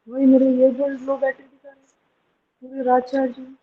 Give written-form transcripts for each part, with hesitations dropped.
वही मेरे ये बोल्ट लो बैटरी दिखा रहे पूरे रात charging.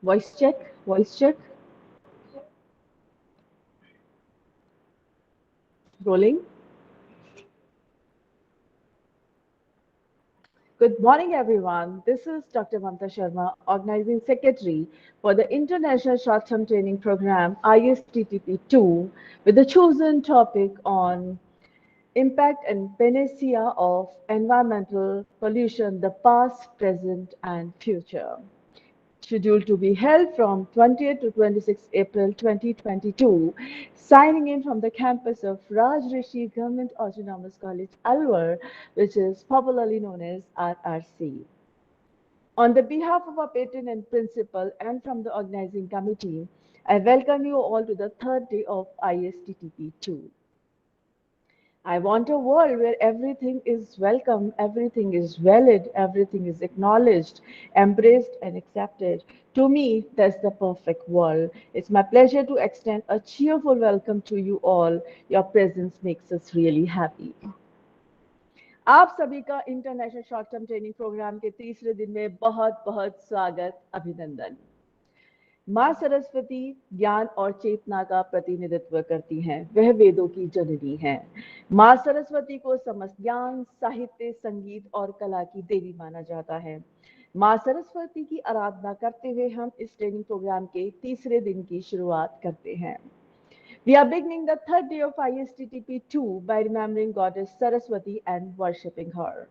Voice check, voice check, rolling. Good morning, everyone. This is Dr. Mamta Sharma, Organizing Secretary for the International Short-Term Training Program ISTTP-2, with the chosen topic on impact and panacea of environmental pollution, the past, present, and future. Scheduled to be held from 20th to 26th April 2022, signing in from the campus of Raj Rishi Govt Autonomous College, Alwar, which is popularly known as RRC. On the behalf of our patron and principal and from the organizing committee, I welcome you all to the third day of ISTTP-2. I want a world where everything is welcome, everything is valid, everything is acknowledged, embraced, and accepted. To me, that's the perfect world. It's my pleasure to extend a cheerful welcome to you all. Your presence makes us really happy. आप सभी का international short term training programme के तीसरे दिन में बहुत बहुत स्वागत, अभिनंदन। माँ सरस्वती ज्ञान और चेतना का प्रतिनिधित्व करती हैं, वह वेदों की जननी है। माँ सरस्वती को समस्त ज्ञान, साहित्य, संगीत और कला की देवी माना जाता है। माँ सरस्वती की आराधना करते हुए हम इस ट्रेनिंग प्रोग्राम के तीसरे दिन की शुरुआत करते हैं। We are beginning the third day of ISTTP-2 by remembering Goddess Saraswati and worshipping her.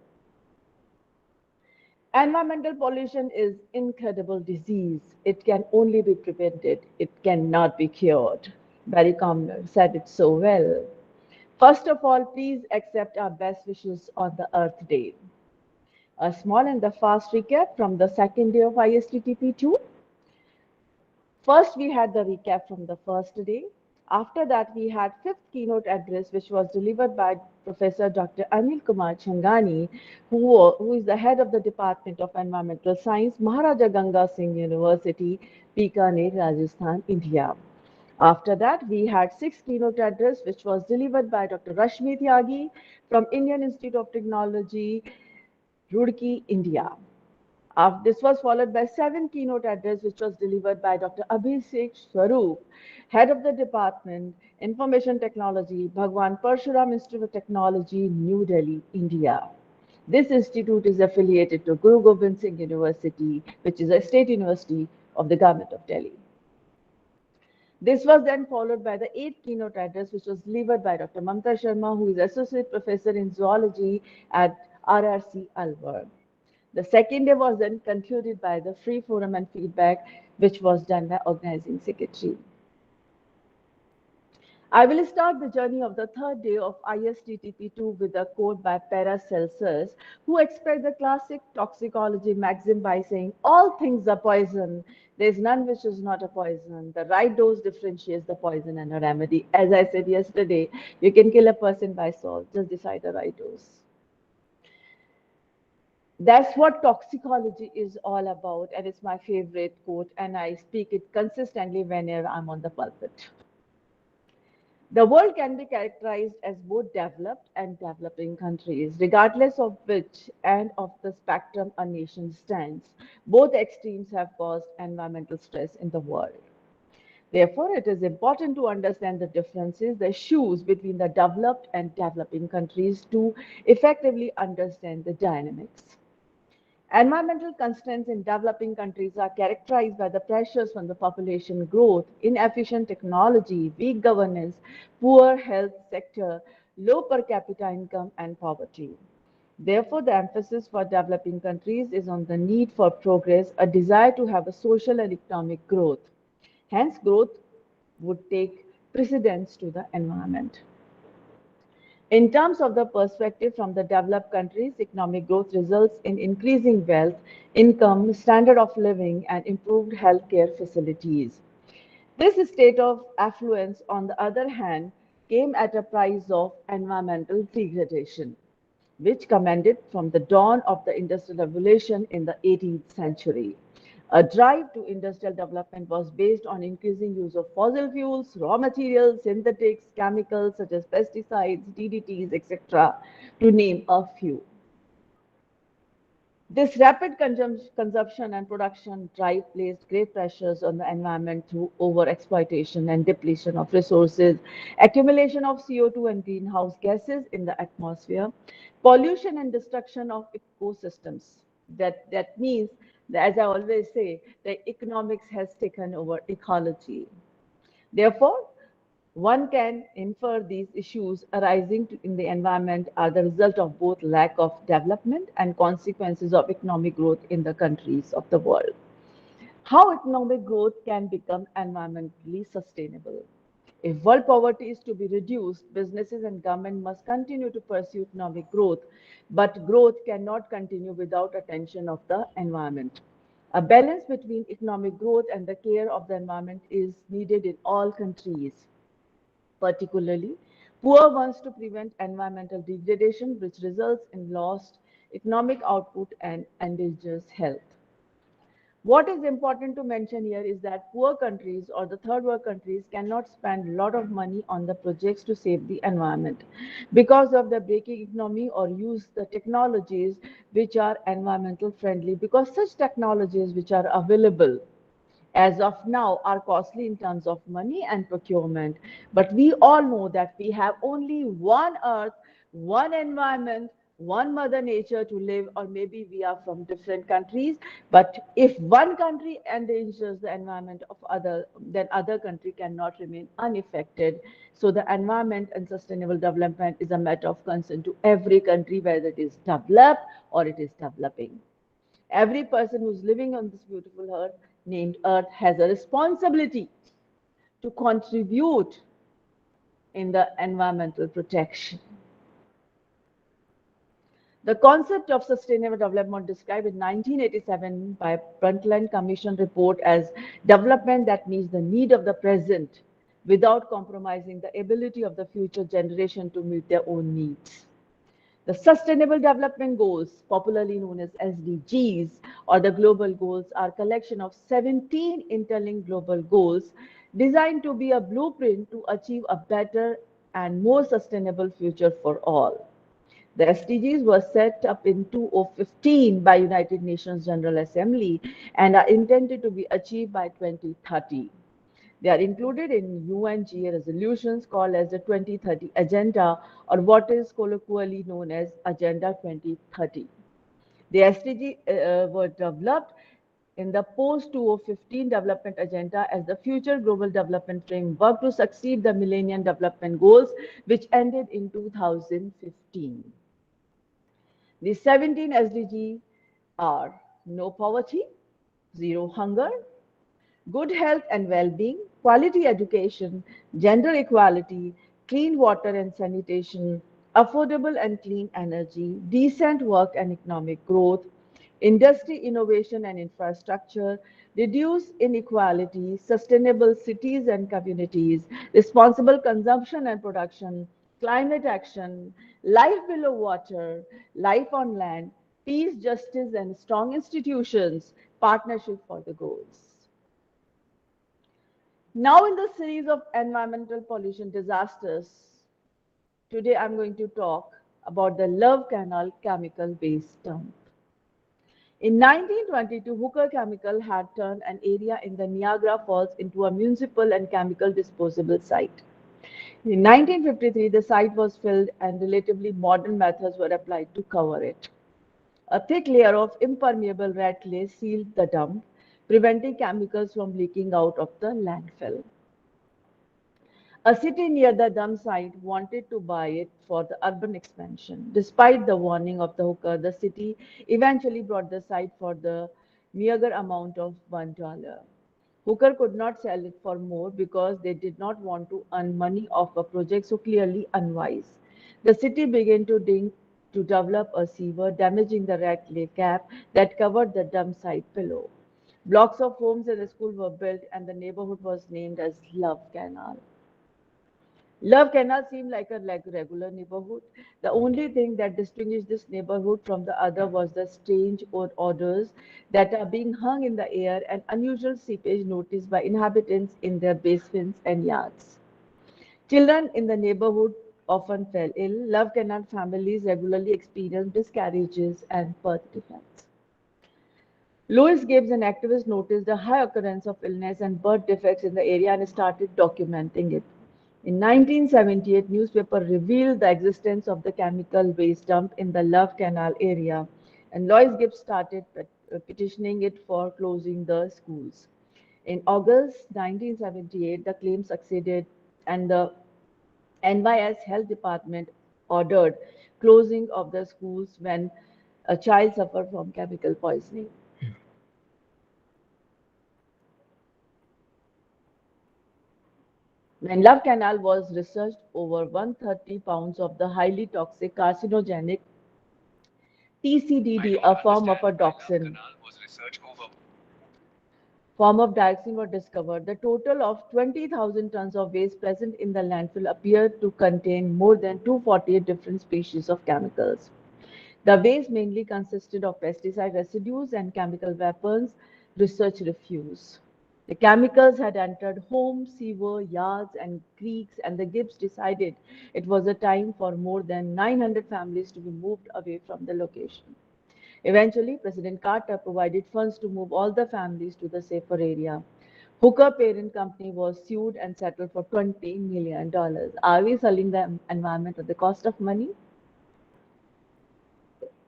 Environmental pollution is incredible disease. It can only be prevented. It cannot be cured. Barry Commoner said it so well. First of all, please accept our best wishes on the Earth Day. A small and the fast recap from the second day of ISTTP-2. First, we had the recap from the first day. After that, we had fifth keynote address, which was delivered by Professor Dr. Anil Kumar Changani, who is the head of the Department of Environmental Science, Maharaja Ganga Singh University, Bikaner, Rajasthan, India. After that, we had sixth keynote address, which was delivered by Dr. Rashmi Tyagi from Indian Institute of Technology, Roorkee, India. This was followed by seven keynote address, which was delivered by Dr. Abhishek Swaroop, head of the department, Information Technology, Bhagwan Parshuram Institute of Technology, New Delhi, India. This institute is affiliated to Guru Gobind Singh University, which is a state university of the government of Delhi. This was then followed by the eighth keynote address, which was delivered by Dr. Mamta Sharma, who is Associate Professor in Zoology at RRC Alwar. The second day was then concluded by the free forum and feedback, which was done by organizing secretary. I will start the journey of the third day of ISTTP-2 with a quote by Paracelsus, who expressed the classic toxicology maxim by saying, all things are poison. There is none which is not a poison. The right dose differentiates the poison and a remedy. As I said yesterday, you can kill a person by salt. Just decide the right dose. That's what toxicology is all about, and it's my favorite quote, and I speak it consistently whenever I'm on the pulpit. The world can be characterized as both developed and developing countries, regardless of which end of the spectrum a nation stands. Both extremes have caused environmental stress in the world. Therefore, it is important to understand the differences, the issues between the developed and developing countries to effectively understand the dynamics. Environmental constraints in developing countries are characterized by the pressures from the population growth, inefficient technology, weak governance, poor health sector, low per capita income, and poverty. Therefore, the emphasis for developing countries is on the need for progress, a desire to have a social and economic growth. Hence, growth would take precedence to the environment. In terms of the perspective from the developed countries, economic growth results in increasing wealth, income, standard of living, and improved healthcare facilities. This state of affluence, on the other hand, came at a price of environmental degradation, which commenced from the dawn of the Industrial Revolution in the 18th century. A drive to industrial development was based on increasing use of fossil fuels, raw materials, synthetics, chemicals such as pesticides, DDTs, etc., to name a few. This rapid consumption and production drive placed great pressures on the environment through overexploitation and depletion of resources, accumulation of CO2 and greenhouse gases in the atmosphere, pollution and destruction of ecosystems. That means, that, as I always say, the economics has taken over ecology. Therefore, one can infer these issues arising in the environment are the result of both lack of development and consequences of economic growth in the countries of the world. How economic growth can become environmentally sustainable? If world poverty is to be reduced, businesses and government must continue to pursue economic growth, but growth cannot continue without attention of the environment. A balance between economic growth and the care of the environment is needed in all countries, particularly poor ones, to prevent environmental degradation, which results in lost economic output and endangers health. What is important to mention here is that poor countries or the third world countries cannot spend a lot of money on the projects to save the environment because of the breaking economy, or use the technologies which are environmental friendly, because such technologies which are available as of now are costly in terms of money and procurement. But we all know that we have only one earth, one environment, one mother nature to live, or maybe we are from different countries. But if one country endangers the environment of other, then other country cannot remain unaffected. So the environment and sustainable development is a matter of concern to every country, whether it is developed or it is developing. Every person who's living on this beautiful earth named Earth has a responsibility to contribute in the environmental protection. The concept of sustainable development, described in 1987 by Brundtland Commission report as development that meets the need of the present without compromising the ability of the future generation to meet their own needs. The Sustainable Development Goals, popularly known as SDGs, or the Global Goals, are a collection of 17 interlinked global goals designed to be a blueprint to achieve a better and more sustainable future for all. The SDGs were set up in 2015 by United Nations General Assembly and are intended to be achieved by 2030. They are included in UNGA resolutions called as the 2030 Agenda, or what is colloquially known as Agenda 2030. The SDG were developed in the post-2015 development agenda as the future global development framework to succeed the Millennium Development Goals, which ended in 2015. The 17 SDG are no poverty, zero hunger, good health and well-being, quality education, gender equality, clean water and sanitation, affordable and clean energy, decent work and economic growth, industry innovation and infrastructure, reduce inequality, sustainable cities and communities, responsible consumption and production, climate action, life below water, life on land, peace, justice and strong institutions, partnership for the goals. Now, in the series of environmental pollution disasters, today I'm going to talk about the Love Canal chemical waste dump. In 1922, Hooker Chemical had turned an area in the Niagara Falls into a municipal and chemical disposable site. In 1953, the site was filled and relatively modern methods were applied to cover it. A thick layer of impermeable red clay sealed the dump, preventing chemicals from leaking out of the landfill. A city near the dump site wanted to buy it for the urban expansion. Despite the warning of the hooker, the city eventually bought the site for the meager amount of $1. Hooker could not sell it for more because they did not want to earn money off a project so clearly unwise. The city began to develop a sewer, damaging the red clay cap that covered the dump site below. Blocks of homes and a school were built, and the neighborhood was named as Love Canal. Love cannot seem like a regular neighborhood. The only thing that distinguished this neighborhood from the other was the strange odors that are being hung in the air and unusual seepage noticed by inhabitants in their basements and yards. Children in the neighborhood often fell ill. Love Canal families regularly experienced miscarriages and birth defects. Louis Gibbs, an activist, noticed the high occurrence of illness and birth defects in the area and started documenting it. In 1978, newspaper revealed the existence of the chemical waste dump in the Love Canal area, and Louis Gibbs started petitioning it for closing the schools. In August 1978, the claim succeeded, and the NYS Health Department ordered closing of the schools when a child suffered from chemical poisoning. When Love Canal was researched, over 130 pounds of the highly toxic carcinogenic TCDD, a form of dioxin, were discovered. The total of 20,000 tons of waste present in the landfill appeared to contain more than 248 different species of chemicals. The waste mainly consisted of pesticide residues and chemical weapons research refuse. The chemicals had entered homes, sewer, yards, and creeks, and the Gibbs decided it was a time for more than 900 families to be moved away from the location. Eventually, President Carter provided funds to move all the families to the safer area. Hooker Parent Company was sued and settled for $20 million. Are we selling the environment at the cost of money?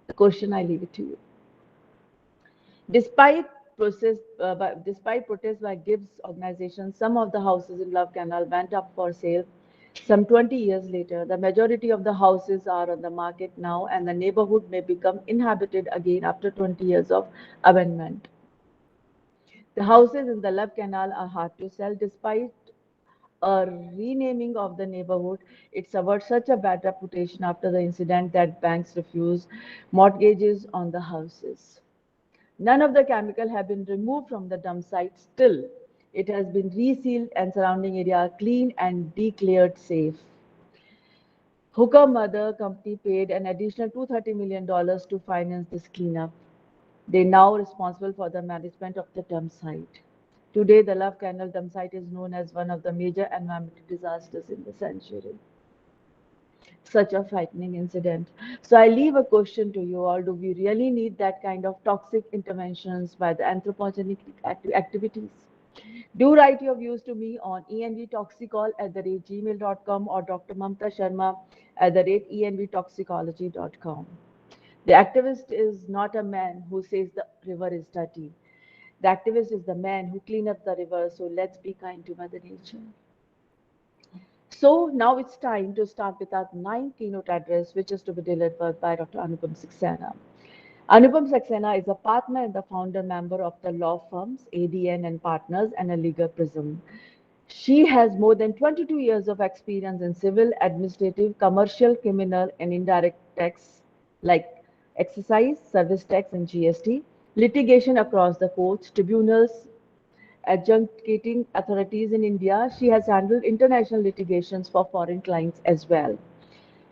The question, I leave it to you. Despite despite protests by Gibbs organizations, some of the houses in Love Canal went up for sale some 20 years later. The majority of the houses are on the market now, and the neighborhood may become inhabited again after 20 years of abandonment. The houses in the Love Canal are hard to sell. Despite a renaming of the neighborhood, it suffered such a bad reputation after the incident that banks refused mortgages on the houses. None of the chemical have been removed from the dump site still. It has been resealed and surrounding area cleaned and declared safe. Hooker Mother Company paid an additional $230 million to finance this cleanup. They now responsible for the management of the dump site. Today, the Love Canal dump site is known as one of the major environmental disasters in the century. Such a frightening incident. So I leave a question to you all. Do we really need that kind of toxic interventions by the anthropogenic activities? Do write your views to me on envtoxicol@gmail.com or Dr. Mamta Sharma @envtoxicology.com. The activist is not a man who says the river is dirty. The activist is the man who cleans up the river, so let's be kind to Mother Nature. So now it's time to start with our ninth keynote address, which is to be delivered by Dr. Anupam Saxena. Anupam Saxena is a partner and the founder member of the law firms ADN and Partners and a legal prism. She has more than 22 years of experience in civil, administrative, commercial, criminal, and indirect tax like excise, service tax, and GST, litigation across the courts, tribunals, adjudicating authorities in India. She has handled international litigations for foreign clients as well.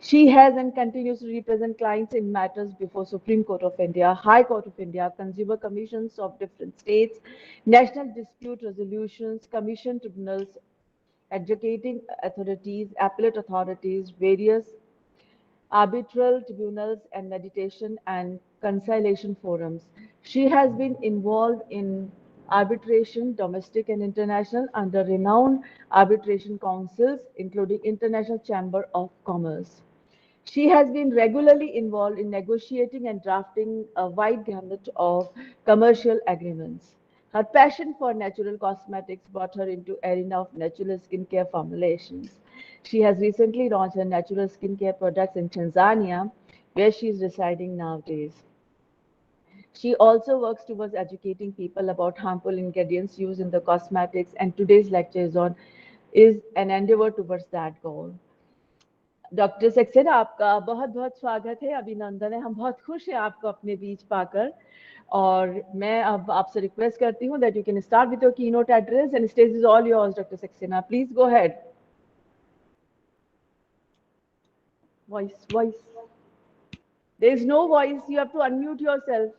She has and continues to represent clients in matters before Supreme Court of India, High Court of India, Consumer Commissions of different states, National Dispute Resolutions, Commission tribunals, adjudicating authorities, appellate authorities, various arbitral tribunals, and mediation and conciliation forums. She has been involved in arbitration, domestic and international, under renowned arbitration councils, including International Chamber of Commerce. She has been regularly involved in negotiating and drafting a wide gamut of commercial agreements. Her passion for natural cosmetics brought her into arena of natural skincare formulations. She has recently launched her natural skincare products in Tanzania, where she is residing nowadays. She also works towards educating people about harmful ingredients used in the cosmetics, and today's lecture is an endeavor towards that goal. Doctor Saxena आपका बहुत बहुत स्वागत है, अभिनंदन है। हम बहुत खुश हैं आपको अपने बीच पाकर, और मैं अब आपसे रिक्वेस्ट करती हूँ that you can start with your keynote address and stage is all yours, Dr. Saxena. Please go ahead. Voice. There is no voice. You have to unmute yourself.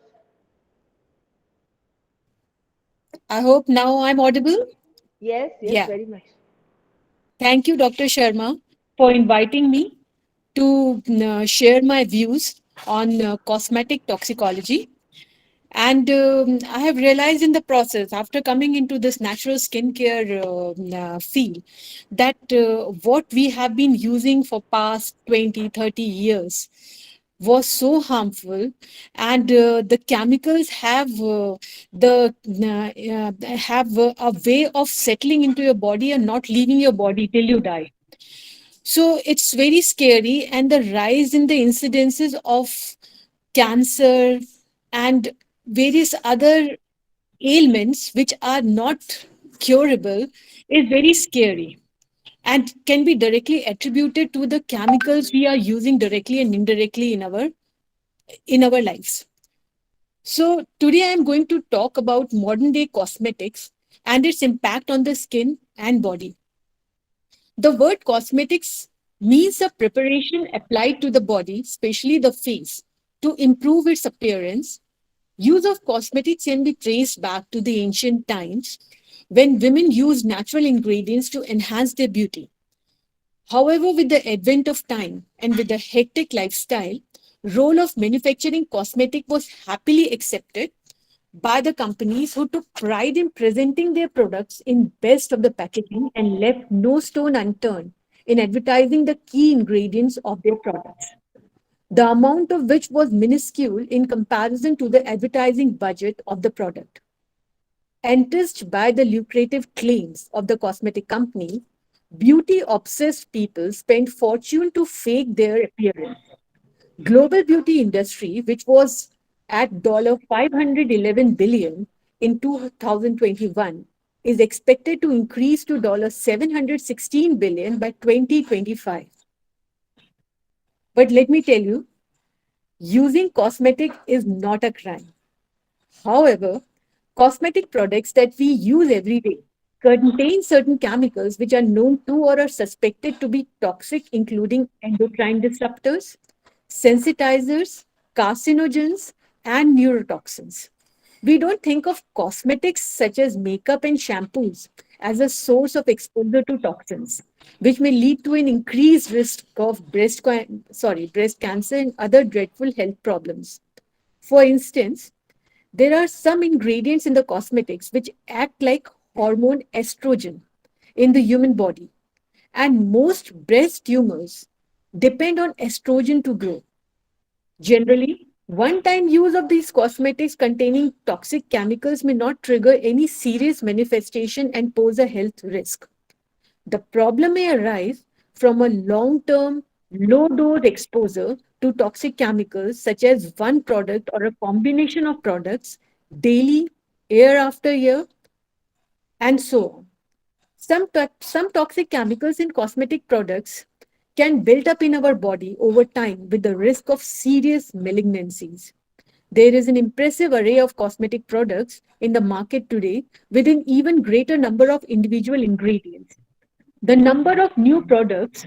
I hope now I'm audible. Yes, Yeah. very much. Thank you, Dr. Sharma, for inviting me to share my views on cosmetic toxicology. And I have realized in the process, after coming into this natural skincare field, that what we have been using for past 20, 30 years was so harmful, and the chemicals the have a way of settling into your body and not leaving your body till you die. So it's very scary, and the rise in the incidences of cancer and various other ailments which are not curable is very scary and can be directly attributed to the chemicals we are using directly and indirectly in our lives. So today I am going to talk about modern day cosmetics and its impact on the skin and body. The word cosmetics means a preparation applied to the body, especially the face, to improve its appearance. Use of cosmetics can be traced back to the ancient times when women used natural ingredients to enhance their beauty. However, with the advent of time and with the hectic lifestyle, role of manufacturing cosmetic was happily accepted by the companies who took pride in presenting their products in best of the packaging and left no stone unturned in advertising the key ingredients of their products, the amount of which was minuscule in comparison to the advertising budget of the product. Enticed by the lucrative claims of the cosmetic company, beauty obsessed people spent fortune to fake their appearance. Global beauty industry, which was at $511 billion in 2021, is expected to increase to $716 billion by 2025. But let me tell you, using cosmetic is not a crime. However, cosmetic products that we use every day contain certain chemicals which are known to or are suspected to be toxic, including endocrine disruptors, sensitizers, carcinogens, and neurotoxins. We don't think of cosmetics such as makeup and shampoos as a source of exposure to toxins, which may lead to an increased risk of breast cancer and other dreadful health problems. For instance, there are some ingredients in the cosmetics which act like hormone estrogen in the human body, and most breast tumors depend on estrogen to grow. Generally, one time use of these cosmetics containing toxic chemicals may not trigger any serious manifestation and pose a health risk. The problem may arise from a long term, low dose exposure to toxic chemicals, such as one product or a combination of products, daily, year after year, and so on. Some toxic chemicals in cosmetic products can build up in our body over time with the risk of serious malignancies. There is an impressive array of cosmetic products in the market today with an even greater number of individual ingredients. The number of new products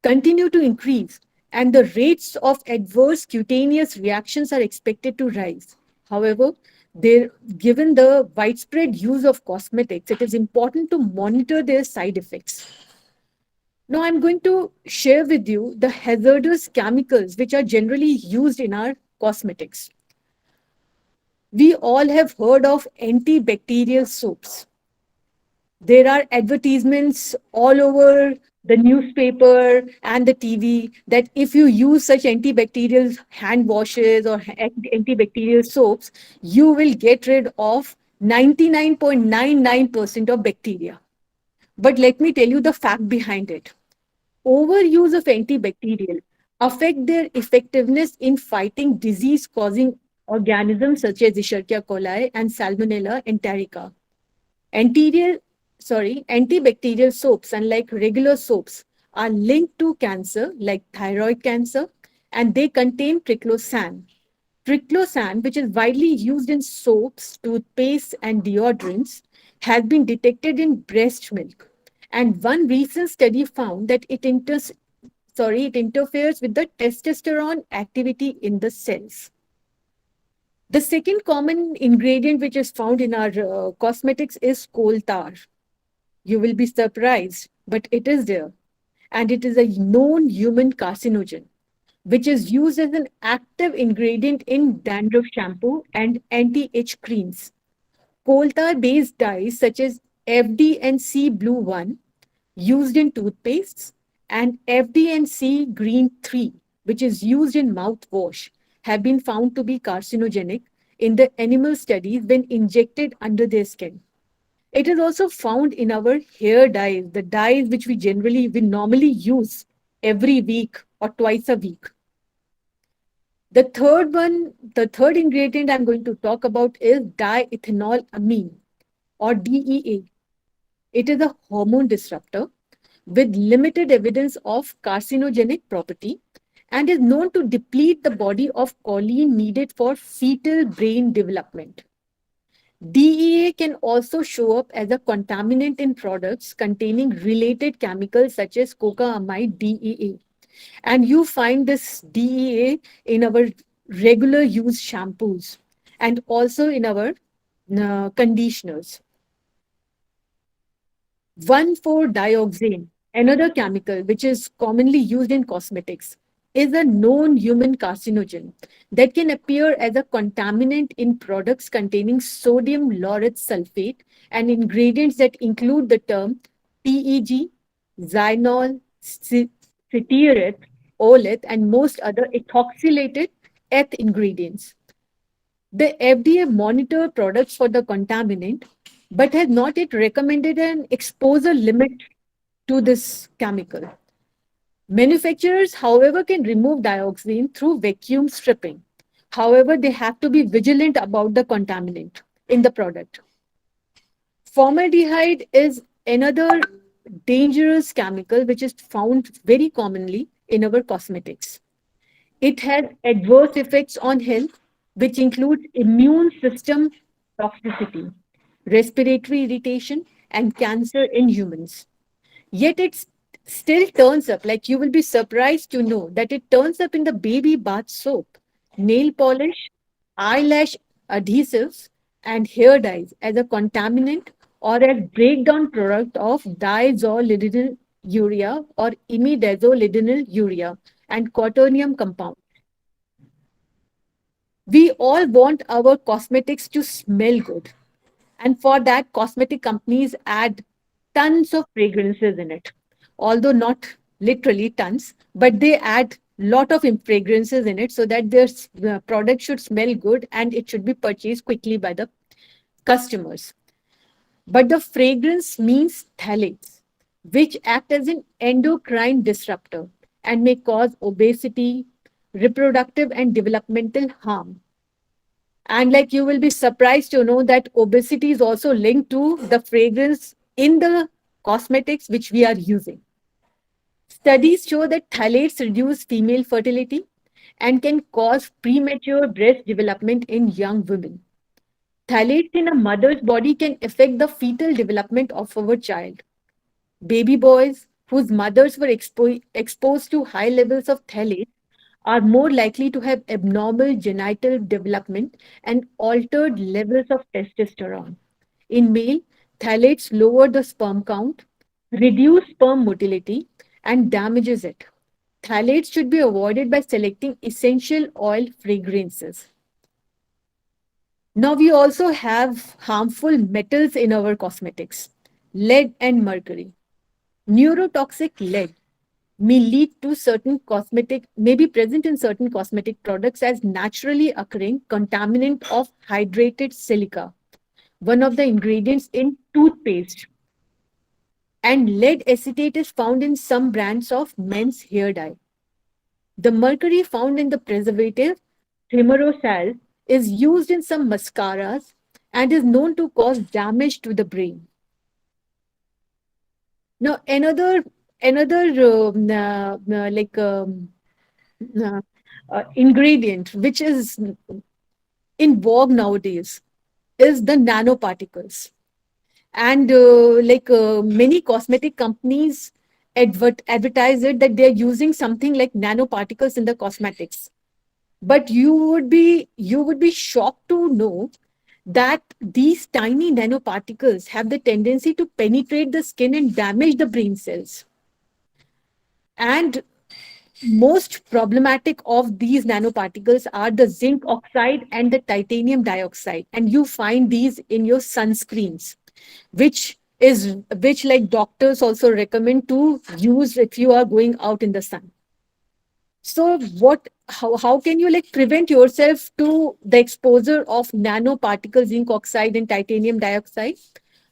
continue to increase, and the rates of adverse cutaneous reactions are expected to rise. However, given the widespread use of cosmetics, it is important to monitor their side effects. Now, I'm going to share with you the hazardous chemicals which are generally used in our cosmetics. We all have heard of antibacterial soaps. There are advertisements all over the newspaper and the TV that if you use such antibacterial hand washes or antibacterial soaps, you will get rid of 99.99% of bacteria. But let me tell you the fact behind it. Overuse of antibacterial affect their effectiveness in fighting disease causing organisms such as Escherichia coli and Salmonella enterica. Anterior, Antibacterial soaps, unlike regular soaps, are linked to cancer like thyroid cancer, and they contain triclosan. Triclosan, which is widely used in soaps, toothpaste, and deodorants, has been detected in breast milk. And one recent study found that it interferes with the testosterone activity in the cells. The second common ingredient which is found in our cosmetics is coal tar. You will be surprised, but it is there. And it is a known human carcinogen, which is used as an active ingredient in dandruff shampoo and anti-itch creams. Coal tar based dyes such as FD&C Blue 1 used in toothpastes and FD&C Green 3, which is used in mouthwash, have been found to be carcinogenic in the animal studies when injected under their skin. It is also found in our hair dyes, the dyes which we normally use every week or twice a week. The third ingredient I'm going to talk about is diethanol amine or DEA. It is a hormone disruptor with limited evidence of carcinogenic property and is known to deplete the body of choline needed for fetal brain development. DEA can also show up as a contaminant in products containing related chemicals such as cocaamide DEA. And you find this DEA in our regular use shampoos and also in our conditioners. 1,4-dioxane, another chemical which is commonly used in cosmetics, is a known human carcinogen that can appear as a contaminant in products containing sodium laureth sulfate and ingredients that include the term PEG, xylol, cetiareth, oleth, and most other ethoxylated eth ingredients. The FDA monitors products for the contaminant, but has not yet recommended an exposure limit to this chemical. Manufacturers, however, can remove dioxin through vacuum stripping. However, they have to be vigilant about the contaminant in the product. Formaldehyde is another dangerous chemical which is found very commonly in our cosmetics. It has adverse effects on health, which includes immune system toxicity, respiratory irritation, and cancer in humans. Yet it still turns up, like you will be surprised to know that it turns up in the baby bath soap, nail polish, eyelash adhesives, and hair dyes as a contaminant or as breakdown product of diazolidinyl urea or imidazolidinyl urea and quaternium compound. We all want our cosmetics to smell good. And for that, cosmetic companies add tons of fragrances in it. Although not literally tons, but they add lot of fragrances in it so that their product should smell good and it should be purchased quickly by the customers. But the fragrance means phthalates, which act as an endocrine disruptor and may cause obesity, reproductive and developmental harm. And like you will be surprised to know that obesity is also linked to the fragrance in the cosmetics which we are using. Studies show that phthalates reduce female fertility and can cause premature breast development in young women. Phthalates in a mother's body can affect the fetal development of our child. Baby boys whose mothers were exposed to high levels of phthalates are more likely to have abnormal genital development and altered levels of testosterone. In male, phthalates lower the sperm count, reduce sperm motility, and damages it. phthalates should be avoided by selecting essential oil fragrances. Now, we also have harmful metals in our cosmetics: lead and mercury. Neurotoxic lead may lead to certain cosmetic, may be present in certain cosmetic products as naturally occurring contaminant of hydrated silica, one of the ingredients in toothpaste. And lead acetate is found in some brands of men's hair dye. The mercury found in the preservative thimerosal is used in some mascaras and is known to cause damage to the brain. Now, another ingredient which is in vogue nowadays is the nanoparticles. And many cosmetic companies advertise it that they're using something like nanoparticles in the cosmetics. But you would be shocked to know that these tiny nanoparticles have the tendency to penetrate the skin and damage the brain cells. And most problematic of these nanoparticles are the zinc oxide and the titanium dioxide, and you find these in your sunscreens, which like doctors also recommend to use if you are going out in the sun. So how can you like prevent yourself to the exposure of nanoparticles, zinc oxide and titanium dioxide?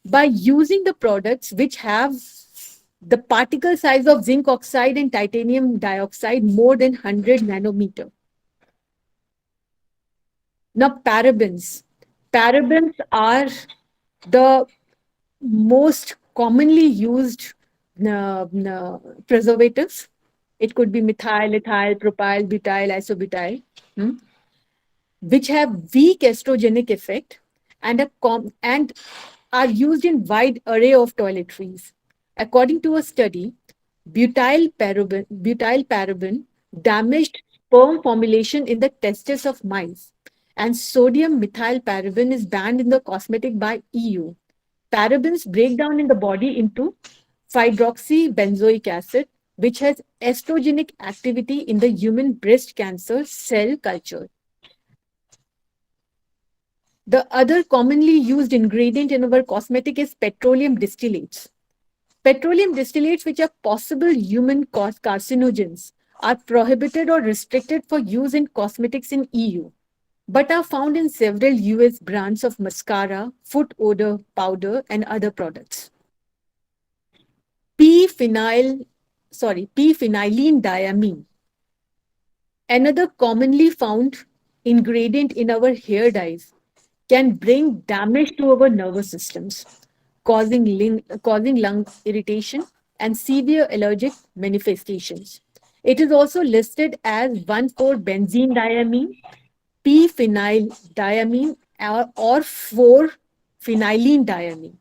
By using the products which have the particle size of zinc oxide and titanium dioxide more than 100 nanometer. Now, parabens. Parabens are the most commonly used preservatives. It could be methyl, ethyl, propyl, butyl, isobutyl, hmm, which have weak estrogenic effect and and are used in wide array of toiletries. According to a study, butyl paraben damaged sperm formulation in the testes of mice, and sodium methyl paraben is banned in the cosmetic by EU. Parabens break down in the body into hydroxybenzoic acid, which has estrogenic activity in the human breast cancer cell culture. The other commonly used ingredient in our cosmetic is petroleum distillates. Petroleum distillates, which are possible human carcinogens, are prohibited or restricted for use in cosmetics in EU, but are found in several US brands of mascara, foot odor powder, and other products. P-phenyl, P-phenylene diamine, another commonly found ingredient in our hair dyes, can bring damage to our nervous systems, causing lung irritation and severe allergic manifestations. It is also listed as 1,4-benzene diamine, p-phenyl diamine, or 4-phenylene diamine.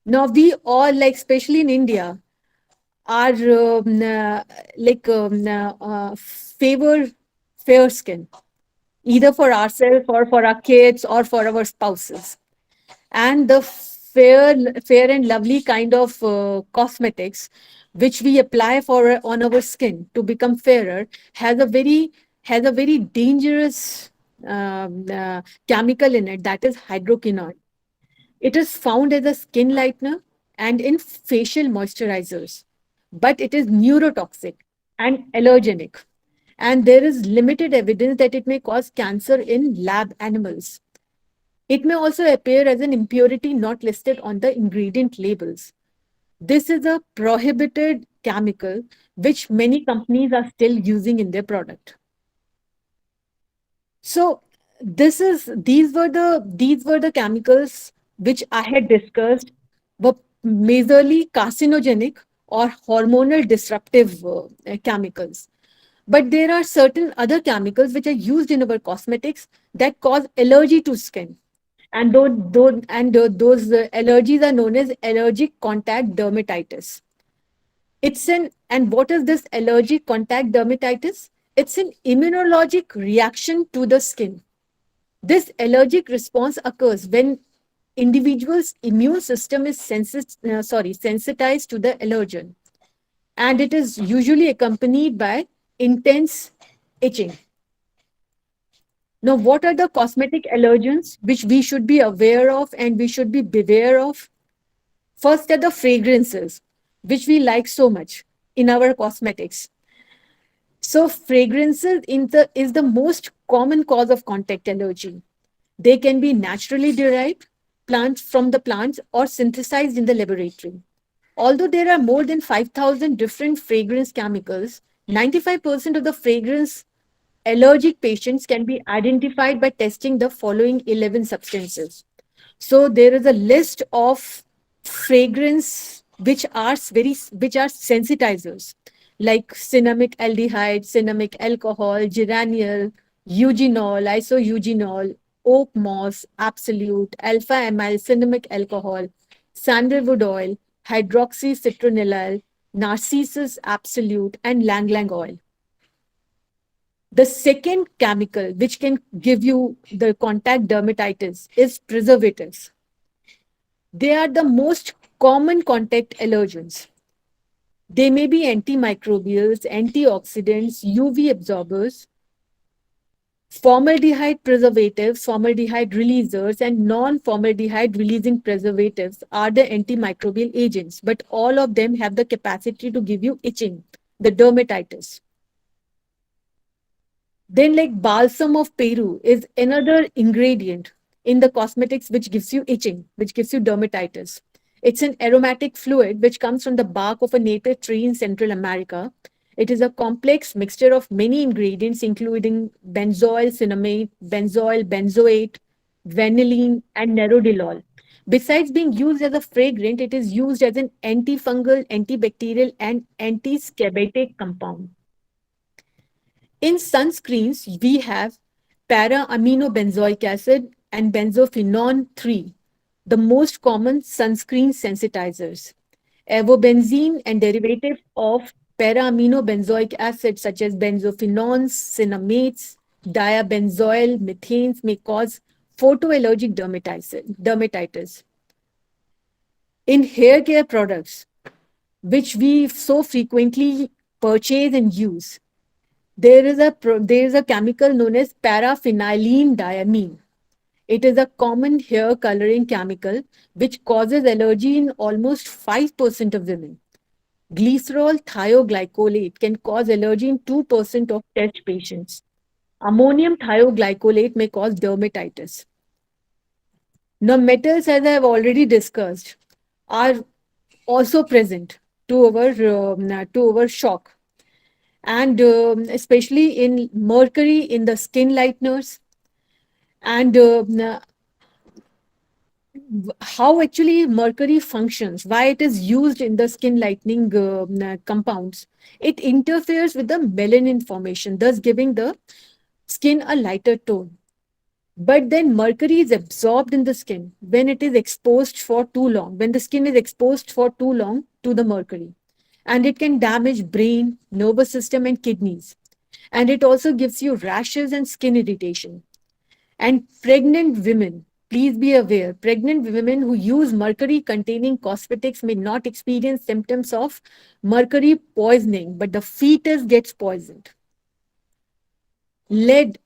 Now, we all, like, especially in India, are favor fair skin, either for ourselves or for our kids or for our spouses. And the fair and lovely kind of cosmetics which we apply for on our skin to become fairer has a very dangerous chemical in it, that is hydroquinone. It is found as a skin lightener and in facial moisturizers, but it is neurotoxic and allergenic, and there is limited evidence that it may cause cancer in lab animals. It may also appear as an impurity not listed on the ingredient labels. This is a prohibited chemical which many companies are still using in their product. So these were the chemicals which I had discussed were majorly carcinogenic or hormonal disruptive chemicals. But there are certain other chemicals which are used in our cosmetics that cause allergy to skin. And those allergies are known as allergic contact dermatitis. And what is this allergic contact dermatitis? It's an immunologic reaction to the skin. This allergic response occurs when individual's immune system is sensitized to the allergen. and it is usually accompanied by intense itching. Now, what are the cosmetic allergens which we should be aware of and we should be beware of? First are the fragrances, which we like so much in our cosmetics. So, fragrances is the most common cause of contact allergy. They can be naturally derived plants from the plants or synthesized in the laboratory. Although there are more than 5,000 different fragrance chemicals, 95% of the fragrance allergic patients can be identified by testing the following 11 substances. So there is a list of fragrance which are sensitizers like cinnamic aldehyde, cinnamic alcohol, geraniol, eugenol, isoeugenol, oak moss, absolute, alpha amyl cinnamic alcohol, sandalwood oil, hydroxy citronellal, narcissus absolute, and lang lang oil. The second chemical which can give you the contact dermatitis is preservatives. They are the most common contact allergens. They may be antimicrobials, antioxidants, UV absorbers, formaldehyde preservatives, formaldehyde releasers, and non formaldehyde releasing preservatives are the antimicrobial agents, but all of them have the capacity to give you itching, the dermatitis. Then, like balsam of Peru is another ingredient in the cosmetics which gives you itching, which gives you dermatitis. It's an aromatic fluid which comes from the bark of a native tree in Central America. It is a complex mixture of many ingredients, including benzoyl, cinnamate, benzoyl, benzoate, vanillin, and nerodilol. Besides being used as a fragrant, it is used as an antifungal, antibacterial, and antiscabetic compound. In sunscreens, we have para-aminobenzoic acid and benzophenone 3, the most common sunscreen sensitizers. Avobenzene and derivatives of para-aminobenzoic acid such as benzophenones, cinnamates, diabenzoyl methanes may cause photoallergic dermatitis. In hair care products, which we so frequently purchase and use, there is a chemical known as paraphenylene diamine. It is a common hair coloring chemical which causes allergy in almost 5% of women. Glycerol thioglycolate can cause allergy in 2% of test patients. Ammonium thioglycolate may cause dermatitis. Now, metals, as I have already discussed, are also present to our shock, and especially in mercury in the skin lighteners, and how actually mercury functions, why it is used in the skin lightening compounds. It interferes with the melanin formation, thus giving the skin a lighter tone. But then mercury is absorbed in the skin when it is exposed for too long, when the skin is exposed for too long to the mercury. And it can damage brain, nervous system, and kidneys. And it also gives you rashes and skin irritation. And pregnant women, please be aware, pregnant women who use mercury containing cosmetics may not experience symptoms of mercury poisoning, but the fetus gets poisoned. Lead,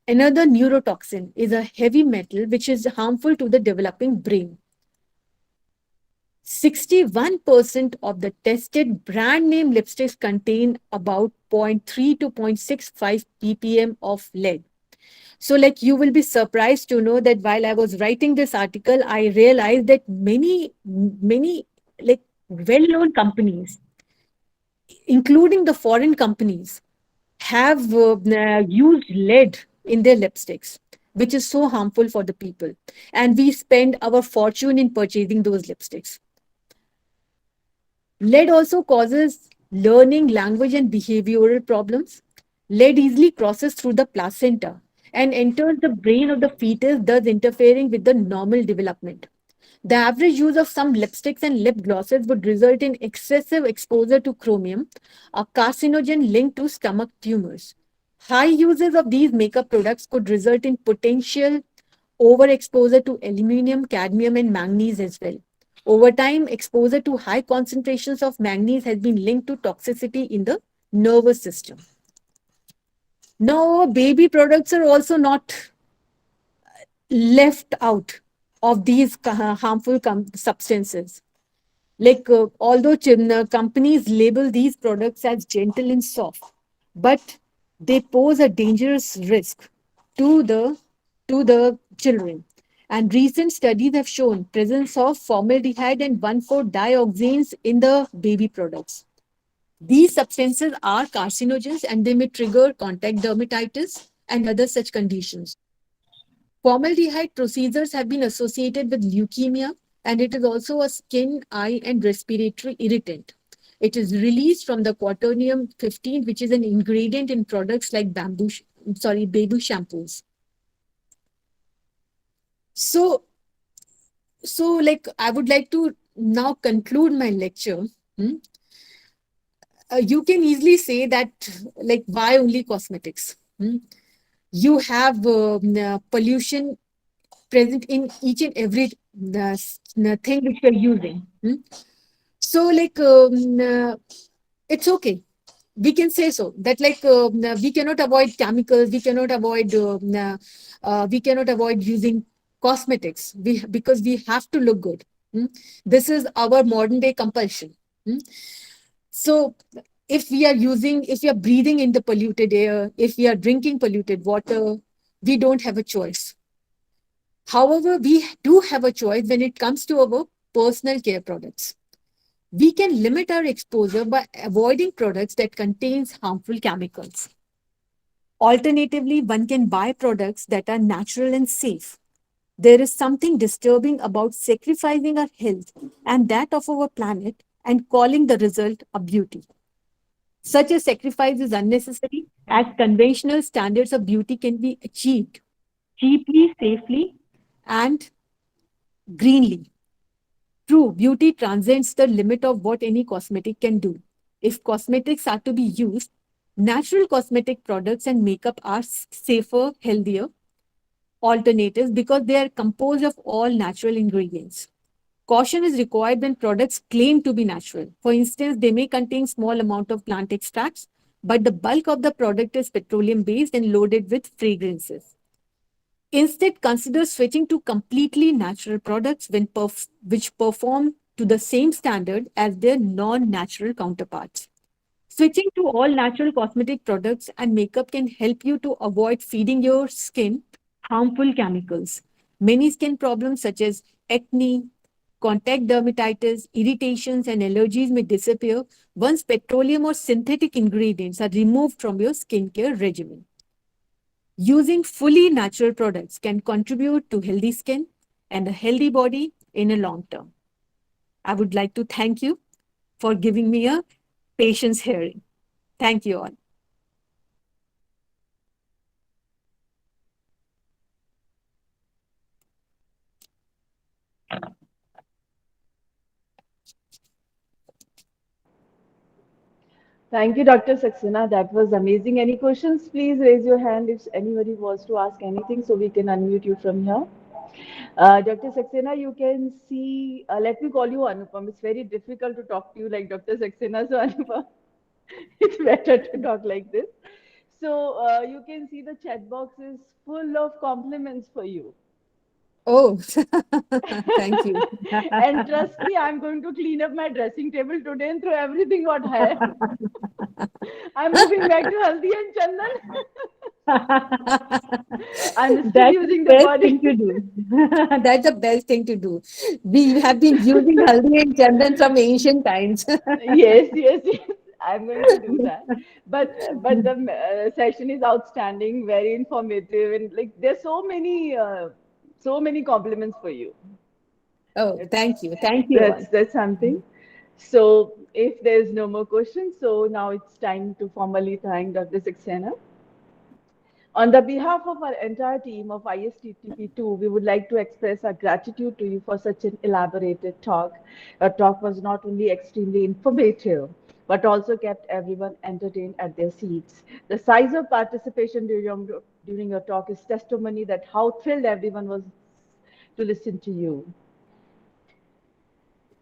another neurotoxin, is a heavy metal which is harmful to the developing brain. 61% of the tested brand name lipsticks contain about zero point 0.3 to 0.65 ppm of lead. So, like, you will be surprised to know that while I was writing this article, I realized that many, like, well known companies, including the foreign companies, have used lead in their lipsticks, which is so harmful for the people. And we spend our fortune in purchasing those lipsticks. Lead also causes learning, language, and behavioral problems. Lead easily crosses through the placenta and enters the brain of the fetus, thus interfering with the normal development. The average use of some lipsticks and lip glosses would result in excessive exposure to chromium, a carcinogen linked to stomach tumors. High uses of these makeup products could result in potential overexposure to aluminum, cadmium, and manganese as well. Over time, exposure to high concentrations of manganese has been linked to toxicity in the nervous system. Now, baby products are also not left out of these harmful substances. Like, although companies label these products as gentle and soft, but they pose a dangerous risk to the children. And recent studies have shown presence of formaldehyde and 1,4-dioxanes in the baby products. These substances are carcinogens and they may trigger contact dermatitis and other such conditions. Formaldehyde procedures have been associated with leukemia, and it is also a skin, eye, and respiratory irritant. It is released from the quaternium 15, which is an ingredient in products like baby shampoos. So, like, I would like to now conclude my lecture. Hmm? You can easily say that, like, why only cosmetics? Hmm? You have pollution present in each and every thing which we are using. Hmm? So, like, it's okay. We can say so that, like, we cannot avoid chemicals. We cannot avoid using cosmetics. Because we have to look good. Hmm? This is our modern day compulsion. Hmm? So, if we are breathing in the polluted air, if we are drinking polluted water, we don't have a choice. However, we do have a choice when it comes to our personal care products. We can limit our exposure by avoiding products that contains harmful chemicals. Alternatively, one can buy products that are natural and safe. There is something disturbing about sacrificing our health and that of our planet and calling the result a beauty. Such a sacrifice is unnecessary as conventional standards of beauty can be achieved cheaply, safely, and greenly. True, beauty transcends the limit of what any cosmetic can do. If cosmetics are to be used, natural cosmetic products and makeup are safer, healthier alternatives because they are composed of all natural ingredients. Caution is required when products claim to be natural. For instance, they may contain small amount of plant extracts, but the bulk of the product is petroleum based and loaded with fragrances. Instead, consider switching to completely natural products which perform to the same standard as their non-natural counterparts. Switching to all natural cosmetic products and makeup can help you to avoid feeding your skin harmful chemicals. Many skin problems such as acne, contact dermatitis, irritations, and allergies may disappear once petroleum or synthetic ingredients are removed from your skincare regimen. Using fully natural products can contribute to healthy skin and a healthy body in a long term. I would like to thank you for giving me a patience hearing. Thank you all. Thank you, Dr. Saxena. That was amazing. Any questions? Please raise your hand if anybody wants to ask anything so we can unmute you from here. Dr. Saxena, you can see, let me call you Anupam. It's very difficult to talk to you like Dr. Saxena. So, Anupam, it's better to talk like this. So, you can see the chat box is full of compliments for you. Oh, thank you. And trust me, I'm going to clean up my dressing table today and throw everything what I have. I'm moving back to Haldi and Chandan. I'm still That's the using the best thing body. to do. That's the best thing to do. We have been using haldi and chandan from ancient times. Yes, yes, yes. I'm going to do that. But the session is outstanding, very informative, and like there's so many compliments for you. Oh, That's thank you. Thank you all. that's something. So if there's no more questions, so now it's time to formally thank Dr. Saxena. On the behalf of our entire team of ISTTP-2, we would like to express our gratitude to you for such an elaborated talk. Your talk was not only extremely informative, but also kept everyone entertained at their seats. The size of participation during your talk is testimony that how thrilled everyone was to listen to you.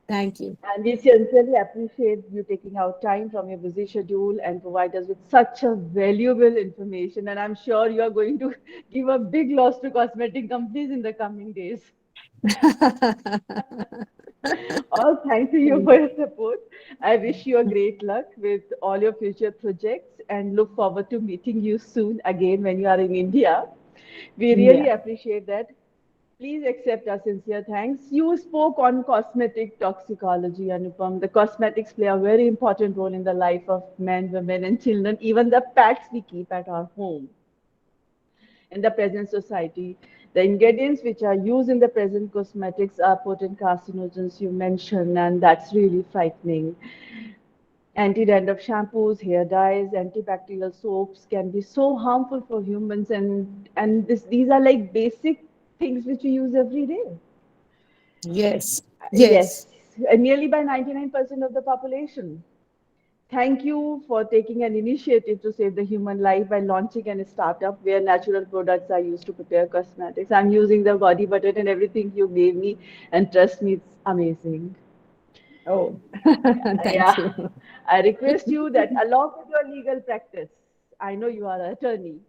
Thank you. And we sincerely appreciate you taking out time from your busy schedule and provide us with such a valuable information. And I'm sure you are going to give a big loss to cosmetic companies in the coming days. All thanks to you for your support. I wish you a great luck with all your future projects and look forward to meeting you soon again when you are in India. We Yeah. really appreciate that. Please accept our sincere thanks. You spoke on cosmetic toxicology, Anupam. The cosmetics play a very important role in the life of men, women, and children, even the pets we keep at our home. In the present society, the ingredients which are used in the present cosmetics are potent carcinogens you mentioned, and that's really frightening. Anti-dandruff shampoos, hair dyes, antibacterial soaps can be so harmful for humans, and these are like basic things which we use every day. Yes. Yes, Yes. nearly by 99% of the population. Thank you for taking an initiative to save the human life by launching a startup where natural products are used to prepare cosmetics. I'm using the body butter and everything you gave me, and trust me, it's amazing. Oh, thank Yeah, you. I request you that along with your legal practice, I know you are an attorney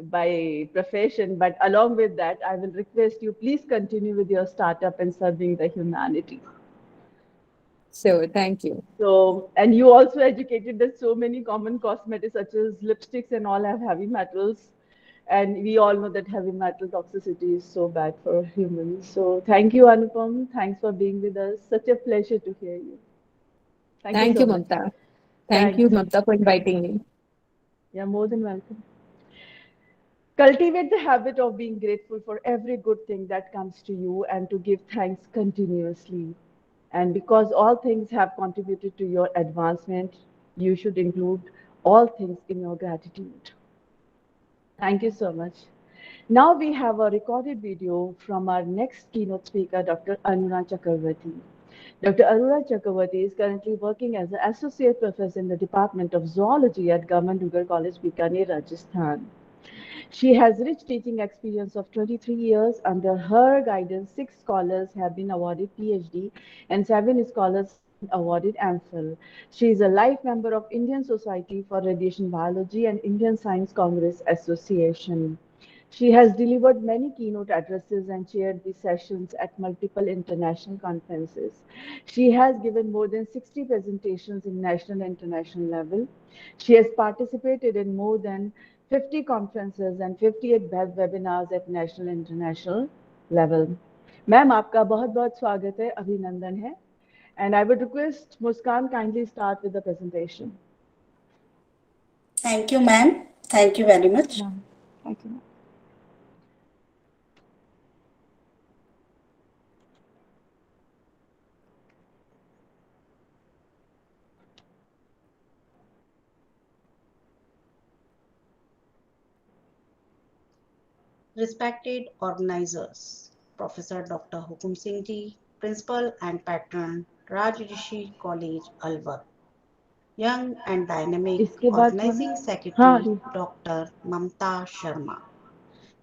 by profession, but along with that, I will request you please continue with your startup and serving the humanity. So, thank you. So, and you also educated that so many common cosmetics such as lipsticks and all have heavy metals. And we all know that heavy metal toxicity is so bad for humans. So thank you, Anupam. Thanks for being with us. Such a pleasure to hear you. Thank you Thank so you, much. Mamta. Thank you, Thanks. Mamta, for inviting me. You're more than welcome. Cultivate the habit of being grateful for every good thing that comes to you and to give thanks continuously. And because all things have contributed to your advancement, you should include all things in your gratitude. Thank you so much. Now we have a recorded video from our next keynote speaker, Dr. Aruna Chakravarti. Dr. Aruna Chakravarti is currently working as an associate professor in the Department of Zoology at Government Rural College, Bikaner, Rajasthan. She has rich teaching experience of 23 years. Under her guidance, 6 scholars have been awarded PhD and 7 scholars have been awarded MPhil. She is a life member of Indian Society for Radiation Biology and Indian Science Congress Association. She has delivered many keynote addresses and chaired the sessions at multiple international conferences. She has given more than 60 presentations in national and international level. She has participated in more than 50 conferences and 58 webinars at national and international level. Ma'am आपका बहुत बहुत स्वागत है अभिनंदन है and I would request Muskan kindly start with the presentation. Thank you, ma'am. Thank you very Thank you, much. ma'am. Thank you, ma'am. Respected organizers, Professor Dr. Hukum Singh Ji, Principal and Patron, Raj Rishi College, Alwar, Young and Dynamic इसके बाद कौन Organizing है हाँ Secretary, Dr. Mamta Sharma.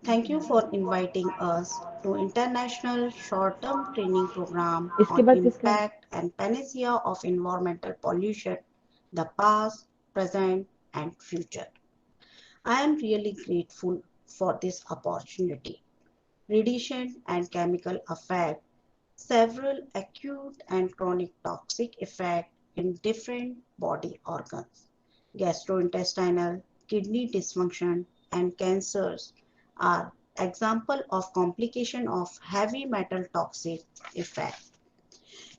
Thank you for inviting us to International Short-Term Training Program इसके on बाद किसका है Impact and Panacea of Environmental Pollution, the Past, Present and Future. I am really grateful for this opportunity. Radiation and chemical effect, several acute and chronic toxic effects in different body organs. Gastrointestinal, kidney dysfunction, and cancers are example of complication of heavy metal toxic effect.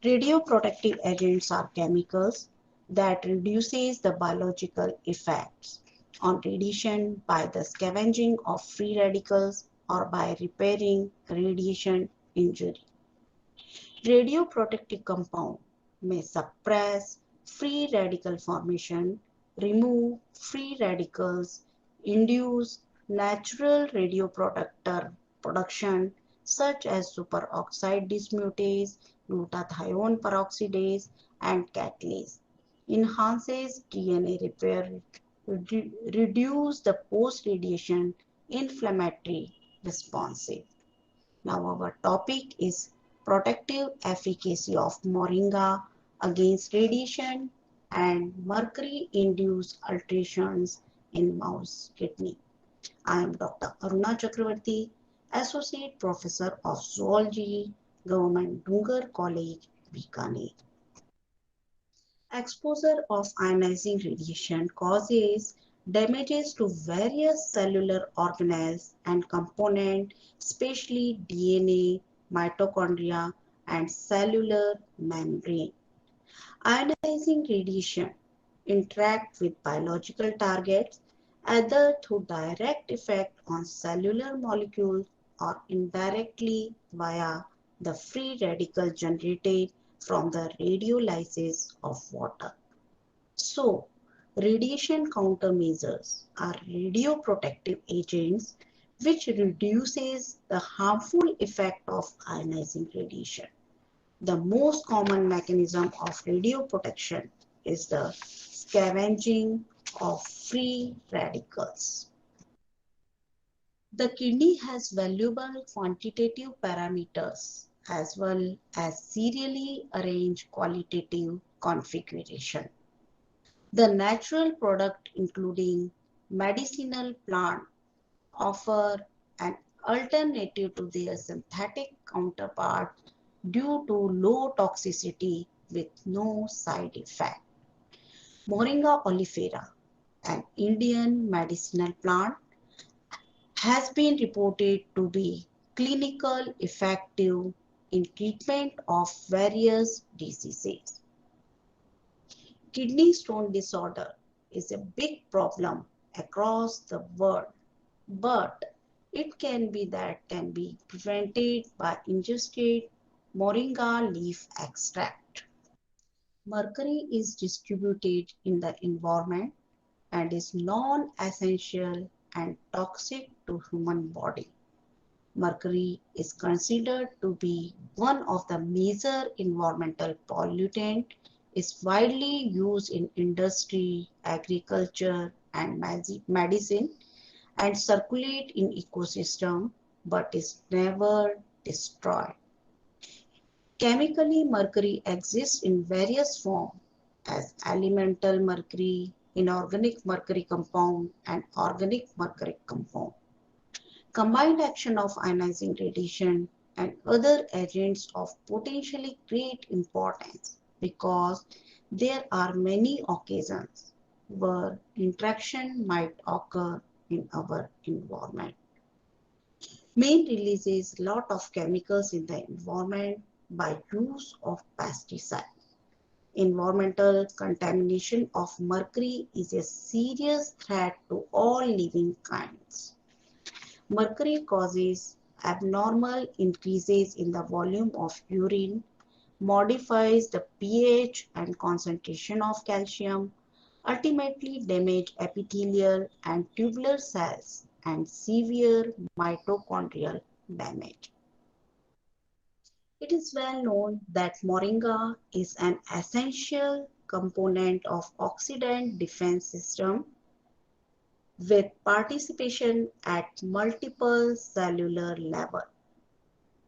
Radioprotective agents are chemicals that reduces the biological effects on radiation by the scavenging of free radicals or by repairing radiation injury. Radioprotective compound may suppress free radical formation, remove free radicals, induce natural radioprotector production such as superoxide dismutase, glutathione peroxidase, and catalase, enhances DNA repair, reduce the post-radiation inflammatory response. Now our topic is protective efficacy of Moringa against radiation and mercury-induced alterations in mouse kidney. I am Dr. Aruna Chakravarti, Associate Professor of Zoology, Government Dungar College, Bikaner. Exposure of ionizing radiation causes damages to various cellular organelles and components, especially DNA, mitochondria, and cellular membrane. Ionizing radiation interact with biological targets either through direct effect on cellular molecules or indirectly via the free radical generated from the radiolysis of water. So, radiation countermeasures are radioprotective agents which reduces the harmful effect of ionizing radiation. The most common mechanism of radioprotection is the scavenging of free radicals. The kidney has valuable quantitative parameters as well as serially arranged qualitative configuration. The natural product including medicinal plant offer an alternative to their synthetic counterpart due to low toxicity with no side effect. Moringa oleifera, an Indian medicinal plant, has been reported to be clinical effective in treatment of various diseases. Kidney stone disorder is a big problem across the world, but it can be prevented by ingested moringa leaf extract. Mercury is distributed in the environment and is non-essential and toxic to human body. Mercury is considered to be one of the major environmental pollutants, is widely used in industry, agriculture, and medicine, and circulate in ecosystem, but is never destroyed. Chemically, mercury exists in various forms as elemental mercury, inorganic mercury compound, and organic mercury compound. Combined action of ionizing radiation and other agents of potentially great importance because there are many occasions where interaction might occur in our environment. Main releases lot of chemicals in the environment by use of pesticides. Environmental contamination of mercury is a serious threat to all living kinds. Mercury causes abnormal increases in the volume of urine, modifies the pH and concentration of calcium, ultimately damage epithelial and tubular cells and severe mitochondrial damage. It is well known that moringa is an essential component of oxidant defense system with participation at multiple cellular level.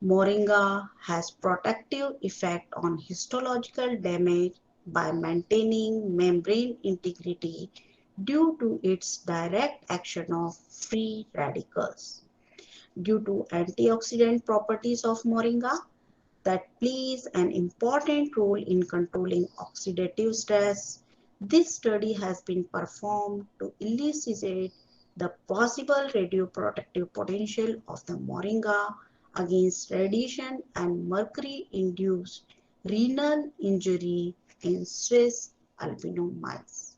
Moringa has protective effect on histological damage by maintaining membrane integrity due to its direct action of free radicals. Due to antioxidant properties of moringa that plays an important role in controlling oxidative stress, this study has been performed to elucidate the possible radioprotective potential of the moringa against radiation and mercury-induced renal injury in Swiss albino mice.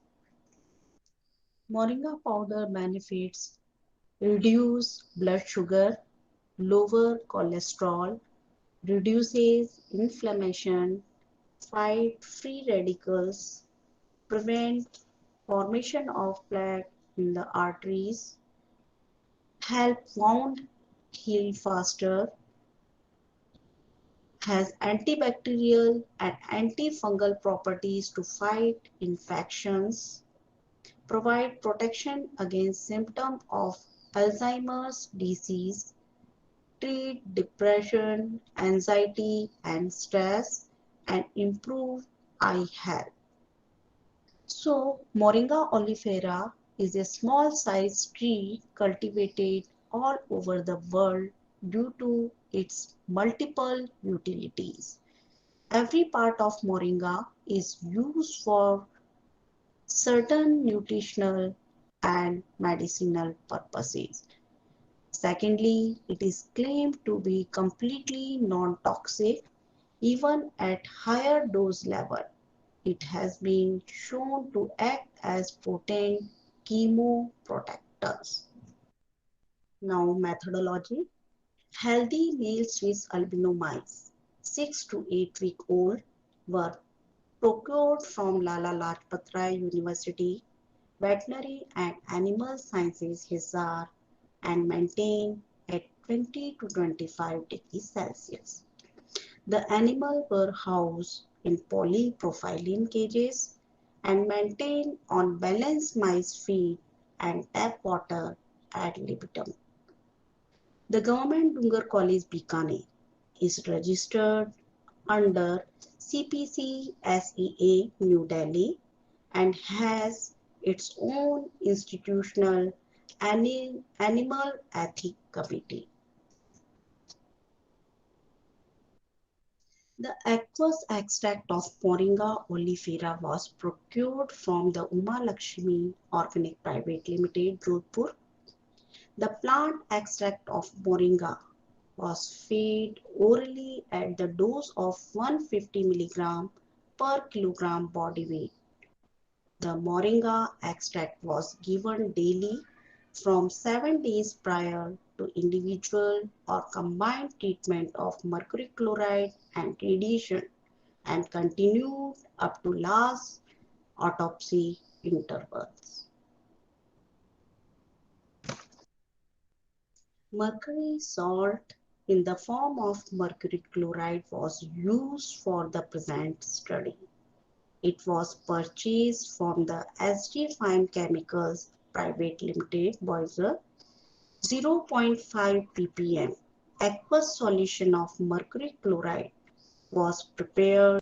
Moringa powder benefits reduce blood sugar, lower cholesterol, reduces inflammation, fight free radicals, prevent formation of plaque in the arteries, help wound heal faster, has antibacterial and antifungal properties to fight infections, provide protection against symptoms of Alzheimer's disease, treat depression, anxiety, and stress, and improve eye health. So, Moringa oleifera is a small-sized tree cultivated all over the world due to its multiple utilities. Every part of Moringa is used for certain nutritional and medicinal purposes. Secondly, it is claimed to be completely non-toxic even at higher dose level. It has been shown to act as potent chemoprotectors. Now, methodology. Healthy male Swiss albino mice, 6 to 8 week old, were procured from Lala Lajpat Rai University Veterinary and Animal Sciences Hisar and maintained at 20 to 25 degrees Celsius. The animals were housed in polypropylene cages and maintained on balanced mice feed and tap water ad libitum. The Government Dungar College Bikaner is registered under CPC SEA New Delhi and has its own institutional animal ethics committee. The aqueous extract of Moringa oleifera was procured from the Uma Lakshmi Organic Private Limited, Jodhpur. The plant extract of Moringa was fed orally at the dose of 150 mg per kilogram body weight. The Moringa extract was given daily from 7 days prior to individual or combined treatment of mercury chloride and radiation and continued up to last autopsy intervals. Mercury salt in the form of mercury chloride was used for the present study. It was purchased from the SG Fine Chemicals Private Limited, Boiser, 0.5 ppm aqueous solution of mercury chloride was prepared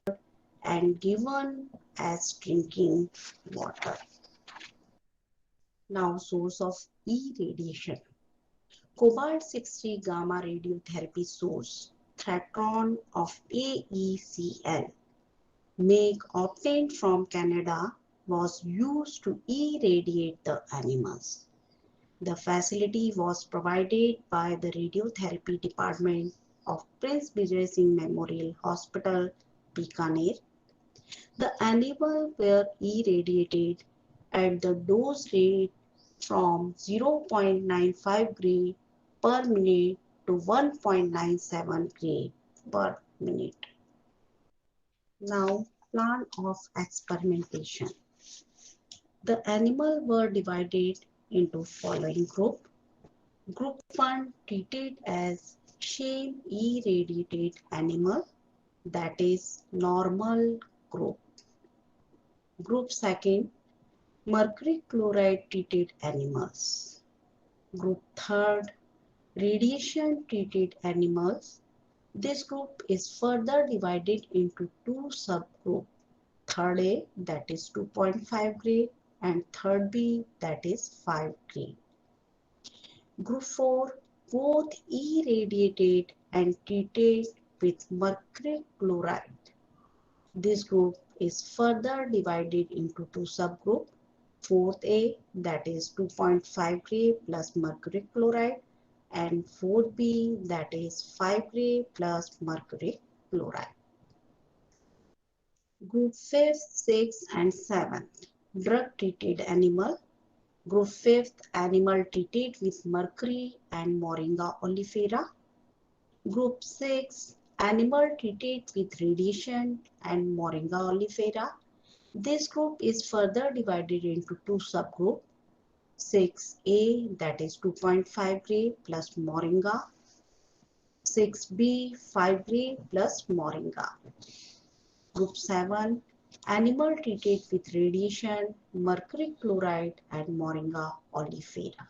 and given as drinking water. Now, source of E radiation. Cobalt-60 gamma radiotherapy source, Thetron of AECL, make obtained from Canada, was used to irradiate the animals. The facility was provided by the radiotherapy department of Prince Vijay Singh Memorial Hospital, Bikaner. The animals were irradiated at the dose rate from 0.95 gray per minute to 1.97 gray per minute. Now, plan of experimentation. The animals were divided into following group. Group 1 treated as shame irradiated animal, that is normal group. Group 2, mercury chloride treated animals. Group 3, radiation treated animals. This group is further divided into two subgroups. Third A, that is 2.5 gray, and third B, that is 5 gray. Group 4, both irradiated and treated with mercury chloride. This group is further divided into two subgroups. Fourth A, that is 2.5 gray plus mercury chloride, and 4B, that is 5 gray plus mercury chloride. Group 5th, 6th and 7th, drug treated animal. Group 5th, animal treated with mercury and Moringa oleifera. Group 6, animal treated with radiation and Moringa oleifera. This group is further divided into two subgroups. 6A, that is 2.5 gray plus Moringa. 6B, 5 gray plus Moringa. Group 7, animal treated with radiation, mercury chloride and Moringa oleifera.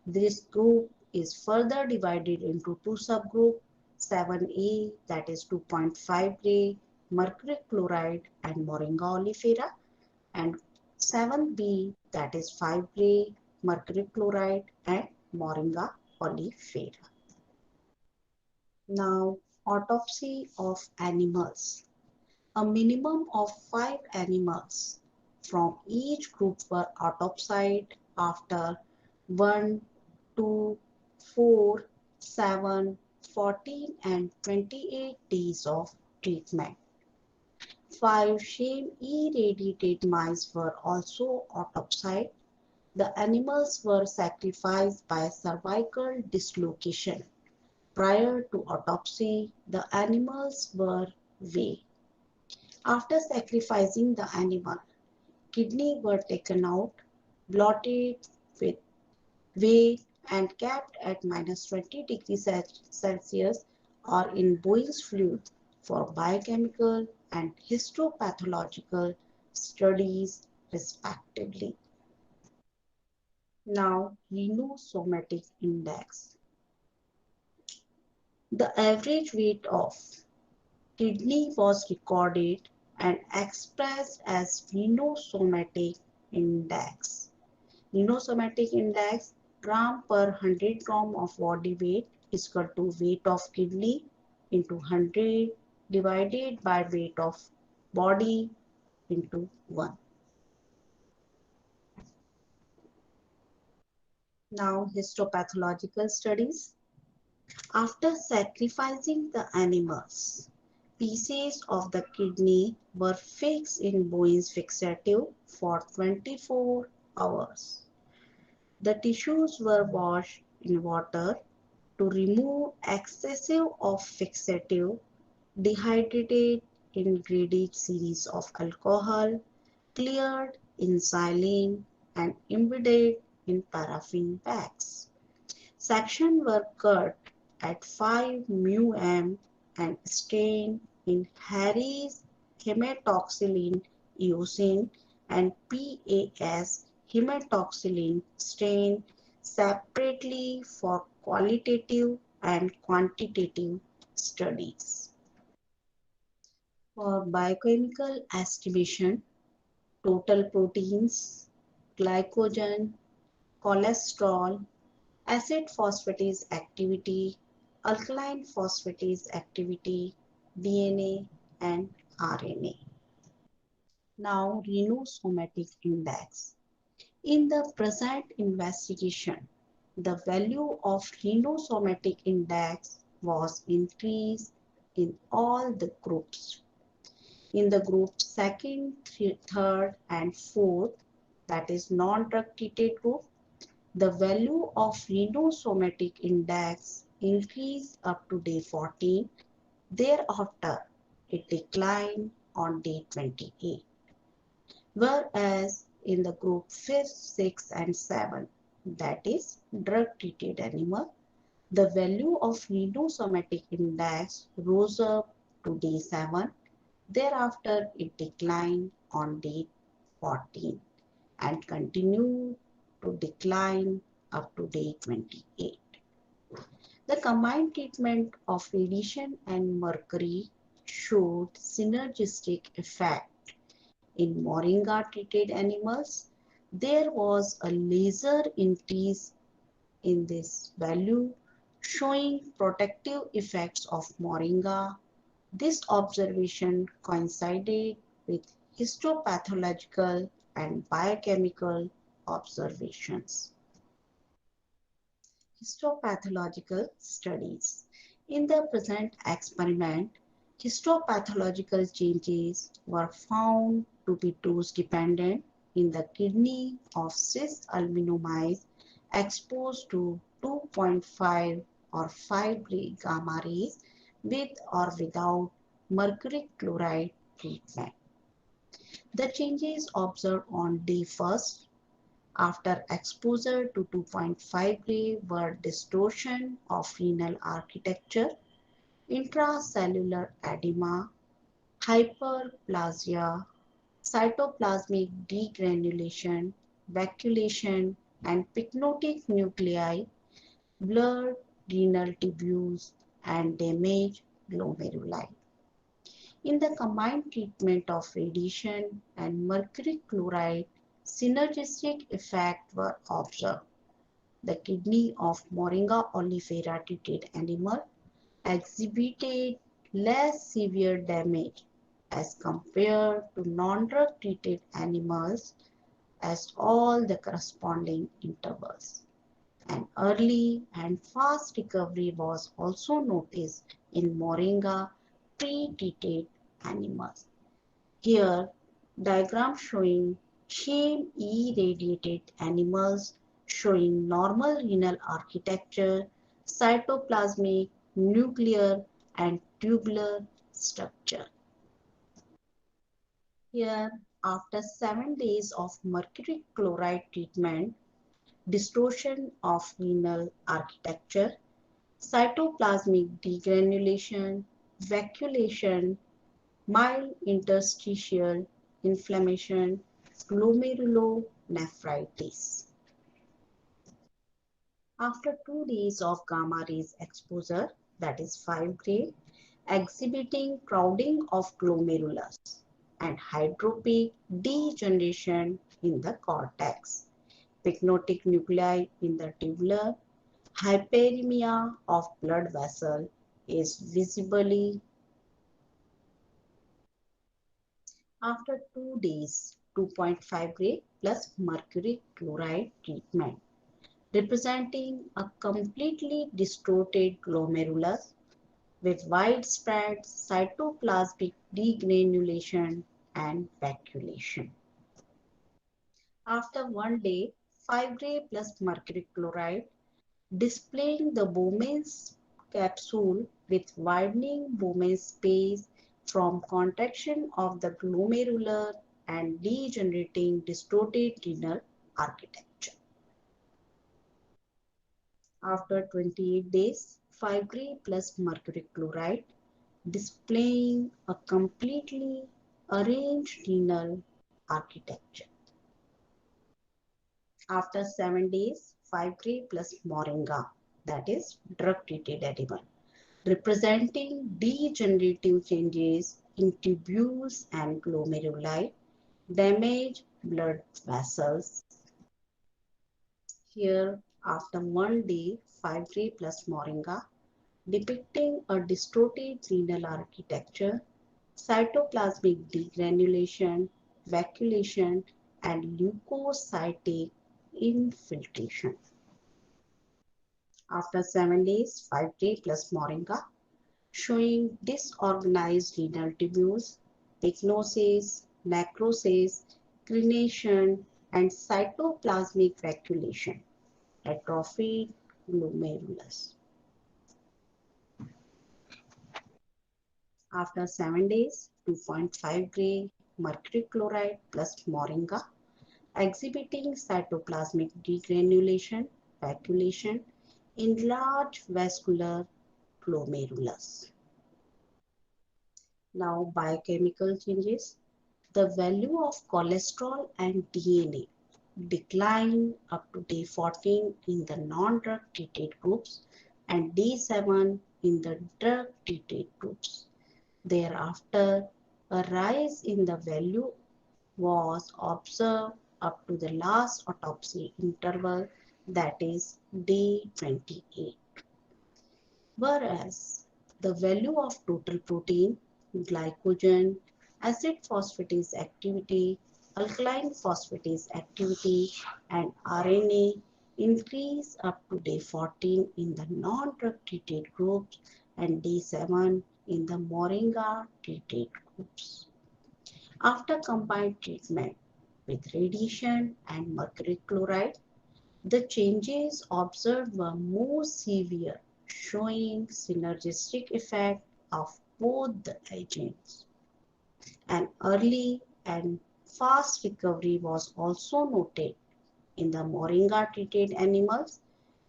This group is further divided into two subgroups, 7A that is 2.5 gray, mercury chloride and Moringa oleifera, and 7B that is 5 gray, mercury chloride and Moringa oleifera. Now, autopsy of animals. A minimum of 5 animals from each group were autopsied after 1, 2, 4, 7, 14 and 28 days of treatment. 5 shame irradiated mice were also autopsied. The animals were sacrificed by cervical dislocation. Prior to autopsy, the animals were weighed. After sacrificing the animal, kidneys were taken out, blotted with weight and kept at -20 degrees Celsius or in boils fluid for biochemical and histopathological studies respectively. Now, rhinosomatic index. The average weight of kidney was recorded and expressed as rhinosomatic index. Rhinosomatic index gram per 100 gram of body weight is equal to weight of kidney into 100 divided by weight of body into 1. Now, histopathological studies. After sacrificing the animals, pieces of the kidney were fixed in Bowens fixative for 24 hours. The tissues were washed in water to remove excessive of fixative, dehydrated in graded series of alcohol, cleared in saline, and embedded in paraffin bags. Sections were cut at 5 μm and stained in Harry's hematoxylin eosin and PAS hematoxylin stain separately for qualitative and quantitative studies. For biochemical estimation, total proteins, glycogen, cholesterol, acid phosphatase activity, alkaline phosphatase activity, DNA and RNA. Now, rhinosomatic index. In the present investigation, the value of rhinosomatic index was increased in all the groups. In the group second, third and fourth, that is non-drug treated group, the value of rhinosomatic index increased up to day 14. Thereafter, it declined on day 28. Whereas in the group 5th, 6th and 7th, that is drug-treated animal, the value of rhinosomatic index rose up to day 7. Thereafter, it declined on day 14 and continued to decline up to day 28. The combined treatment of radiation and mercury showed synergistic effect in Moringa treated animals. There was a laser increase in this value showing protective effects of Moringa. This observation coincided with histopathological and biochemical observations. Histopathological studies. In the present experiment, histopathological changes were found to be dose dependent in the kidney of cis albino mice exposed to 2.5 or 5 gray gamma rays with or without mercury chloride treatment. The changes observed on day 1st after exposure to 2.5 gray were distortion of renal architecture, intracellular edema, hyperplasia, cytoplasmic degranulation, vacuolation, and pycnotic nuclei blurred renal tubules, and damaged glomeruli. In the combined treatment of radiation and mercury chloride, synergistic effects were observed. The kidney of Moringa oleifera treated animal exhibited less severe damage as compared to non-drug treated animals as all the corresponding intervals. An early and fast recovery was also noticed in Moringa pre-treated animals. Here, diagram showing shame irradiated animals showing normal renal architecture, cytoplasmic, nuclear, and tubular structure. Here, after 7 days of mercury chloride treatment, distortion of renal architecture, cytoplasmic degranulation, vacuolation, mild interstitial inflammation, glomerulonephritis. After 2 days of gamma rays exposure, that is 5 gray, exhibiting crowding of glomerulus and hydropic degeneration in the cortex, pycnotic nuclei in the tubular, hyperemia of blood vessel is visibly after 2 days 2.5 gray plus mercury chloride treatment, representing a completely distorted glomerulus with widespread cytoplasmic degranulation and vacuolation. After 1 day, 5 gray plus mercury chloride displaying the Bowman's capsule with widening Bowman's space from contraction of the glomerular and degenerating distorted renal architecture. After 28 days, 5 gray plus mercury chloride displaying a completely arranged renal architecture. After 7 days, 5 gray plus moringa, that is drug treated animal, representing degenerative changes in tubules and glomeruli, damaged blood vessels. Here, after 1 day, 5 gray plus moringa, depicting a distorted renal architecture, cytoplasmic degranulation, vacuolation, and leukocytic infiltration. After 7 days, 5 gray plus moringa, showing disorganized renal tubules, pycnosis, necrosis, crenation, and cytoplasmic vacuolation, atrophied glomerulus. After 7 days, 2.5 gray mercury chloride plus moringa, exhibiting cytoplasmic degranulation, vacuolation, enlarged vascular glomerulus. Now, biochemical changes. The value of cholesterol and DNA decline up to day 14 in the non-drug treated groups and day 7 in the drug treated groups. Thereafter, a rise in the value was observed up to the last autopsy interval, that is day 28. Whereas the value of total protein, glycogen, acid phosphatase activity, alkaline phosphatase activity, and RNA increase up to day 14 in the non-drug treated groups and day 7 in the Moringa treated groups. After combined treatment with radiation and mercury chloride, the changes observed were more severe, showing synergistic effect of both the agents. An early and fast recovery was also noted in the Moringa treated animals,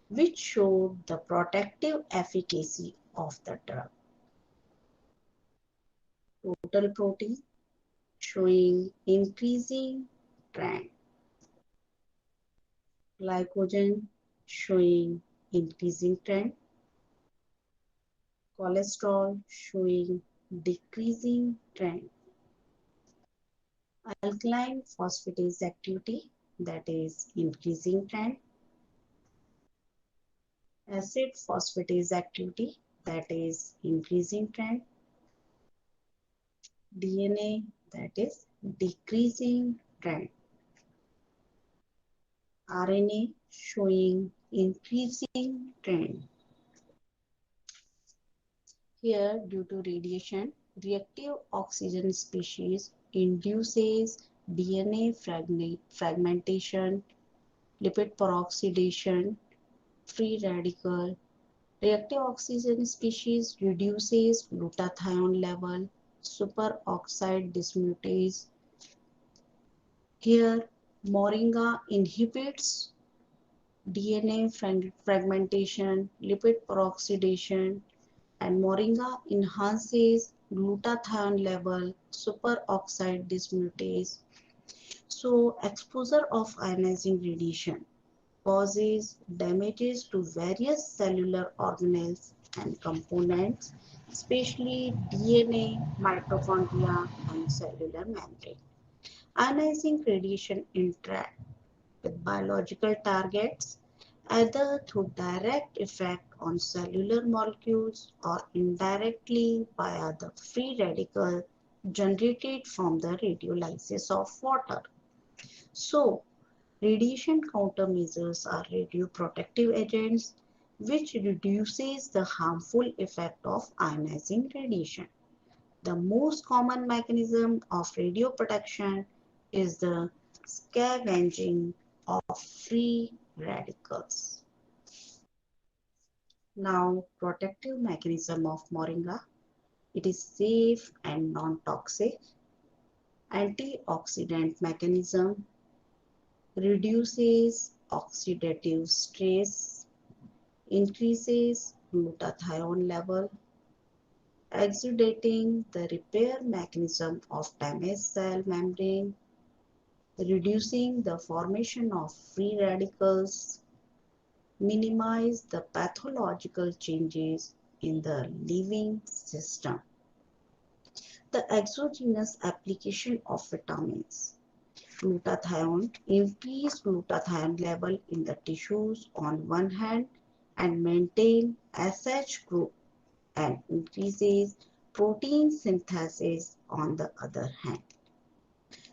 which showed the protective efficacy of the drug. Total protein showing increasing trend. Glycogen showing increasing trend, cholesterol showing decreasing trend, alkaline phosphatase activity that is increasing trend, acid phosphatase activity that is increasing trend, DNA that is decreasing trend, RNA showing increasing trend. Here, due to radiation, reactive oxygen species induces DNA fragmentation, lipid peroxidation, free radical. Reactive oxygen species reduces glutathione level, superoxide dismutase. Here, Moringa inhibits DNA fragmentation, lipid peroxidation, and Moringa enhances glutathione level, superoxide dismutase. So, exposure of ionizing radiation causes damages to various cellular organelles and components, especially DNA, mitochondria, and cellular membrane. Ionizing radiation interact with biological targets either through direct effect on cellular molecules or indirectly via the free radical generated from the radiolysis of water. So, radiation countermeasures are radioprotective agents which reduces the harmful effect of ionizing radiation. The most common mechanism of radioprotection is the scavenging of free radicals. Now, protective mechanism of Moringa. It is safe and non-toxic. Antioxidant mechanism reduces oxidative stress, increases glutathione level, exudating the repair mechanism of damaged cell membrane, reducing the formation of free radicals, minimize the pathological changes in the living system. The exogenous application of vitamins. Glutathione, increase glutathione level in the tissues on one hand and maintain SH group and increases protein synthesis on the other hand.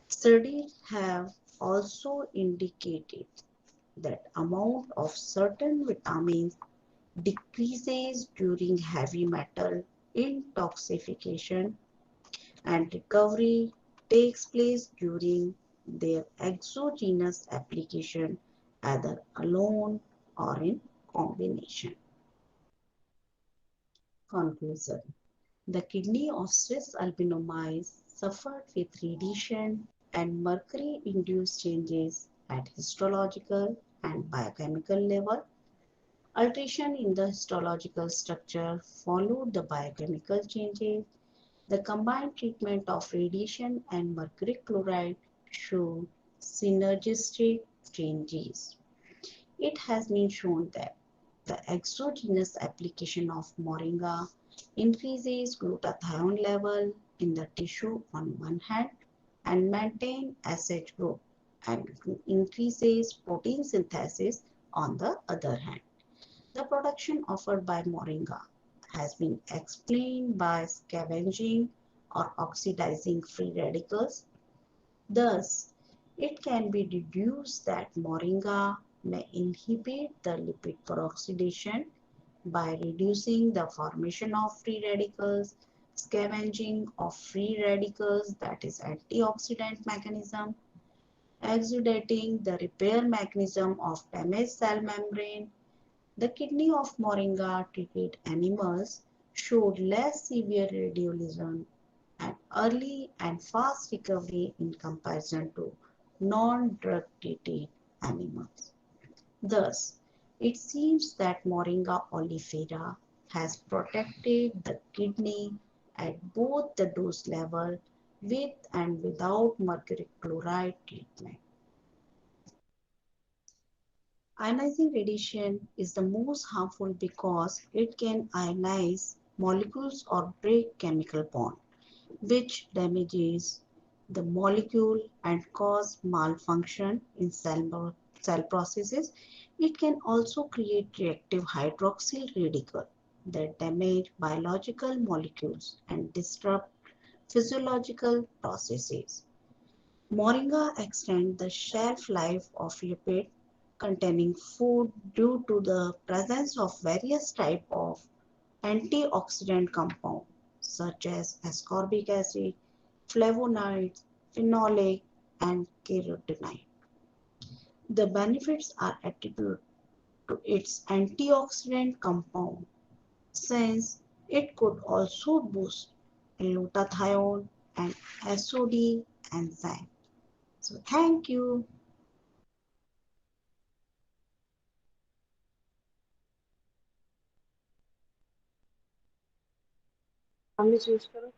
Studies have also indicated that amount of certain vitamins decreases during heavy metal intoxication and recovery takes place during their exogenous application either alone or in combination. Conclusion. The kidney of Swiss albino mice suffered with radiation and mercury-induced changes at histological and biochemical level. Alteration in the histological structure followed the biochemical changes. The combined treatment of radiation and mercury chloride showed synergistic changes. It has been shown that the exogenous application of Moringa increases glutathione level in the tissue on one hand and maintain SH group and increases protein synthesis on the other hand. The protection offered by Moringa has been explained by scavenging or oxidizing free radicals. Thus, it can be deduced that Moringa may inhibit the lipid peroxidation by reducing the formation of free radicals, scavenging of free radicals, that is antioxidant mechanism, exudating the repair mechanism of damaged cell membrane. The kidney of Moringa treated animals showed less severe radiolism and early and fast recovery in comparison to non-drug treated animals. Thus, it seems that Moringa oleifera has protected the kidney at both the dose level with and without mercury chloride treatment. Ionizing radiation is the most harmful because it can ionize molecules or break chemical bond, which damages the molecule and cause malfunction in cell processes. It can also create reactive hydroxyl radical that damage biological molecules and disrupt physiological processes. Moringa extends the shelf life of lipid containing food due to the presence of various types of antioxidant compounds such as ascorbic acid, flavonoids, phenolic, and carotenoid. The benefits are attributed to its antioxidant compound since it could also boost glutathione and SOD enzyme. So thank you. सामने change करो.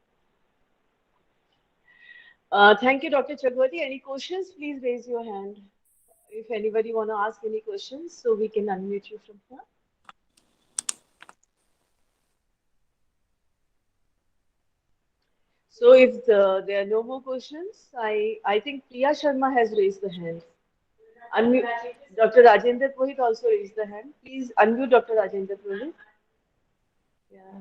Thank you, Dr. Chakravarti. Any questions? Please raise your hand. If anybody want to ask any questions, so we can unmute you from here. So if there are no more questions, I think Priya Sharma has raised the hand. Unmute. Dr. Rajendra Purohit also raised the hand. Please unmute Dr. Rajendra Purohit. Yeah.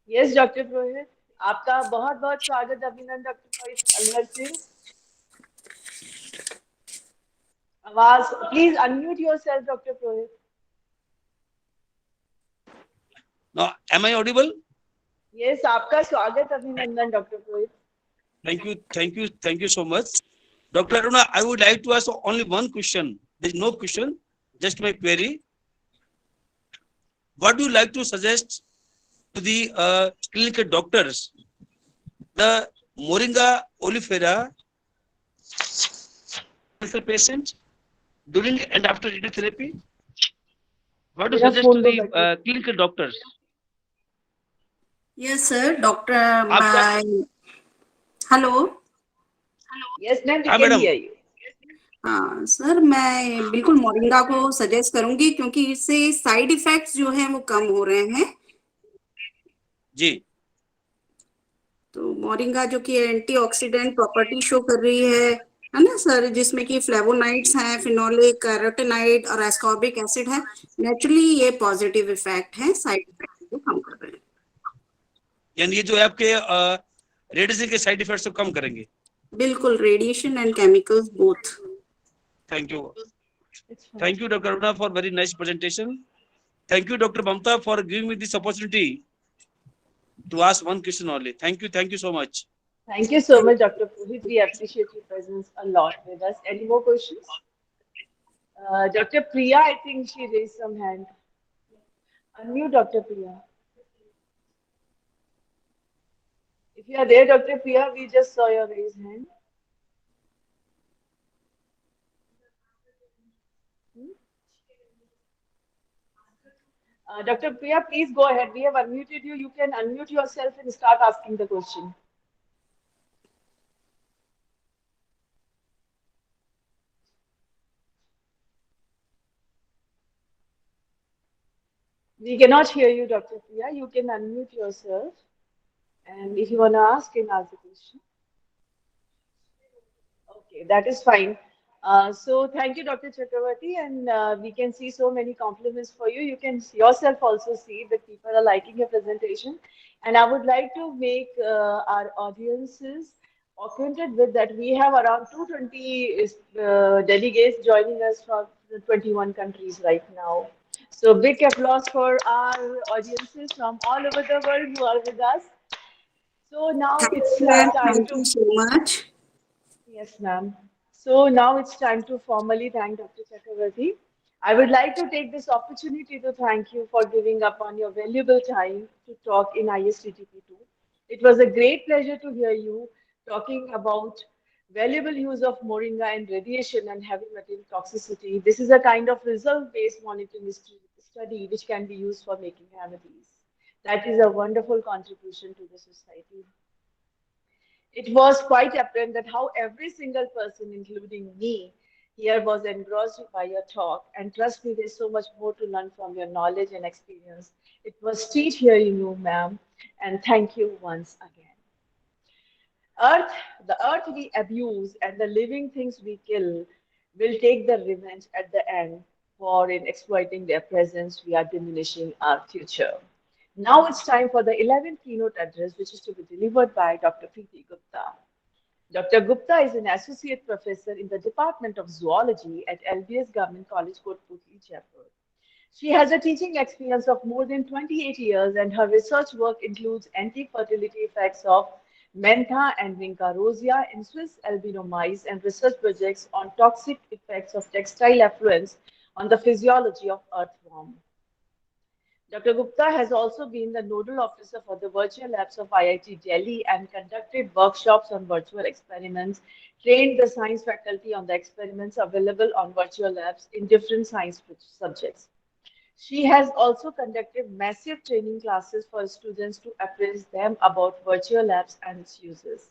Yes, Dr. Purohit. आपका बहुत बहुत स्वागत अभिनंदन doctor पुरोहित अलवर से. आवाज please unmute yourself doctor Purohit. Now, am I audible? Yes, आपका स्वागत अभिनंदन doctor Purohit. Thank you so much. Dr. Aruna, I would like to ask only one question. There is no question, just my query. What do you like to suggest to the clinical doctors? The Moringa oleifera cancer patient during and after radiotherapy? What do you suggest to the clinical doctors? Yes, sir. Doctor, आपका my hello. Yes, ma'am, we हाँ can madam hear you. हाँ sir, मैं बिल्कुल moringa को suggest करूंगी क्योंकि इससे side effects जो हैं वो कम हो रहे हैं. जी. तो मोरिंगा जो कि एंटीऑक्सीडेंट प्रॉपर्टी शो कर रही है ना सर, जिसमें कि फ्लेवोनाइड्स हैं, फिनोलिक, कैरोटीनॉइड और एस्कॉर्बिक एसिड है. नेचुरली ये पॉजिटिव इफेक्ट है, साइड इफेक्ट को कम कर रहे हैं. यानी ये जो है आपके रेडिएशन के साइड इफेक्ट्स को कम करेंगे. बिल्कुल, radiation and chemicals both. Thank you. Thank you, Dr. Aruna, for very nice presentation. Thank you, Dr. Mamta, for giving me this opportunity to ask one question only. Thank you so much. Thank you so much, Dr. Purohit. We appreciate your presence a lot with us. Any more questions? Dr. Priya, I think she raised some hand. Unmute Dr. Priya. If you are there, Dr. Priya, we just saw your raised hand. Dr. Priya, please go ahead. We have unmuted you. You can unmute yourself and start asking the question. We cannot hear you, Dr. Priya. You can unmute yourself. And if you want to ask, can ask the question. Okay, that is fine. So thank you, Dr. Chakravarti, and we can see so many compliments for you. You can yourself also see that people are liking your presentation. And I would like to make our audiences acquainted with that we have around 220 delegates joining us from 21 countries right now. So big applause for our audiences from all over the world who are with us. So now Thank it's you, sir. time Thank to. you so much. Yes, ma'am. So now it's time to formally thank Dr. Chakravarti. I would like to take this opportunity to thank you for giving up on your valuable time to talk in ISTTP-2. It was a great pleasure to hear you talking about valuable use of moringa and radiation and heavy metal toxicity. This is a kind of result-based monitoring study which can be used for making remedies. That is a wonderful contribution to the society. It was quite apparent that how every single person, including me, Here was engrossed by your talk, and trust me, there's so much more to learn from your knowledge and experience. It was sweet hearing you, ma'am, and thank you once again. Earth, the earth we abuse and the living things we kill will take the revenge at the end, for in exploiting their presence, we are diminishing our future. Now it's time for the 11th keynote address, which is to be delivered by Dr. Preeti Gupta. Dr. Gupta is an associate professor in the Department of Zoology at LBS Government College, Kotputli, Jaipur. She has a teaching experience of more than 28 years, and her research work includes anti-fertility effects of Mentha and Vinca rosea in Swiss albino mice and research projects on toxic effects of textile effluents on the physiology of earthworm. Dr. Gupta has also been the nodal officer for the virtual labs of IIT Delhi and conducted workshops on virtual experiments, trained the science faculty on the experiments available on virtual labs in different science subjects. She has also conducted massive training classes for students to appraise them about virtual labs and its uses.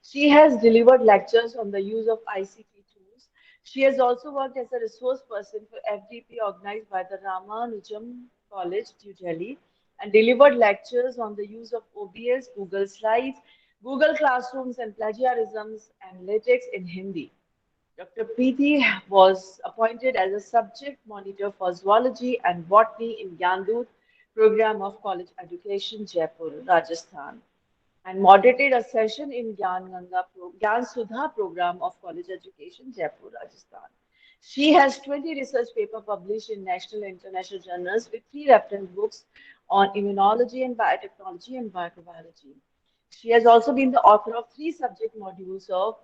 She has delivered lectures on the use of ICT tools. She has also worked as a resource person for FDP organized by the Ramanujam College, New Delhi, and delivered lectures on the use of OBS, Google Slides, Google Classrooms, and plagiarisms and latex in Hindi. Dr. Preeti was appointed as a subject monitor for zoology and botany in Gyandoot program of college education, Jaipur, Rajasthan, and moderated a session in Gyan Sudha program of college education, Jaipur, Rajasthan. She has 20 research papers published in national and international journals with 3 reference books on immunology and biotechnology and microbiology. She has also been the author of 3 subject modules of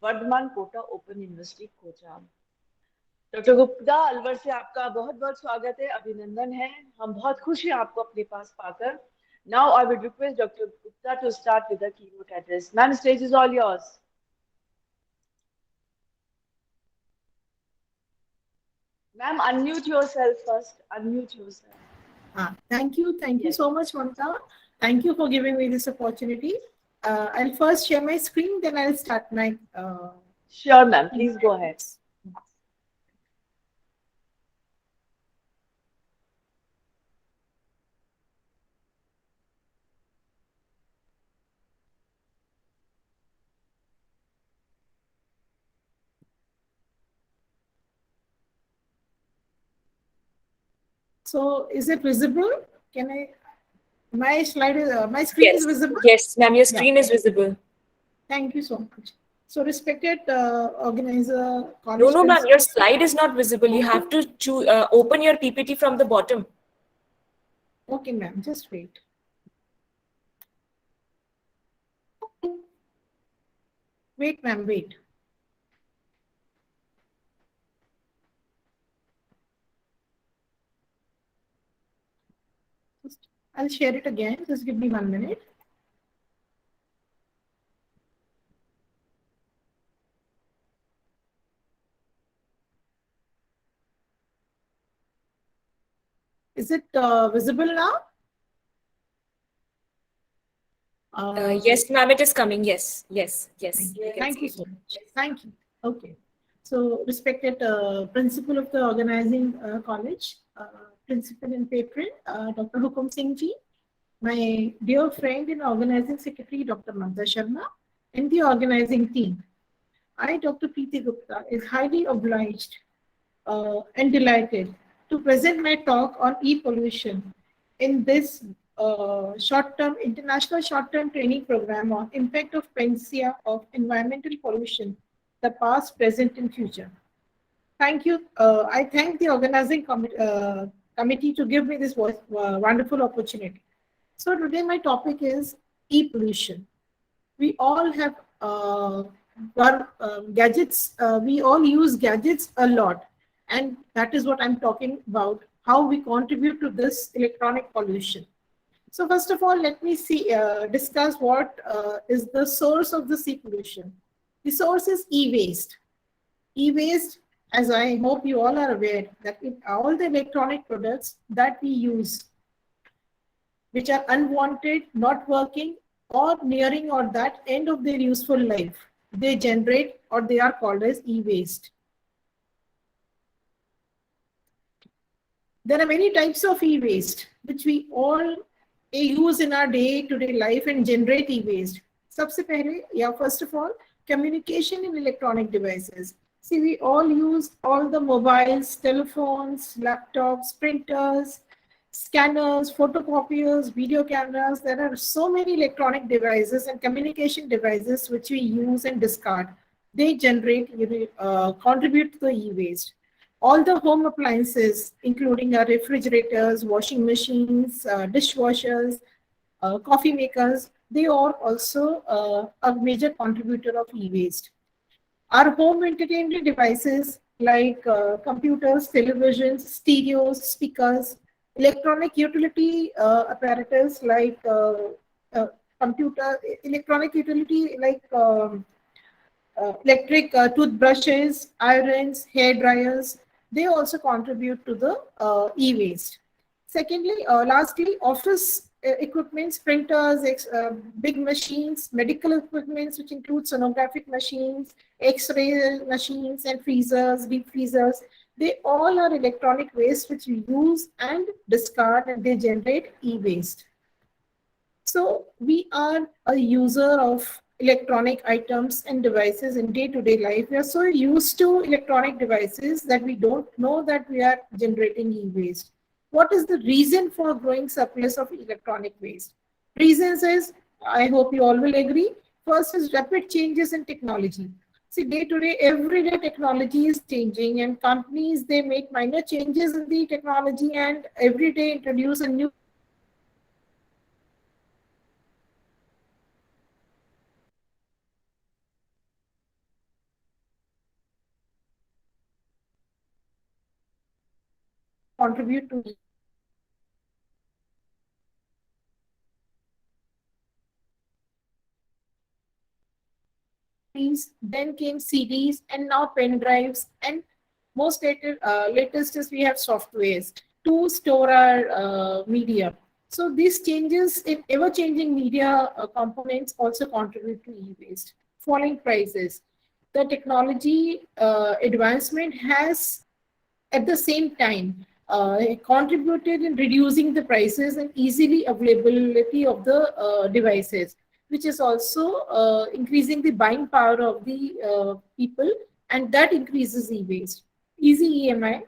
Vardhaman Kota open university Kota. Doctor Gupta, Alwar से आपका बहुत बहुत स्वागत है, अभिनंदन है। हम बहुत खुश हैं आपको अपने पास पाकर। Now I would request Dr. Gupta to start with the keynote address. Ma'am, stage is all yours. Ma'am, unmute yourself first. Unmute yourself. Thank you. Thank you so much, Mamta. Thank you for giving me this opportunity. I'll first share my screen, then I'll start my... Sure, ma'am. Please go ahead. So, is it visible? Can I... My slide is... my screen is visible? Yes, ma'am, your screen is visible. Thank you so much. So, respected organizer... No, ma'am, your slide is not visible. You have to open your PPT from the bottom. Okay, ma'am, just wait. Wait, ma'am, wait. I'll share it again. Just give me 1 minute. Is it visible now? Yes, ma'am, it is coming. Yes, yes, yes. Thank you so much. Thank you. Okay. So, respected principal of the organizing college, principal and patron, Dr. Hukum Singh ji, my dear friend and organizing secretary, Dr. Manta Sharma, and the organizing team. I, Dr. Preeti Gupta, is highly obliged and delighted to present my talk on e-pollution in this international short-term training program on impact of Panacea of environmental pollution, the past, present, and future. Thank you. I thank the organizing committee to give me this wonderful opportunity. So today my topic is e-pollution. We all have gadgets. We all use gadgets a lot. And that is what I'm talking about, how we contribute to this electronic pollution. So first of all, let me discuss what is the source of this e-pollution. The source is e-waste. E-waste, as I hope you all are aware, that in all the electronic products that we use, which are unwanted, not working, or nearing or that end of their useful life, they generate or they are called as e-waste. There are many types of e-waste, which we all use in our day-to-day life and generate e-waste. First of all, communication in electronic devices. See, we all use all the mobiles, telephones, laptops, printers, scanners, photocopiers, video cameras. There are so many electronic devices and communication devices which we use and discard. They contribute to the e-waste. All the home appliances, including our refrigerators, washing machines, dishwashers, coffee makers, they are also a major contributor of e-waste. Our home entertainment devices like computers, televisions, stereos, speakers, electronic utility apparatus like electronic utility like electric toothbrushes, irons, hair dryers, they also contribute to the e-waste. Lastly, office equipments, printers, big machines, medical equipments, which include sonographic machines, X-ray machines, and freezers, deep freezers. They all are electronic waste which we use and discard, and they generate e-waste. So we are a user of electronic items and devices in day-to-day life. We are so used to electronic devices that we don't know that we are generating e-waste. What is the reason for growing surplus of electronic waste? Reasons is, I hope you all will agree. First is rapid changes in technology. See, day-to-day, everyday technology is changing, and companies, they make minor changes in the technology and every day introduce a new contribute to then came CDs, and now pen drives, and latest is we have softwares to store our media. So these changes in ever-changing media components also contribute to e-waste. Falling prices. The technology advancement has at the same time contributed in reducing the prices and easily availability of the devices, which is also increasing the buying power of the people, and that increases e-waste. Easy EMI,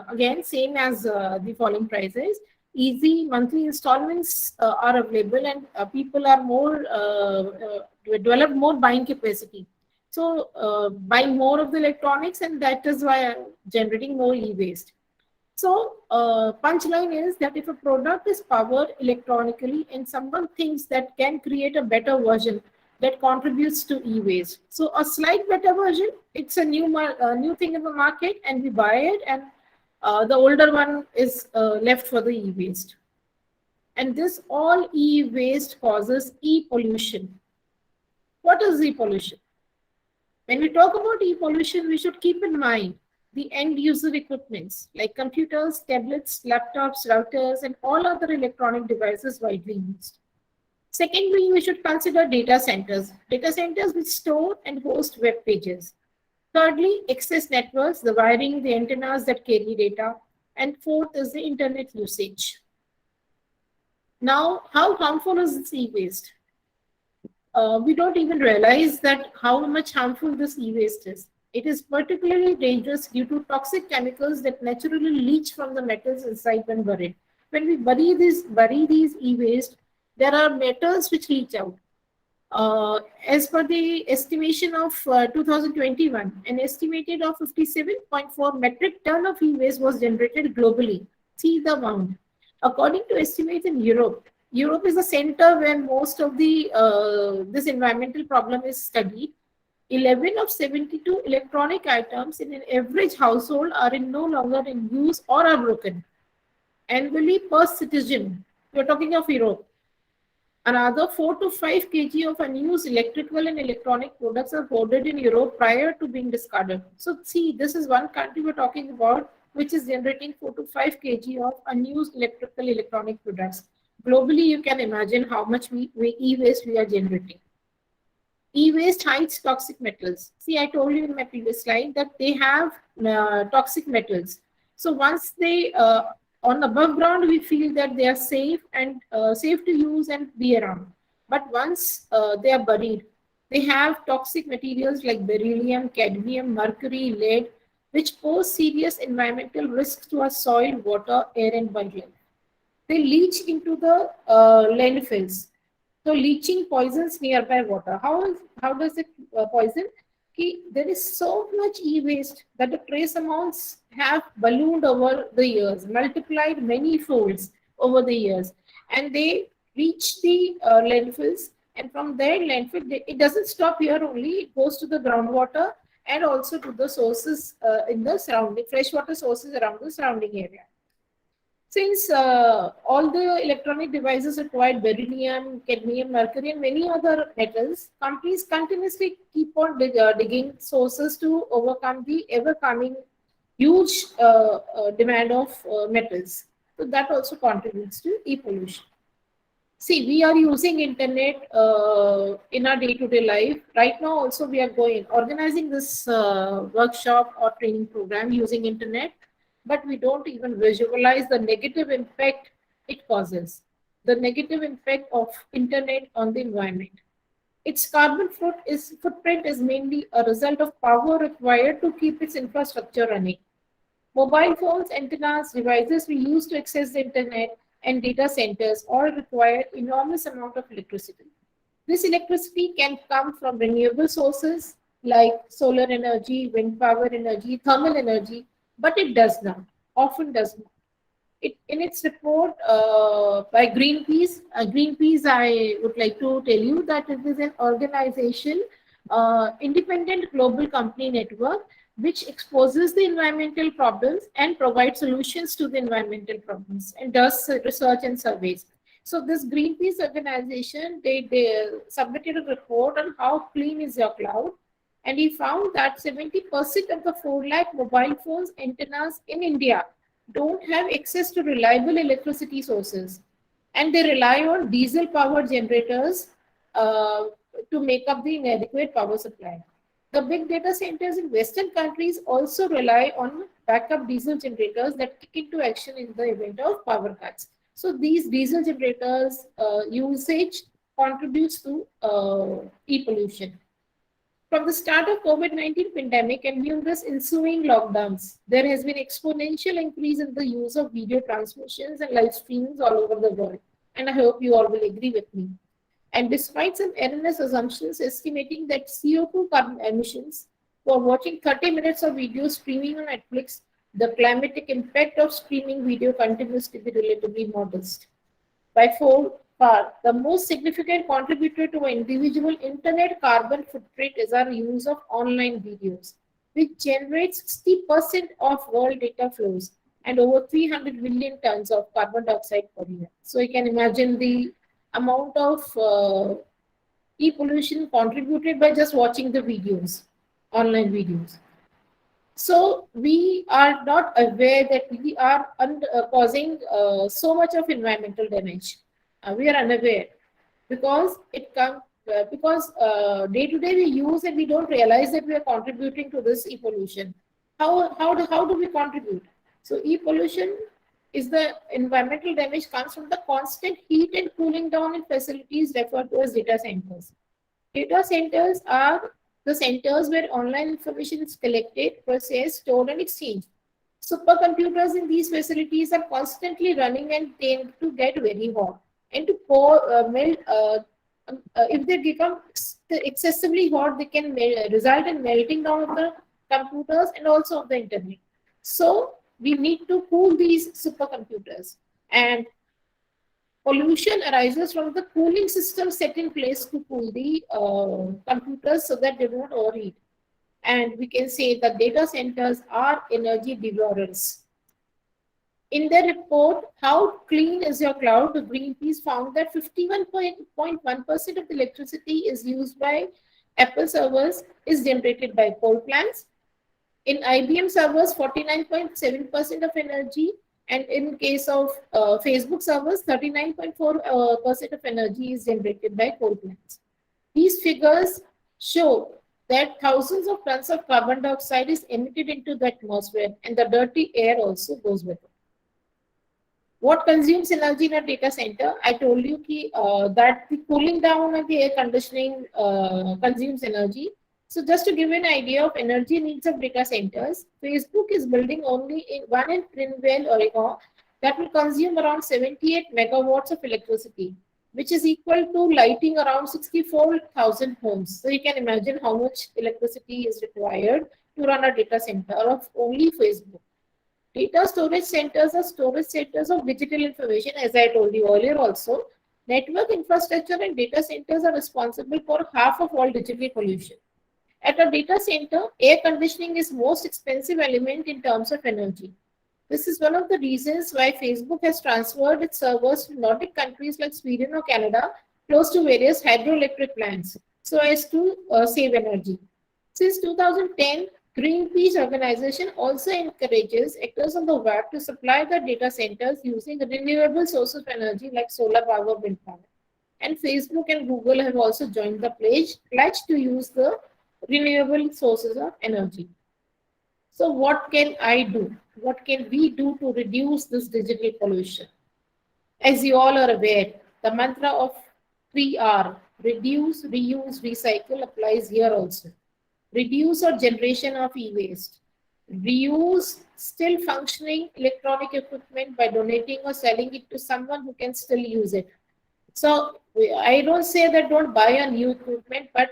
again, same as the falling prices. Easy monthly installments are available, and people are develop more buying capacity. So buying more of the electronics, and that is why generating more e-waste. So punchline is that if a product is powered electronically and someone thinks that can create a better version, that contributes to e-waste. So a slight better version, it's a new thing in the market, and we buy it, and the older one is left for the e-waste. And this all e-waste causes e-pollution. What is e-pollution? When we talk about e-pollution, we should keep in mind the end user equipments like computers, tablets, laptops, routers, and all other electronic devices widely used. Secondly, we should consider data centers which store and host web pages. Thirdly, access networks, the wiring, the antennas that carry data. And fourth is the internet usage. Now, how harmful is this e-waste? We don't even realize that how much harmful this e-waste is. It is particularly dangerous due to toxic chemicals that naturally leach from the metals inside when buried. When we bury these e-waste, there are metals which leach out. As per the estimation of 2021, an estimated of 57.4 metric ton of e-waste was generated globally. See the amount. According to estimates in Europe is the center where most of the this environmental problem is studied. 11 of 72 electronic items in an average household are no longer in use or are broken. Annually per citizen, we're talking of Europe, another 4 to 5 kg of unused electrical and electronic products are hoarded in Europe prior to being discarded. So see, this is one country we're talking about which is generating 4 to 5 kg of unused electronic products. Globally, you can imagine how much e-waste we are generating. E-waste hides toxic metals. See, I told you in my previous slide that they have toxic metals. So once they On above ground, we feel that they are safe and safe to use and be around. But once they are buried, they have toxic materials like beryllium, cadmium, mercury, lead, which pose serious environmental risks to our soil, water, air, and wildlife. They leach into the landfills. So leaching poisons nearby water. How does it poison? There is so much e-waste that the trace amounts have ballooned over the years, multiplied many folds over the years, and they reach the landfills. And from there, landfill, it doesn't stop here only. It goes to the groundwater and also to the sources in the surrounding freshwater sources around the surrounding area. Since all the electronic devices require beryllium, cadmium, mercury, and many other metals, companies continuously keep on digging sources to overcome the ever-coming huge demand of metals. So that also contributes to e-pollution. See, we are using internet in our day-to-day life. Right now also we are organizing this workshop or training program using internet, but we don't even visualize the negative impact it causes, the negative impact of internet on the environment. Its carbon footprint is mainly a result of power required to keep its infrastructure running. Mobile phones, antennas, devices we use to access the internet and data centers all require enormous amount of electricity. This electricity can come from renewable sources like solar energy, wind power energy, thermal energy, but it often does not. In its report by Greenpeace, I would like to tell you that it is an organization, independent global company network, which exposes the environmental problems and provides solutions to the environmental problems and does research and surveys. So this Greenpeace organization, they submitted a report on how clean is your cloud, and he found that 70% of the 4 lakh mobile phones antennas in India don't have access to reliable electricity sources, and they rely on diesel power generators to make up the inadequate power supply. The big data centers in Western countries also rely on backup diesel generators that kick into action in the event of power cuts. So these diesel generators usage contributes to e-pollution. From the start of COVID-19 pandemic and numerous ensuing lockdowns, there has been exponential increase in the use of video transmissions and live streams all over the world. And I hope you all will agree with me. And despite some erroneous assumptions estimating that CO2 carbon emissions for watching 30 minutes of video streaming on Netflix, the climatic impact of streaming video continues to be relatively modest. By far, the most significant contributor to an individual internet carbon footprint is our use of online videos, which generates 60% of world data flows and over 300 million tons of carbon dioxide per year. So you can imagine the amount of e-pollution contributed by just watching the videos, online videos. So we are not aware that we are causing so much of environmental damage. We are unaware because day to day we use and we don't realize that we are contributing to this e-pollution. How do we contribute? So e-pollution is the environmental damage comes from the constant heat and cooling down in facilities referred to as data centers. Data centers are the centers where online information is collected, processed, stored, and exchanged. Supercomputers in these facilities are constantly running and tend to get very hot and to melt. If they become excessively hot, they can result in melting down of the computers and also of the internet. So we need to cool these supercomputers, and pollution arises from the cooling system set in place to cool the computers so that they don't overheat. And we can say that data centers are energy devourers. In their report, How Clean is Your Cloud?, the Greenpeace found that 51.1% of the electricity is used by Apple servers is generated by coal plants. In IBM servers, 49.7% of energy, and in case of Facebook servers, 39.4% of energy is generated by coal plants. These figures show that thousands of tons of carbon dioxide is emitted into the atmosphere, and the dirty air also goes with it. What consumes energy in a data center? I told you that the cooling down and the air conditioning consumes energy. So just to give you an idea of energy needs of data centers, Facebook is building only in one in Prineville, Oregon, that will consume around 78 megawatts of electricity, which is equal to lighting around 64,000 homes. So you can imagine how much electricity is required to run a data center of only Facebook. Data storage centers are storage centers of digital information, as I told you earlier also. Network infrastructure and data centers are responsible for half of all digital pollution. At a data center, air conditioning is most expensive element in terms of energy. This is one of the reasons why Facebook has transferred its servers to Nordic countries like Sweden or Canada, close to various hydroelectric plants, so as to save energy. Since 2010, Greenpeace organization also encourages actors on the web to supply the data centers using renewable sources of energy like solar power, wind power. And Facebook and Google have also joined the pledge to use the renewable sources of energy. So what can I do? What can we do to reduce this digital pollution? As you all are aware, the mantra of 3R, reduce, reuse, recycle, applies here also. Reduce or generation of e-waste. Reuse still functioning electronic equipment by donating or selling it to someone who can still use it. So I don't say that don't buy a new equipment, but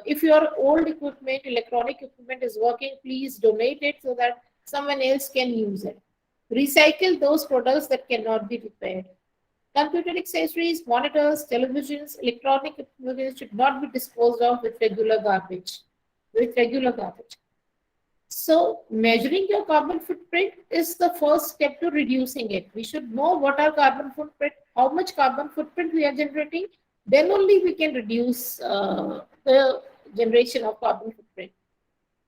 if your old equipment, electronic equipment is working, please donate it so that someone else can use it. Recycle those products that cannot be repaired. Computer accessories, monitors, televisions, electronic equipment should not be disposed of with regular garbage. So measuring your carbon footprint is the first step to reducing it. We should know what our carbon footprint, how much carbon footprint we are generating, then only we can reduce the generation of carbon footprint.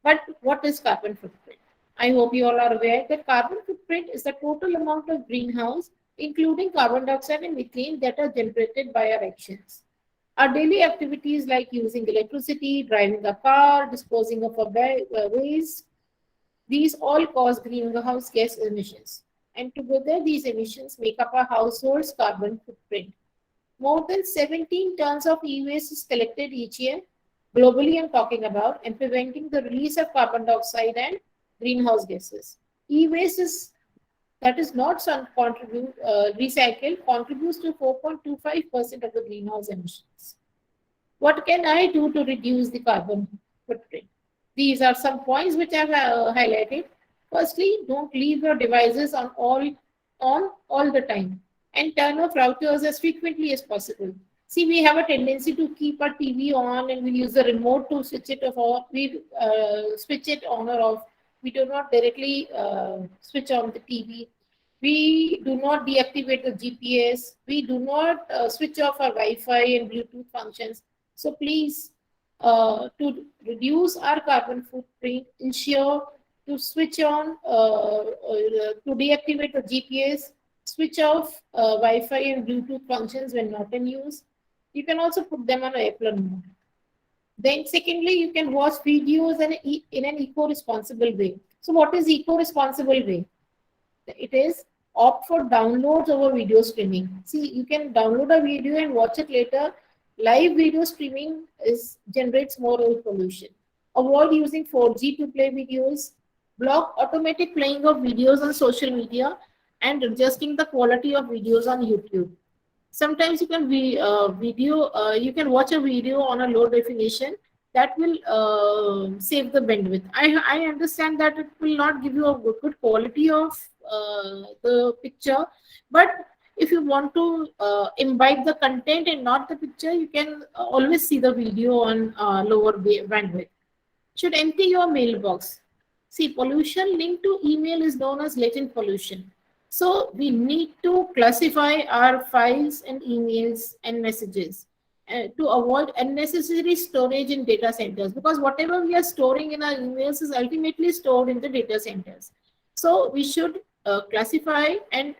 But what is carbon footprint? I hope you all are aware that carbon footprint is the total amount of greenhouse, including carbon dioxide and methane, that are generated by our actions. Our daily activities like using electricity, driving a car, disposing of our waste, these all cause greenhouse gas emissions. And together these emissions make up our household's carbon footprint. More than 17 tons of e-waste is collected each year, globally I'm talking about, and preventing the release of carbon dioxide and greenhouse gases. E-waste that is not recycled contributes to 4.25% of the greenhouse emissions. What can I do to reduce the carbon footprint? These are some points which I have highlighted. Firstly, don't leave your devices on all the time, and turn off routers as frequently as possible. See, we have a tendency to keep our TV on and we use the remote to switch it off. We switch it on or off. We do not directly switch on the TV. We do not deactivate the GPS. We do not switch off our Wi-Fi and Bluetooth functions. So please, to reduce our carbon footprint, ensure to switch on, to deactivate the GPS, switch off Wi-Fi and Bluetooth functions when not in use. You can also put them on airplane mode. Then secondly, you can watch videos in an eco-responsible way. So what is eco-responsible way? It is opt for downloads over video streaming. See, you can download a video and watch it later. Live video streaming generates more air pollution. Avoid using 4G to play videos. Block automatic playing of videos on social media and adjusting the quality of videos on YouTube. Sometimes you can you can watch a video on a low definition that will save the bandwidth. I understand that it will not give you a good quality of the picture, but if you want to imbibe the content and not the picture, you can always see the video on lower bandwidth. Should empty your mailbox. See, pollution linked to email is known as latent pollution. So we need to classify our files and emails and messages to avoid unnecessary storage in data centers, because whatever we are storing in our emails is ultimately stored in the data centers. So we should classify and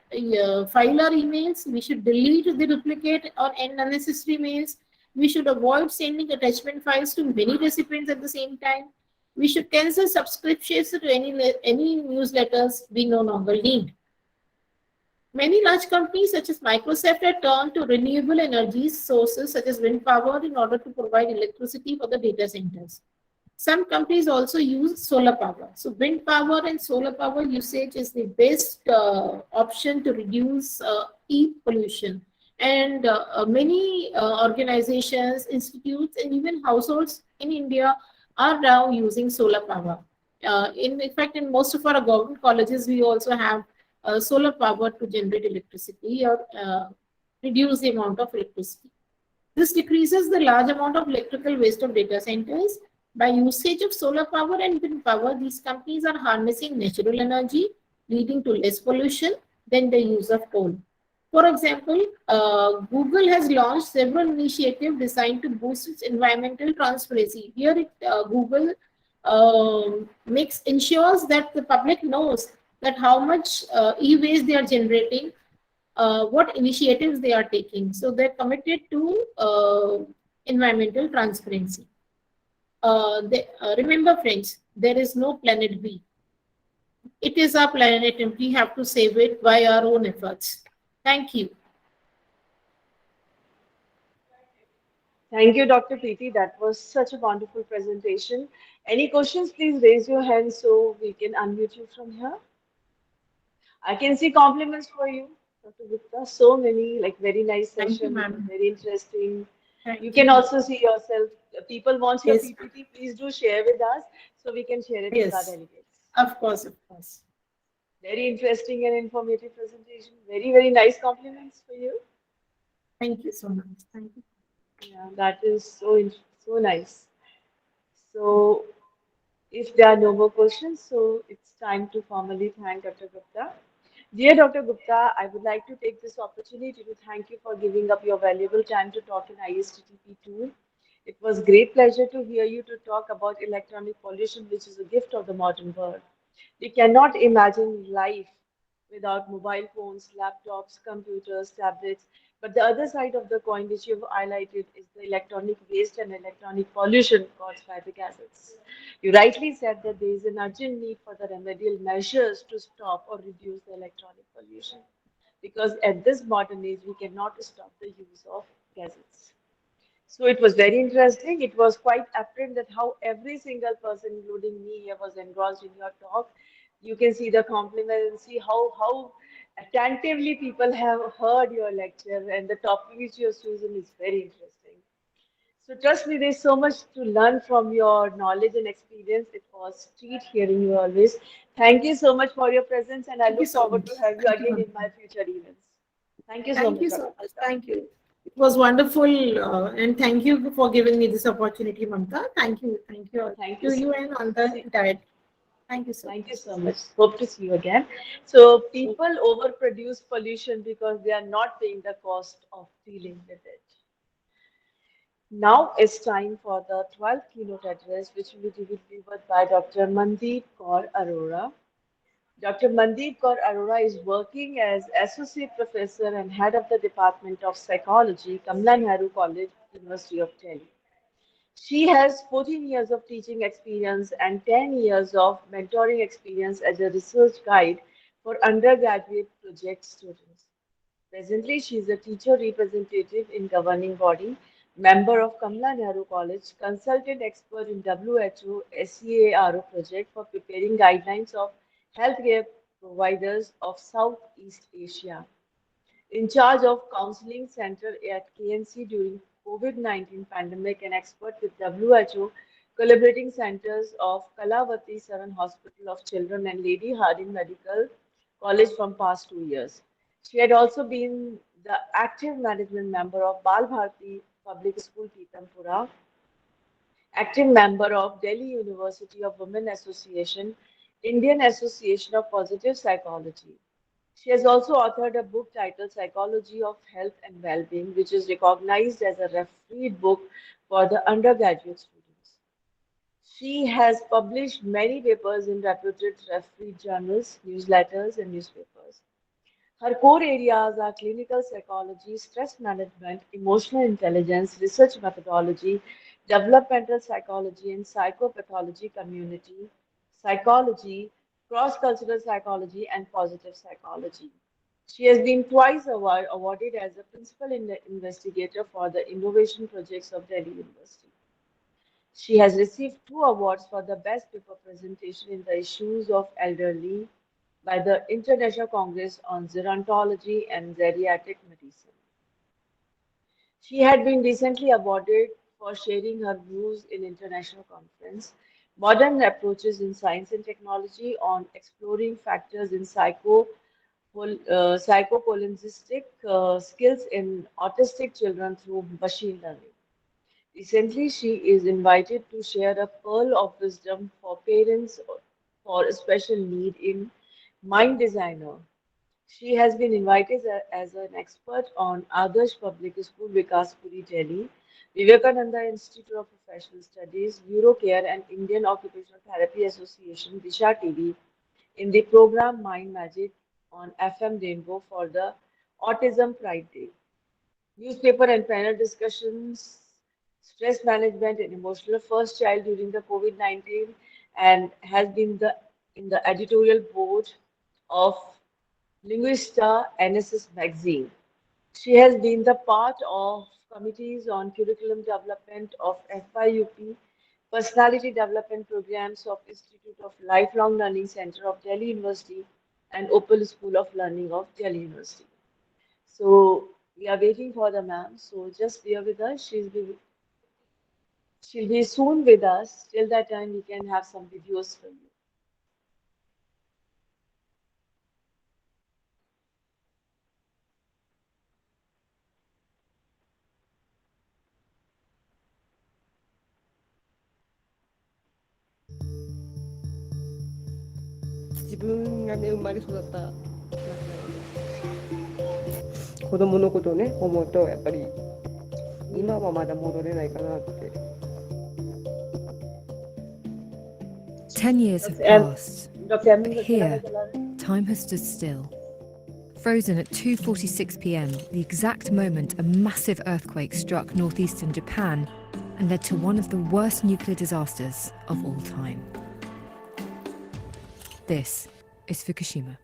file our emails. We should delete the duplicate or unnecessary mails. We should avoid sending attachment files to many recipients at the same time. We should cancel subscriptions to any newsletters we no longer need. Many large companies such as Microsoft have turned to renewable energy sources such as wind power in order to provide electricity for the data centers. Some companies also use solar power. So wind power and solar power usage is the best option to reduce heat pollution. And many organizations, institutes, and even households in India are now using solar power. In fact, in most of our government colleges, we also have solar power to generate electricity or reduce the amount of electricity. This decreases the large amount of electrical waste of data centers. By usage of solar power and wind power, these companies are harnessing natural energy, leading to less pollution than the use of coal. For example, Google has launched several initiatives designed to boost its environmental transparency. Here, Google ensures that the public knows that how much e-waste they are generating, what initiatives they are taking. So they're committed to environmental transparency. Remember, friends, there is no planet B. It is our planet and we have to save it by our own efforts. Thank you. Thank you, Dr. Preeti. That was such a wonderful presentation. Any questions, please raise your hand so we can unmute you from here. I can see compliments for you, Dr. Gupta. So many, like very nice Thank you, session, ma'am. very interesting. Thank You can you. also see yourself. People want your Yes, PPT. Please do share with us so we can share it with our yes, delegates. of course, of course. Very interesting and informative presentation. Very, very nice compliments for you. Thank you so much. Thank you. Yeah, that is so nice. So, if there are no more questions, so it's time to formally thank Dr. Gupta. Dear Dr. Gupta, I would like to take this opportunity to thank you for giving up your valuable time to talk in ISTTP-2. It was great pleasure to hear you to talk about electronic pollution, which is a gift of the modern world. We cannot imagine life without mobile phones, laptops, computers, tablets. But the other side of the coin, which you've highlighted, is the electronic waste and electronic pollution caused by the gases. You rightly said that there is an urgent need for the remedial measures to stop or reduce the electronic pollution. Because at this modern age, we cannot stop the use of gases. So it was very interesting. It was quite apparent that how every single person, including me here, was engrossed in your talk. You can see the compliment and see how attentively people have heard your lecture, and the topic which you have chosen is very interesting. So trust me, there's so much to learn from your knowledge and experience. It was treat hearing you always. Thank you so much for your presence, and I Thank you look so forward much. to have you Thank you, again ma'am. in my future events. Thank you so Thank much, you so Dr. much. Gupta. Thank you. It was wonderful, and thank you for giving me this opportunity, Mamta. Thank you. Thank you all. Thank you. To you and on the See, entire. Thank you so Thank you much. so much. Hope to see you again. So people overproduce pollution because they are not paying the cost of dealing with it. Now it's time for the 12th keynote address, which will be delivered by Dr. Mandeep Kaur Arora. Dr. Mandeep Kaur Arora is working as Associate Professor and Head of the Department of Psychology, Kamla Nehru College, University of Delhi. She has 14 years of teaching experience and 10 years of mentoring experience as a research guide for undergraduate project students. Presently, she is a teacher representative in governing body, member of Kamla Nehru College, consultant expert in WHO SEARO project for preparing guidelines of healthcare providers of Southeast Asia, in charge of counseling center at KNC during COVID-19 pandemic and expert with WHO collaborating centers of Kalavati Saran Hospital of Children and Lady Harding Medical College from past 2 years. She had also been the active management member of Bal Bharati Public School Pitampura, active member of Delhi University of Women Association, Indian Association of Positive Psychology. She has also authored a book titled Psychology of Health and Well-being, which is recognized as a refereed book for the undergraduate students. She has published many papers in reputed refereed journals, newsletters, and newspapers. Her core areas are clinical psychology, stress management, emotional intelligence, research methodology, developmental psychology and psychopathology, community psychology, cross cultural psychology, and positive psychology. She has been twice awarded as a principal investigator for the innovation projects of Delhi University. She has received 2 awards for the best paper presentation in the issues of elderly by the International Congress on Gerontology and Geriatric Medicine. She had been recently awarded for sharing her views in international conference, Modern Approaches in Science and Technology on Exploring Factors in Psychocognitive Skills in Autistic Children through Machine Learning. Recently, she is invited to share a pearl of wisdom for parents for special need in Mind Designer. She has been invited as an expert on Adarsh Public School, Vikaspuri, Delhi, Vivekananda Institute of Professional Studies, Eurocare, and Indian Occupational Therapy Association, Disha TV, in the program Mind Magic on FM Rainbow for the Autism Pride Day. Newspaper and panel discussions, stress management and emotional first child during the COVID-19, and has been in the editorial board of Linguista NSS magazine. She has been the part of committees on curriculum development of FIUP, personality development programs of Institute of Lifelong Learning Center of Delhi University, and Opal School of Learning of Delhi University. So we are waiting for the ma'am. So just bear with us. She'll be soon with us. Till that time, we can have some videos for you. Ten years have And passed, Dr. Amine, but here, time has stood still. Frozen at 2:46 p.m., the exact moment a massive earthquake struck northeastern Japan and led to one of the worst nuclear disasters of all time. This is Fukushima.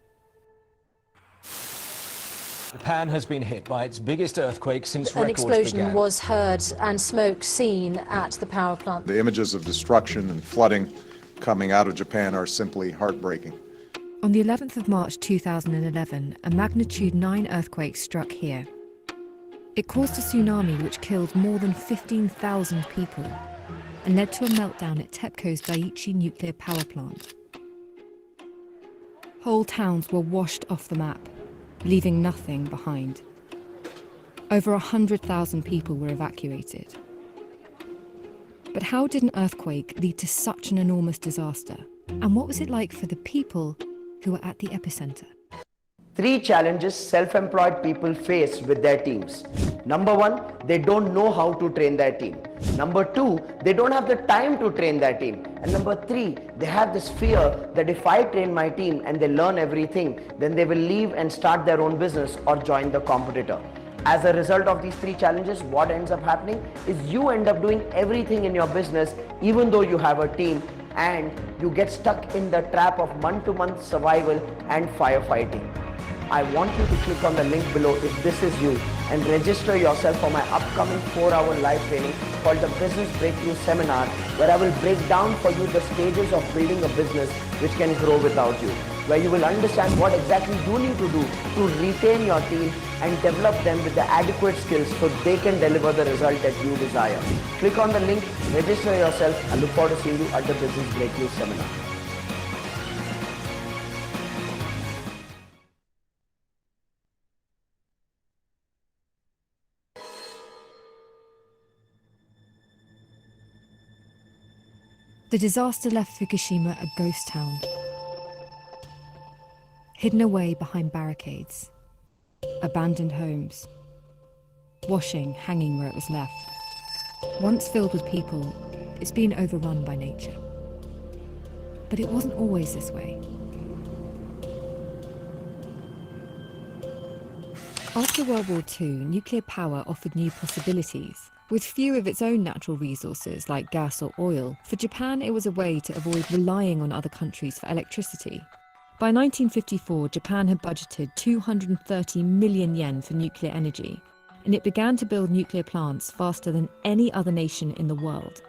Japan has been hit by its biggest earthquake since An records explosion began. was heard and smoke seen at the power plant. The images of destruction and flooding coming out of Japan are simply heartbreaking. On the 11th of March 2011, a magnitude 9 earthquake struck here. It caused a tsunami which killed more than 15,000 people and led to a meltdown at TEPCO's Daiichi nuclear power plant. Whole towns were washed off the map, leaving nothing behind. Over 100,000 people were evacuated. But how did an earthquake lead to such an enormous disaster? And what was it like for the people who were at the epicenter? 3 challenges self-employed people face with their teams. Number 1, they don't know how to train their team. Number 2, they don't have the time to train their team. And number 3, they have this fear that if I train my team and they learn everything, then they will leave and start their own business or join the competitor. As a result of these 3 challenges, what ends up happening is you end up doing everything in your business even though you have a team, and you get stuck in the trap of month-to-month survival and firefighting. I want you to click on the link below if this is you and register yourself for my upcoming 4-hour live training called the Business Breakthrough Seminar, where I will break down for you the stages of building a business which can grow without you, where you will understand what exactly you need to do to retain your team and develop them with the adequate skills so they can deliver the result that you desire. Click on the link, register yourself. I look forward to seeing you at the Business Breakthrough Seminar. The disaster left Fukushima a ghost town, hidden away behind barricades, abandoned homes, washing hanging where it was left. Once filled with people, it's been overrun by nature. But it wasn't always this way. After World War II, nuclear power offered new possibilities. With few of its own natural resources like gas or oil, for Japan it was a way to avoid relying on other countries for electricity. By 1954, Japan had budgeted 230 million yen for nuclear energy, and it began to build nuclear plants faster than any other nation in the world.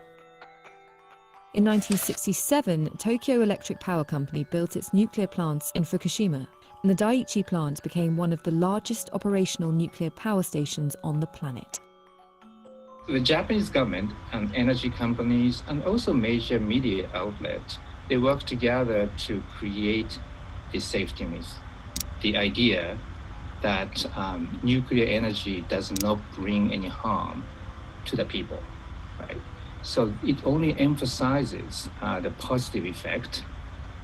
In 1967, Tokyo Electric Power Company built its nuclear plants in Fukushima, and the Daiichi plant became one of the largest operational nuclear power stations on the planet. The Japanese government and energy companies and also major media outlets, they work together to create the safety myth. The idea that nuclear energy does not bring any harm to the people, right? So it only emphasizes the positive effect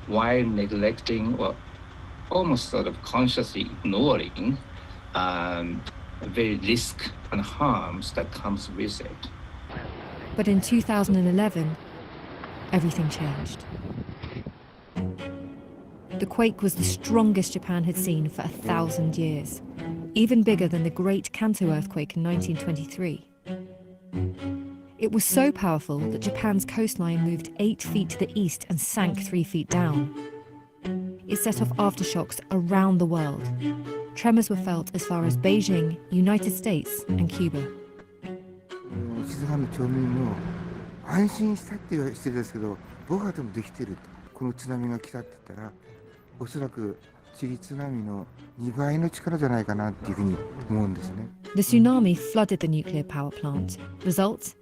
while neglecting or almost sort of consciously ignoring the risk and harms that comes with it. But in 2011, everything changed. The quake was the strongest Japan had seen for 1,000 years, even bigger than the Great Kanto earthquake in 1923. It was so powerful that Japan's coastline moved 8 feet to the east and sank 3 feet down. It set off aftershocks around the world. Tremors were felt as far as Beijing, United States, and Cuba. 静かな町民も安心したっていう人ですけど、僕はでもできてる。この津波が来たって言ったら、おそらくチリ津波の2倍の力じゃないかなっていうふうに思うんですね。The tsunami flooded the nuclear power plant. Result?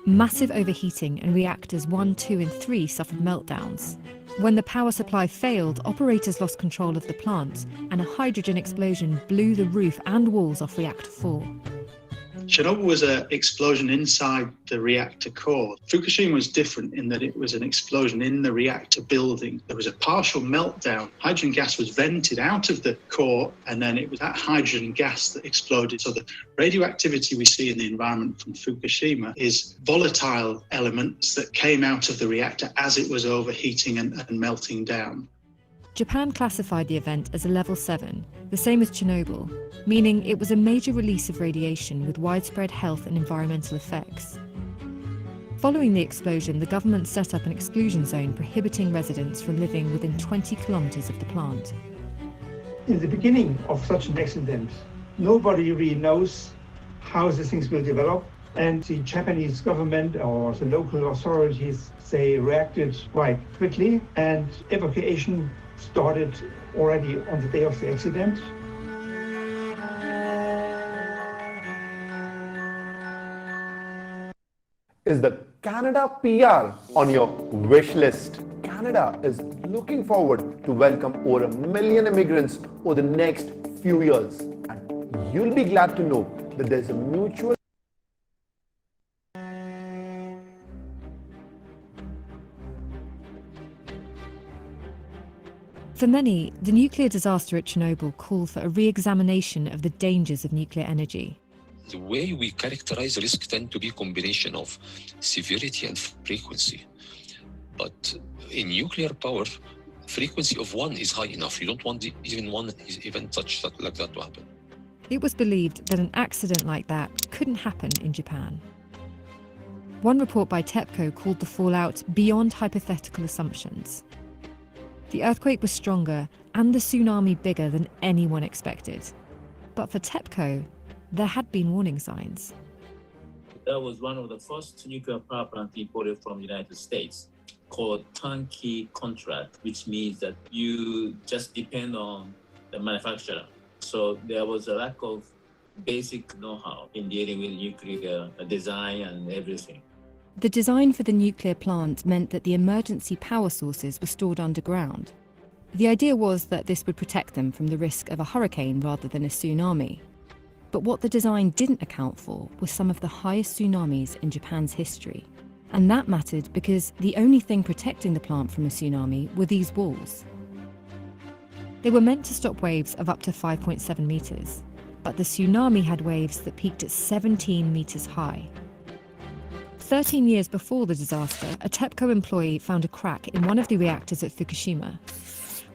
Massive overheating, and reactors 1, 2, and 3 suffered meltdowns. When the power supply failed, operators lost control of the plant, and a hydrogen explosion blew the roof and walls off reactor 4. Chernobyl was an explosion inside the reactor core. Fukushima was different in that it was an explosion in the reactor building. There was a partial meltdown. Hydrogen gas was vented out of the core, and then it was that hydrogen gas that exploded. So the radioactivity we see in the environment from Fukushima is volatile elements that came out of the reactor as it was overheating and melting down. Japan classified the event as a level 7, the same as Chernobyl, meaning it was a major release of radiation with widespread health and environmental effects. Following the explosion, the government set up an exclusion zone prohibiting residents from living within 20 kilometers of the plant. In the beginning of such an accident, nobody really knows how the things will develop, and the Japanese government or the local authorities, they reacted quite quickly, and evacuation started already on the day of the accident. Is the Canada PR on your wish list? Canada is looking forward to welcome over 1 million immigrants over the next few years. And you'll be glad to know that there's a mutual For many, the nuclear disaster at Chernobyl called for a re-examination of the dangers of nuclear energy. The way we characterize risk tend to be a combination of severity and frequency. But in nuclear power, frequency of 1 is high enough. You don't want even one event like that to happen. It was believed that an accident like that couldn't happen in Japan. One report by TEPCO called the fallout beyond hypothetical assumptions. The earthquake was stronger and the tsunami bigger than anyone expected. But for TEPCO, there had been warning signs. That was one of the first nuclear power plants imported from the United States, called turnkey contract, which means that you just depend on the manufacturer. So there was a lack of basic know-how in dealing with nuclear design and everything. The design for the nuclear plant meant that the emergency power sources were stored underground. The idea was that this would protect them from the risk of a hurricane rather than a tsunami. But what the design didn't account for was some of the highest tsunamis in Japan's history. And that mattered because the only thing protecting the plant from a tsunami were these walls. They were meant to stop waves of up to 5.7 meters, but the tsunami had waves that peaked at 17 meters high. 13 years before the disaster, a TEPCO employee found a crack in one of the reactors at Fukushima.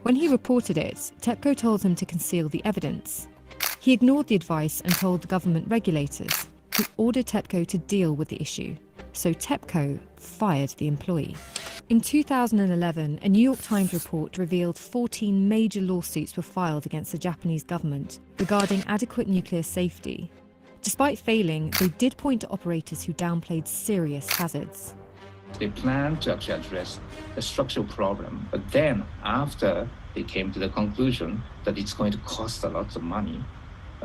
When he reported it, TEPCO told him to conceal the evidence. He ignored the advice and told the government regulators, who ordered TEPCO to deal with the issue. So TEPCO fired the employee. In 2011, a New York Times report revealed 14 major lawsuits were filed against the Japanese government regarding adequate nuclear safety. Despite failing, they did point to operators who downplayed serious hazards. They planned to actually address the structural problem, but then after they came to the conclusion that it's going to cost a lot of money,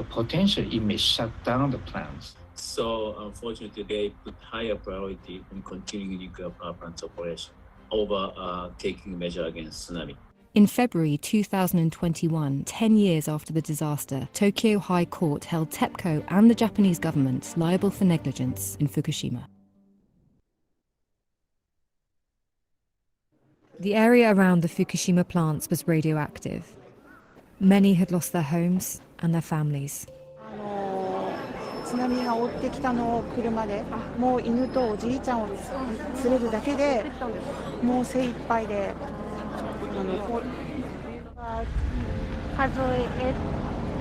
potentially it may shut down the plants. So unfortunately, they put higher priority in continuing nuclear power plants operation over taking measure against tsunami. In February 2021, 10 years after the disaster, Tokyo High Court held TEPCO and the Japanese government liable for negligence in Fukushima. The area around the Fukushima plants was radioactive. Many had lost their homes and their families. 津波が追ってきたのを車で、もう犬とおじいちゃんを連れるだけでもう精一杯で数え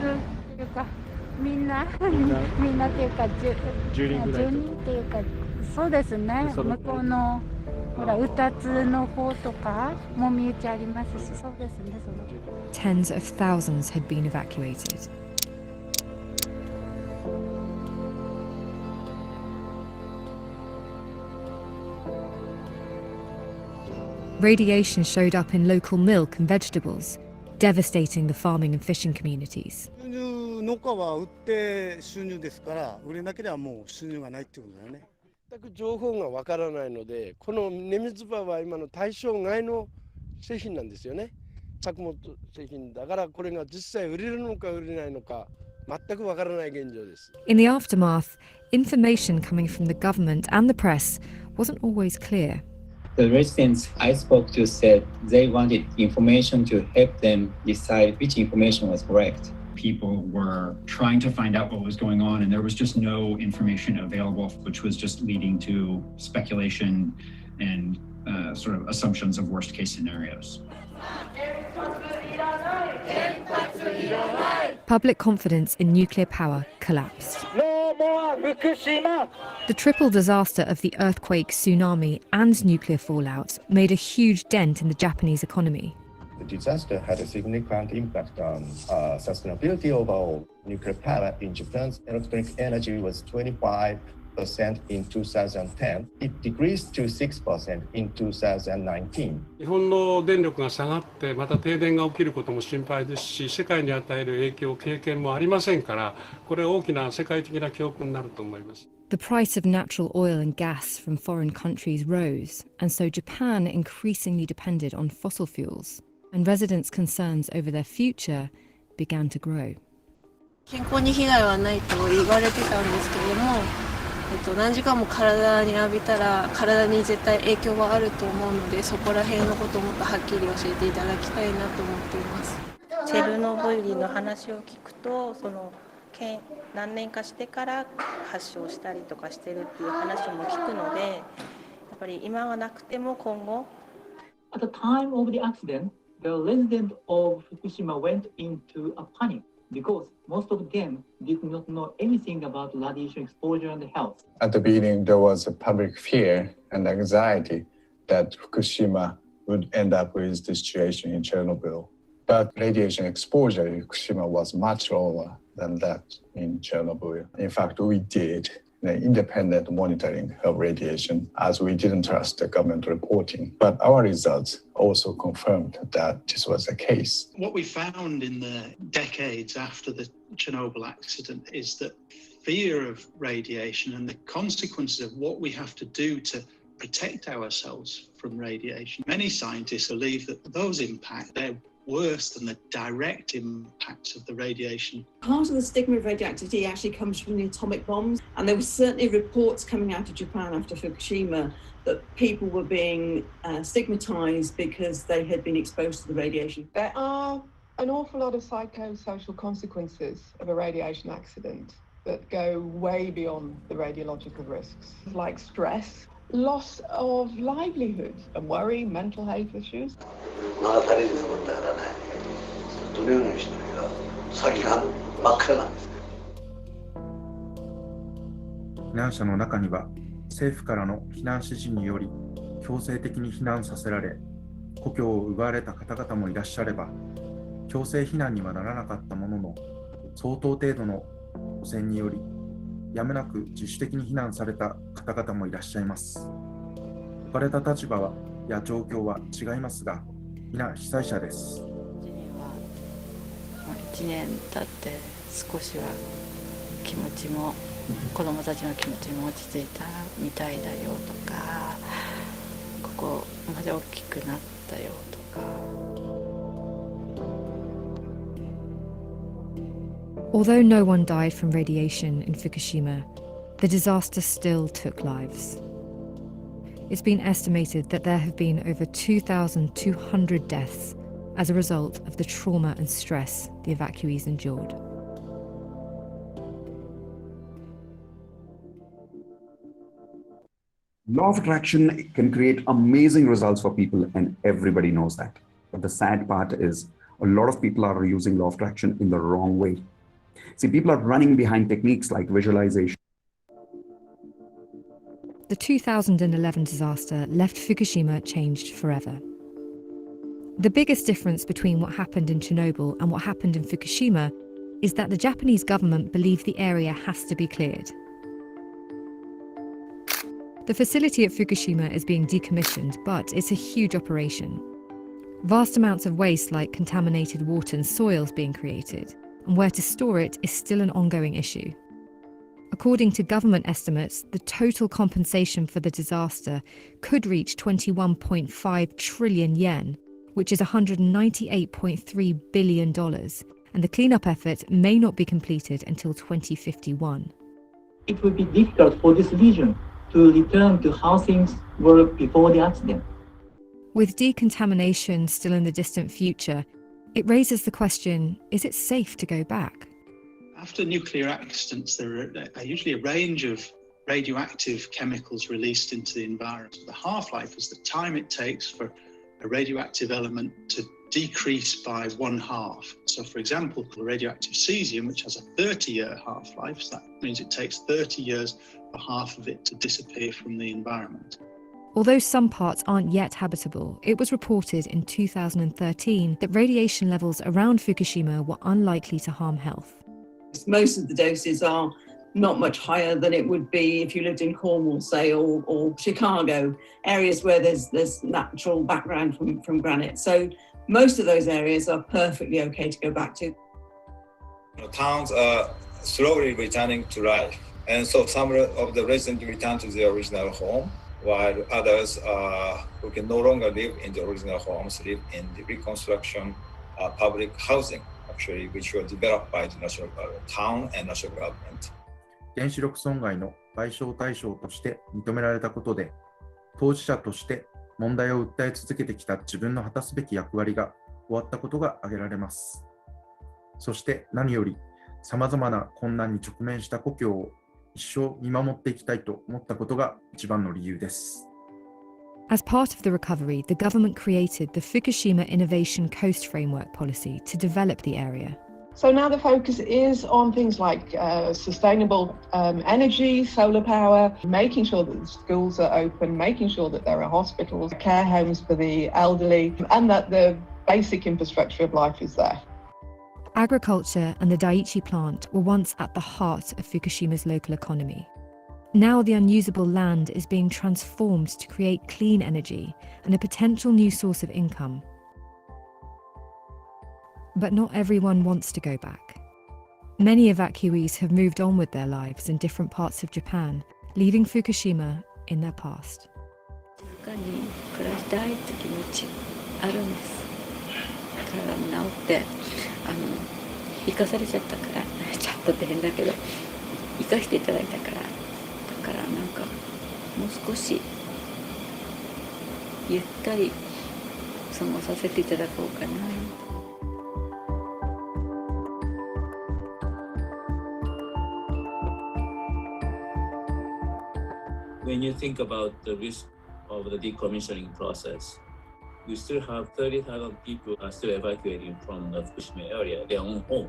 るというかみんなっていうか10人っていうかそうですね向こうのほら歌津の方とかもみ打ちありますしそうですね。Tens of thousands had been evacuated. Radiation showed up in local milk and vegetables, devastating the farming and fishing communities. 農家は売って収入ですから、売れなければもう収入がないってことだよね。全く情報がわからないので、このネミズバは今の対象外の製品なんですよね。作物製品だからこれが実際売れるのか売れないのか全くわからない現状です。In the aftermath, information coming from the government and the press wasn't always clear. The residents I spoke to said they wanted information to help them decide which information was correct. People were trying to find out what was going on, and there was just no information available, which was just leading to speculation and sort of assumptions of worst case scenarios. Public confidence in nuclear power collapsed. No more Fukushima! The triple disaster of the earthquake, tsunami, and nuclear fallout made a huge dent in the Japanese economy. The disaster had a significant impact on sustainability overall. Nuclear power in Japan's electric energy was 25% in 2010. It decreased to 6% in 2019. 日本の電力が下がってまた停電が起きることも心配ですし、世界に与える影響経験もありませんから、これは大きな世界的な教訓になると思います。The price of natural oil and gas from foreign countries rose, and so Japan increasingly depended on fossil fuels, and residents' concerns over their future began to grow. 健康に被害はないと言われてたんですけれども、何時間も体に浴びたら体に絶対影響はあると思うので、そこら辺のことをもっとはっきり教えていただきたいなと思っています。チェルノブイリの話を聞くと、何年かしてから発症したりとかしてるっていう話も聞くので、やっぱり今はなくても今後。At the time of the accident, the residents of Fukushima went into a panic because most of them did not know anything about radiation exposure and health. At the beginning, there was a public fear and anxiety that Fukushima would end up with the situation in Chernobyl. But radiation exposure in Fukushima was much lower than that in Chernobyl. In fact, we did independent monitoring of radiation as we didn't trust the government reporting. But our results also confirmed that this was the case. What we found in the decades after the Chernobyl accident is that fear of radiation and the consequences of what we have to do to protect ourselves from radiation. Many scientists believe that those impacts, they're worse than the direct impacts of the radiation. Part of the stigma of radioactivity actually comes from the atomic bombs, and there were certainly reports coming out of Japan after Fukushima that people were being stigmatized because they had been exposed to the radiation. There are an awful lot of psychosocial consequences of a radiation accident that go way beyond the radiological risks, like stress, loss of livelihood, and worry, mental health issues. 長谷で作ったからね、ずっと入院してるから先が真っ暗なんです。避難者の中には政府からの避難指示により強制的に避難させられ、故郷を奪われた方々もいらっしゃれば、強制避難にはならなかったものの、相当程度の汚染により、やむなく自主的に避難された方々もいらっしゃいます。置かれた立場や状況は違いますが、皆被災者です。1年経って少しは気持ちも、子どもたちの気持ちも落ち着いたみたいだよとか、ここまで大きくなったよとか。Although no one died from radiation in Fukushima, the disaster still took lives. It's been estimated that there have been over 2,200 deaths as a result of the trauma and stress the evacuees endured. Law of attraction can create amazing results for people, and everybody knows that. But the sad part is a lot of people are using law of attraction in the wrong way. See, people are running behind techniques like visualization. The 2011 disaster left Fukushima changed forever. The biggest difference between what happened in Chernobyl and what happened in Fukushima is that the Japanese government believed the area has to be cleared. The facility at Fukushima is being decommissioned, but it's a huge operation. Vast amounts of waste like contaminated water and soils being created, and where to store it is still an ongoing issue. According to government estimates, the total compensation for the disaster could reach 21.5 trillion yen, which is $198.3 billion, and the cleanup effort may not be completed until 2051. It would be difficult for this region to return to how things were before the accident. With decontamination still in the distant future, it raises the question, is it safe to go back? After nuclear accidents, there are usually a range of radioactive chemicals released into the environment. The half-life is the time it takes for a radioactive element to decrease by 1/2. So for example, the radioactive cesium, which has a 30-year half-life, so that means it takes 30 years for half of it to disappear from the environment. Although some parts aren't yet habitable, it was reported in 2013 that radiation levels around Fukushima were unlikely to harm health. Most of the doses are not much higher than it would be if you lived in Cornwall, say, or Chicago, areas where there's natural background from granite. So most of those areas are perfectly okay to go back to. Towns are slowly returning to life, and so some of the residents return to their original home, while others who can no longer live in the original homes live in the reconstruction public housing, actually, which were developed by the national town and national government. 原子力損害の賠償対象として認められたことで、当事者として問題を訴え続けてきた自分の果たすべき役割が終わったことが挙げられます。そして何より、さまざまな困難に直面した故郷を一生見守っていきたいと思ったことが一番の理由です。As part of the recovery, the government created the Fukushima Innovation Coast Framework Policy to develop the area. So now the focus is on things like sustainable energy, solar power, making sure that the schools are open, making sure that there are hospitals, care homes for the elderly, and that the basic infrastructure of life is there. Agriculture and the Daiichi plant were once at the heart of Fukushima's local economy. Now the unusable land is being transformed to create clean energy and a potential new source of income. But not everyone wants to go back. Many evacuees have moved on with their lives in different parts of Japan, leaving Fukushima in their past. 他に暮らしたいって気持ちあるんです。体も治って生かされちゃったからちょっとって変だけど生かしていただいたからだからなんかもう少しゆったり過ごさせていただこうかな。When you think about the risk of the decommissioning process, we still have 30,000 people are still evacuating from the Fukushima area, their own home.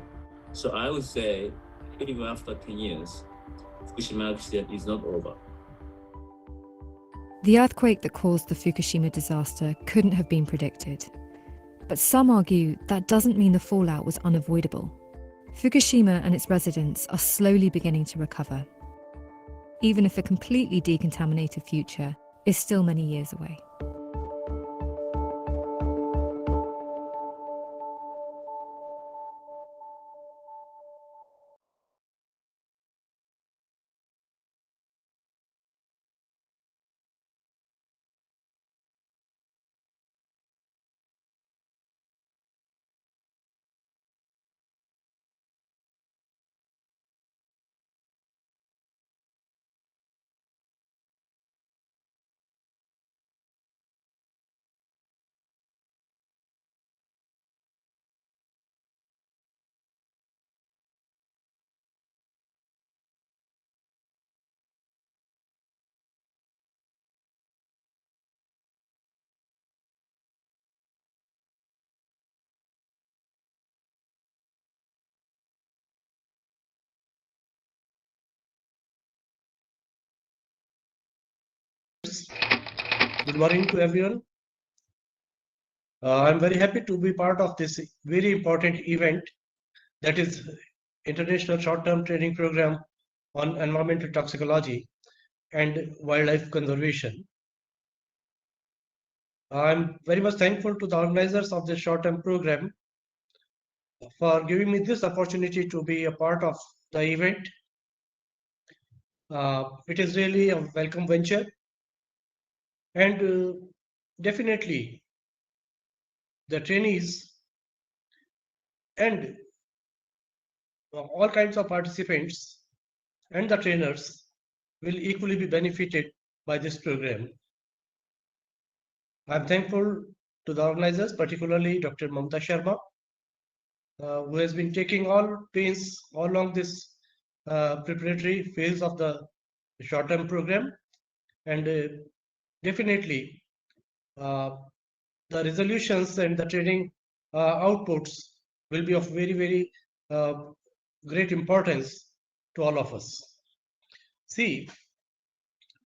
So I would say, even after 10 years, Fukushima accident is not over. The earthquake that caused the Fukushima disaster couldn't have been predicted. But some argue that doesn't mean the fallout was unavoidable. Fukushima and its residents are slowly beginning to recover, even if a completely decontaminated future is still many years away. Good morning to everyone. I'm very happy to be part of this very important event, that is International Short-Term Training Program on Environmental Toxicology and Wildlife Conservation. I'm very much thankful to the organizers of this short-term program for giving me this opportunity to be a part of the event. It is really a welcome venture, and definitely the trainees and all kinds of participants and the trainers will equally be benefited by this program. I'm thankful to the organizers, particularly Dr. Mamta Sharma, who has been taking all pains all along this preparatory phase of the short-term program, and definitely the resolutions and the training outputs will be of very, very great importance to all of us. See,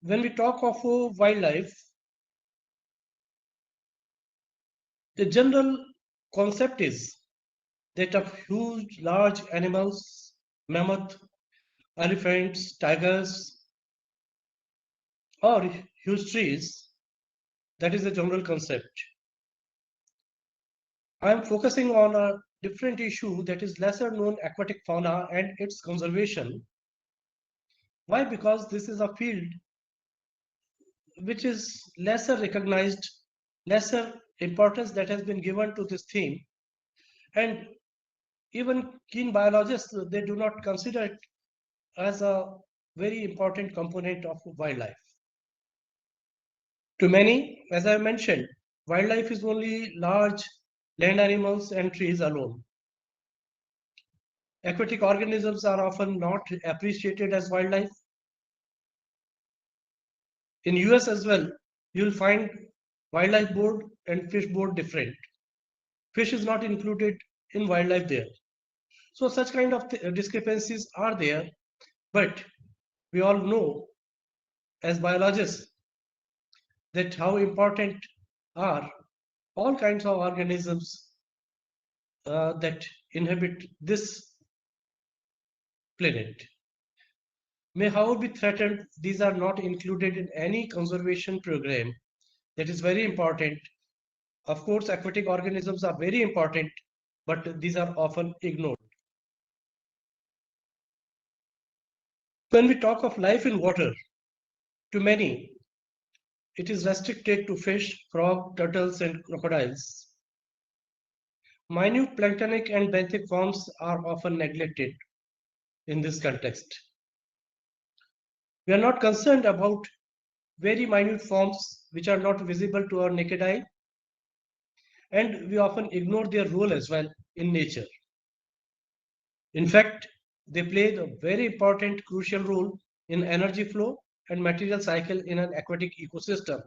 when we talk of wildlife, the general concept is that of huge, large animals, mammoth, elephants, tigers, or huge trees. That is the general concept. I am focusing on a different issue, that is lesser known aquatic fauna and its conservation. Why? Because this is a field which is lesser recognized, lesser importance that has been given to this theme, and even keen biologists, they do not consider it as a very important component of wildlife. To many, as I mentioned, wildlife is only large land animals and trees alone. Aquatic organisms are often not appreciated as wildlife. In US as well, you'll find wildlife board and fish board different. Fish is not included in wildlife there. So such kind of discrepancies are there, but we all know as biologists that how important are all kinds of organisms that inhabit this planet. May however be threatened, these are not included in any conservation program. That is very important. Of course, aquatic organisms are very important, but these are often ignored. When we talk of life in water, to many, it is restricted to fish, frog, turtles, and crocodiles. Minute planktonic and benthic forms are often neglected in this context. We are not concerned about very minute forms which are not visible to our naked eye, and we often ignore their role as well in nature. In fact, they play a very important, crucial role in energy flow and material cycle in an aquatic ecosystem.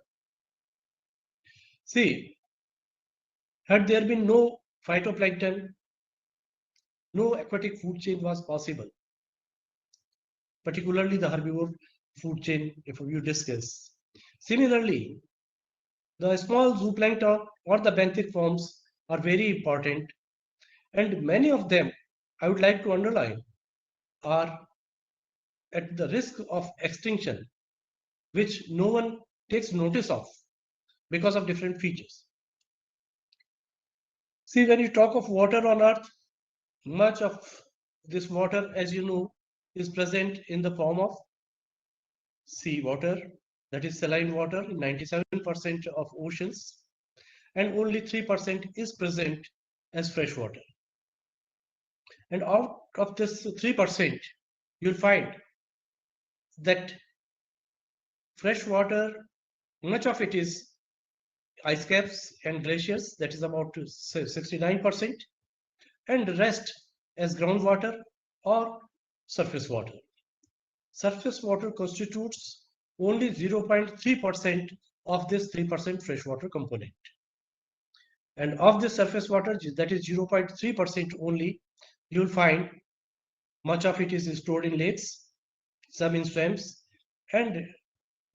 See, had there been no phytoplankton, no aquatic food chain was possible, particularly the herbivore food chain, if you discuss. Similarly, the small zooplankton or the benthic forms are very important, and many of them, I would like to underline, are at the risk of extinction, which no one takes notice of because of different features. See, when you talk of water on Earth, much of this water, as you know, is present in the form of sea water, that is saline water in 97% of oceans, and only 3% is present as fresh water. And out of this 3%, you'll find that fresh water, much of it is ice caps and glaciers, that is about 69%, and the rest as groundwater or surface water. Surface water constitutes only 0.3% of this 3% freshwater component. And of this surface water, that is 0.3% only, you'll find much of it is stored in lakes, some in swamps, and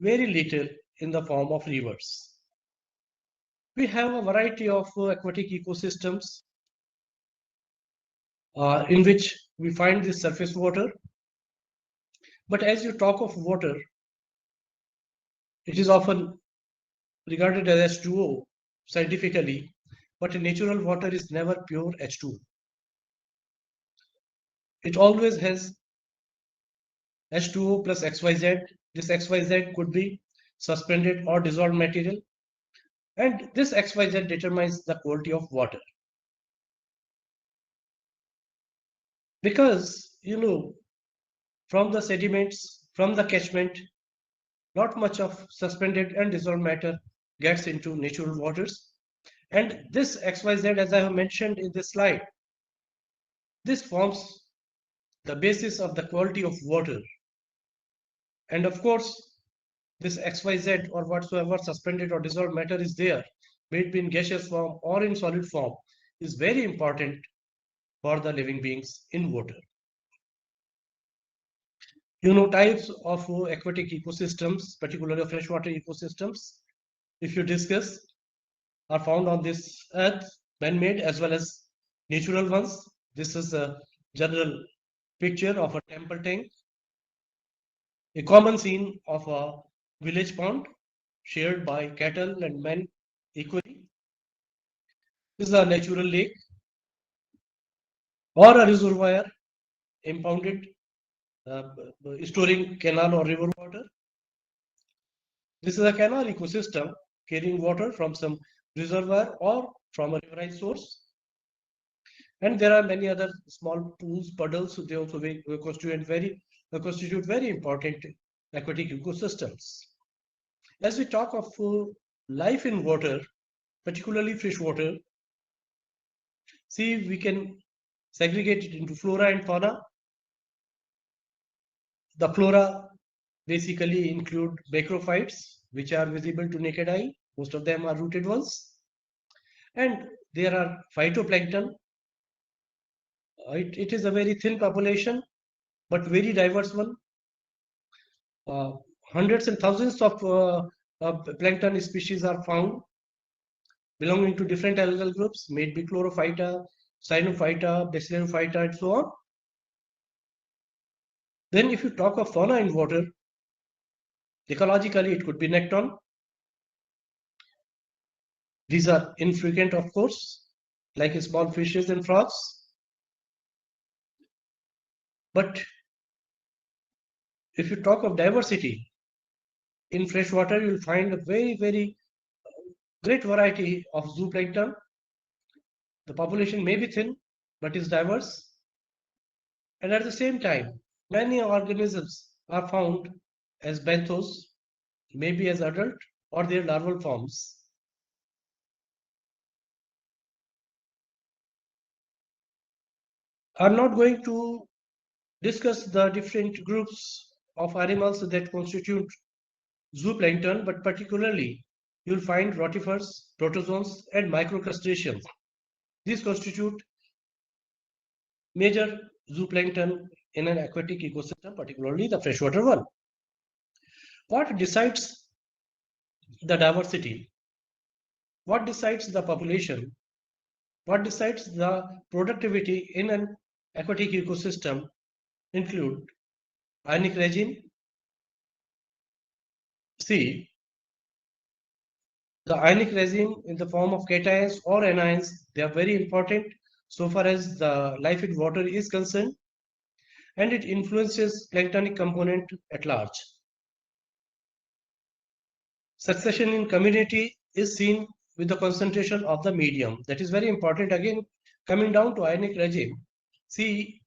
very little in the form of rivers. We have a variety of aquatic ecosystems in which we find this surface water. But as you talk of water, it is often regarded as H2O scientifically, but natural water is never pure H2O. It always has H2O plus XYZ. This XYZ could be suspended or dissolved material, and this XYZ determines the quality of water. Because, you know, from the sediments, from the catchment, not much of suspended and dissolved matter gets into natural waters. And this XYZ, as I have mentioned in this slide, this forms the basis of the quality of water. And of course, this XYZ or whatsoever suspended or dissolved matter is there, may it be in gaseous form or in solid form, is very important for the living beings in water. You know, types of aquatic ecosystems, particularly freshwater ecosystems, if you discuss, are found on this earth, man-made as well as natural ones. This is a general picture of a temple tank, a common scene of a village pond shared by cattle and men equally. This is a natural lake or a reservoir impounded, storing canal or river water. This is a canal ecosystem carrying water from some reservoir or from a riverine source. And there are many other small pools, puddles, so they also constitute very important aquatic ecosystems. As we talk of life in water, particularly fresh water, see, we can segregate it into flora and fauna. The flora basically include macrophytes, which are visible to naked eye. Most of them are rooted ones. And there are phytoplankton. It is a very thin population, but very diverse one. Hundreds and thousands of plankton species are found belonging to different algal groups, may it be chlorophyta, cyanophyta, basiloophyta, and so on. Then if you talk of fauna in water, ecologically it could be nekton. These are infrequent, of course, like small fishes and frogs. But if you talk of diversity, in freshwater, you'll find a very great variety of zooplankton. The population may be thin, but is diverse. And at the same time, many organisms are found as benthos, maybe as adult or their larval forms. I'm not going to discuss the different groups of animals that constitute zooplankton, but particularly you'll find rotifers, protozoans, and microcrustaceans. These constitute major zooplankton in an aquatic ecosystem, particularly the freshwater one. What decides the diversity. What decides the population? What decides the productivity in an aquatic ecosystem include ionic regime. See, the ionic regime in the form of cations or anions, they are very important so far as the life in water is concerned, and it influences planktonic component at large. Succession in community is seen with the concentration of the medium. That is very important. Again, coming down to ionic regime, see,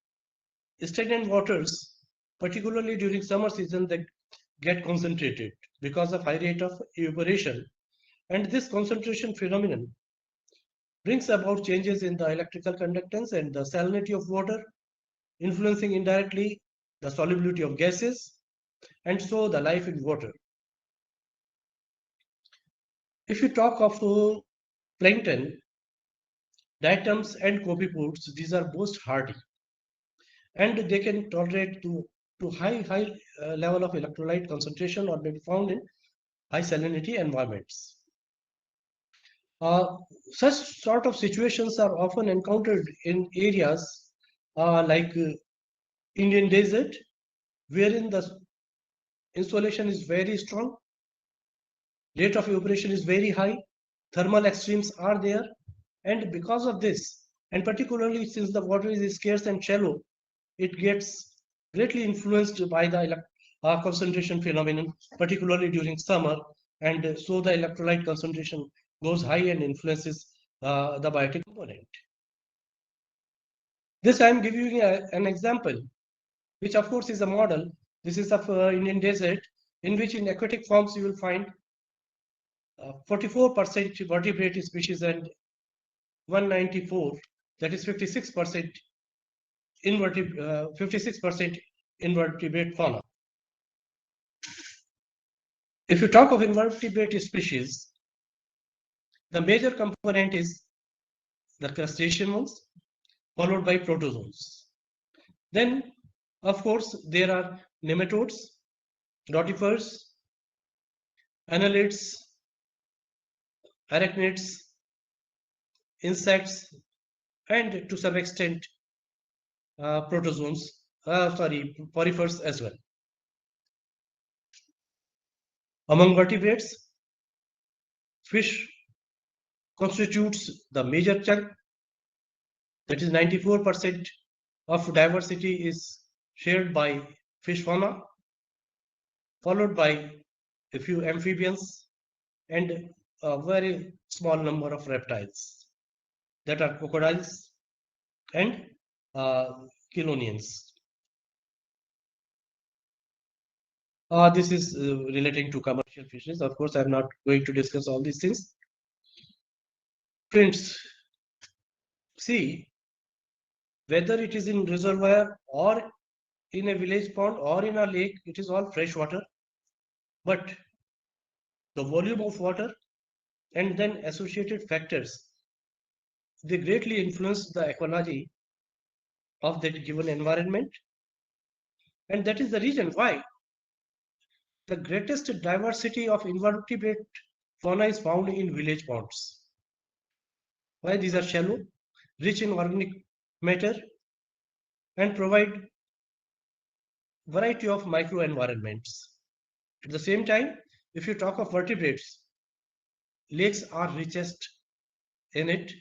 stagnant waters, particularly during summer season, that get concentrated because of high rate of evaporation. And this concentration phenomenon brings about changes in the electrical conductance and the salinity of water, influencing indirectly the solubility of gases, and so the life in water. If you talk of plankton, diatoms and copepods, these are both hardy, and they can tolerate to high level of electrolyte concentration or may be found in high salinity environments. Such sort of situations are often encountered in areas like Indian desert, wherein the insolation is very strong, rate of evaporation is very high, thermal extremes are there, and because of this, and particularly since the water is scarce and shallow, it gets greatly influenced by the concentration phenomenon, particularly during summer, and so the electrolyte concentration goes high and influences the biotic component. This I am giving you an example, which of course is a model. This is of Indian desert, in which in aquatic forms you will find 44% vertebrate species and 194, that is 56% invertebrate fauna. If you talk of invertebrate species, the major component is the crustacean ones, followed by protozoans. Then, of course, there are nematodes, rotifers, annelids, arachnids, insects, and to some extent porifers as well. Among vertebrates, fish constitutes the major chunk, that is 94% of diversity is shared by fish fauna, followed by a few amphibians and a very small number of reptiles, that are crocodiles and chelonians. This is relating to commercial fisheries. Of course, I'm not going to discuss all these things. Friends, see, whether it is in reservoir or in a village pond or in a lake, it is all fresh water. But the volume of water and then associated factors, they greatly influence the ecology of that given environment. And that is the reason why the greatest diversity of invertebrate fauna is found in village ponds. Why? These are shallow, rich in organic matter, and provide variety of microenvironments. At the same time, if you talk of vertebrates, lakes are richest in it,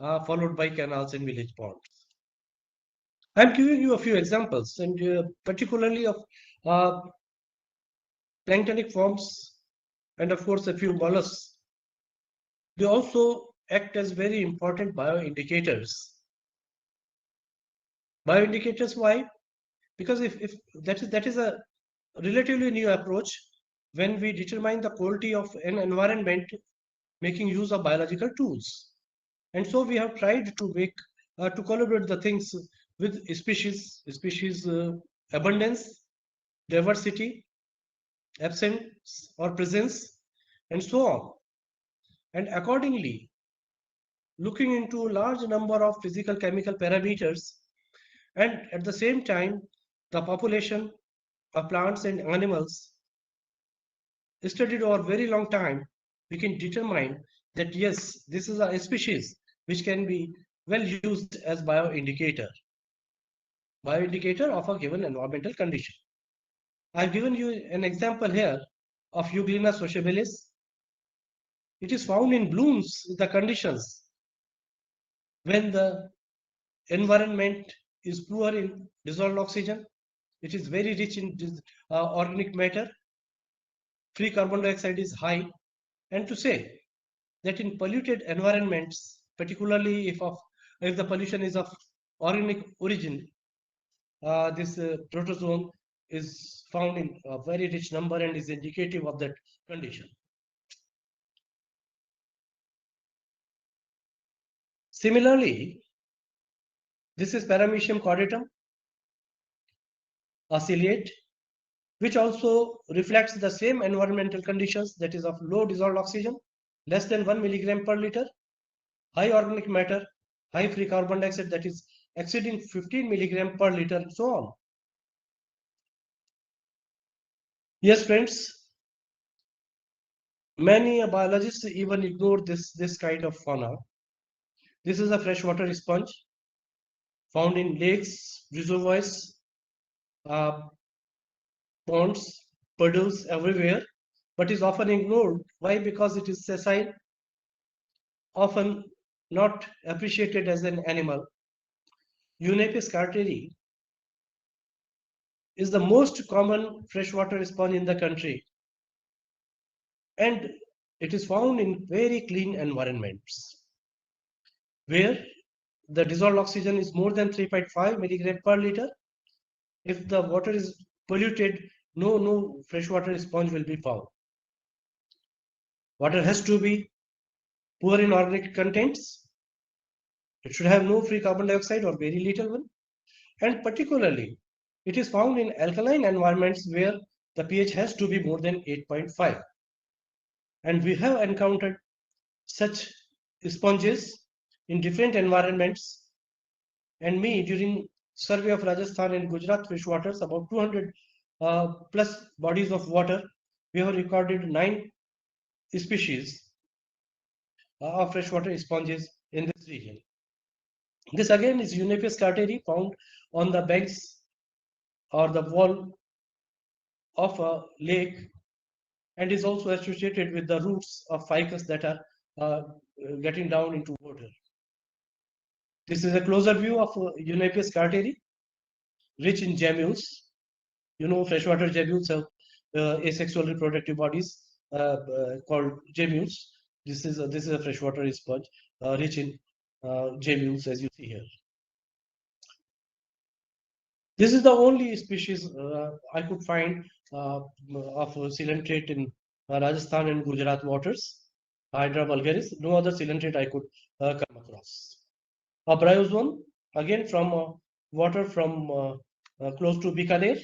followed by canals and village ponds. I'm giving you a few examples, and particularly of planktonic forms, and of course a few mollusks. They also act as very important bioindicators. Bioindicators, why? Because if that is a relatively new approach when we determine the quality of an environment making use of biological tools. And so we have tried to make to collaborate the things with species abundance, diversity, absence or presence, and so on. And accordingly, looking into a large number of physical chemical parameters, and at the same time, the population of plants and animals studied over a very long time, we can determine that yes, this is a species which can be well used as bioindicator of a given environmental condition. I've given you an example here of Euglena sociabilis. It is found in blooms in the conditions when the environment is poor in dissolved oxygen. It is very rich in organic matter. Free carbon dioxide is high. And to say that in polluted environments, particularly if the pollution is of organic origin, this protozoan is found in a very rich number and is indicative of that condition. Similarly, this is Paramecium cordatum, a ciliate, which also reflects the same environmental conditions, that is of low dissolved oxygen, less than 1 milligram per liter, high organic matter, high free carbon dioxide, that is exceeding 15 milligram per liter, and so on. Yes, friends, many biologists even ignore this kind of fauna. This is a freshwater sponge found in lakes, reservoirs, ponds, puddles, everywhere, but is often ignored. Why? Because it is sessile, often not appreciated as an animal. Unapis carteri is the most common freshwater sponge in the country, and it is found in very clean environments where the dissolved oxygen is more than 3.5 milligram per liter. If the water is polluted, no freshwater sponge will be found. Water has to be poor in organic contents. It should have no free carbon dioxide or very little one. And particularly, it is found in alkaline environments where the pH has to be more than 8.5. And we have encountered such sponges in different environments. And me, during survey of Rajasthan and Gujarat freshwaters, about 200 plus bodies of water, we have recorded 9 species of freshwater sponges in this region. This again is Unapis carteri, found on the banks or the wall of a lake, and is also associated with the roots of ficus that are getting down into water. This is a closer view of Unapis carteri, rich in gemmules. You know, freshwater gemmules have asexual reproductive bodies called gemmules. This is a freshwater sponge rich in gemmules, as you see here. This is the only species I could find of coelenterate in Rajasthan and Gujarat waters, Hydra vulgaris. No other coelenterate I could come across. A bryozoan, again from water from close to Bikaner.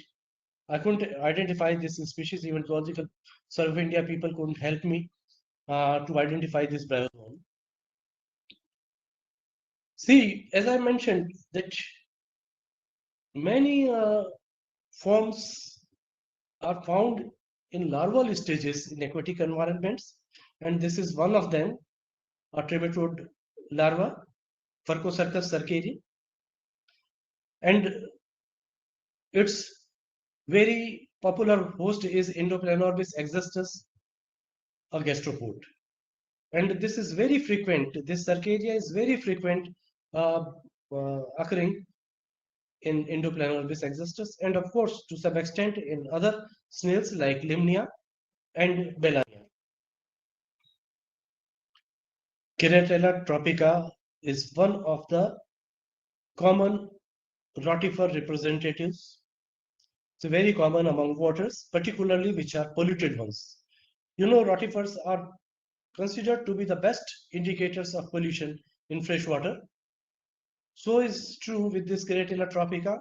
I couldn't identify this species. Even Zoological Survey of India people couldn't help me to identify this bryozoan. See, as I mentioned, that many forms are found in larval stages in aquatic environments, and this is one of them, a trematode larva, Furcocircus cercari, and its very popular host is Endoplenormis exustus, a gastropod. And this is very frequent. This cercaria is very frequent occurring in Endoplenormis exustus, and of course, to some extent, in other snails like Limnia and Bellania. Keratella tropica is one of the common rotifer representatives. It's very common among waters, particularly which are polluted ones. You know, rotifers are considered to be the best indicators of pollution in freshwater. So is true with this Keratella tropica.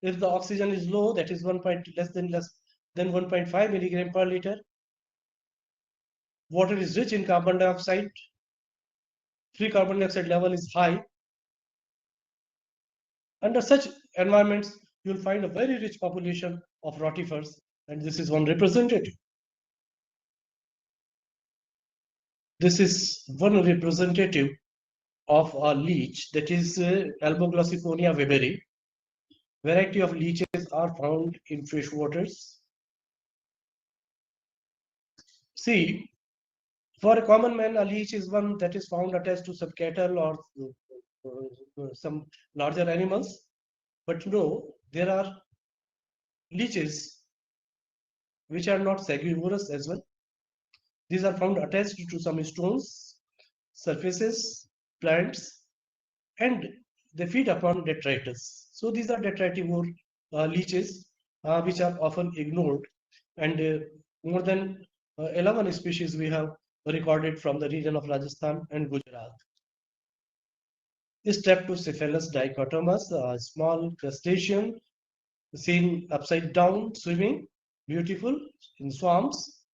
If the oxygen is low, that is less than 1.5 milligram per liter, water is rich in carbon dioxide, free carbon dioxide level is high. Under such environments, you will find a very rich population of rotifers, and this is one representative. This is one representative of a leech, that is Alboglossophonia weberi. Variety of leeches are found in fresh waters. See, for a common man, a leech is one that is found attached to some cattle or some larger animals. But no, there are leeches which are not saggivorous as well. These are found attached to some stones, surfaces, plants, and they feed upon detritus. So these are detritivore leeches which are often ignored, and more than 11 species we have recorded from the region of Rajasthan and Gujarat. Streptocephalus dichotomous, a small crustacean seen upside down swimming, beautiful in swamps.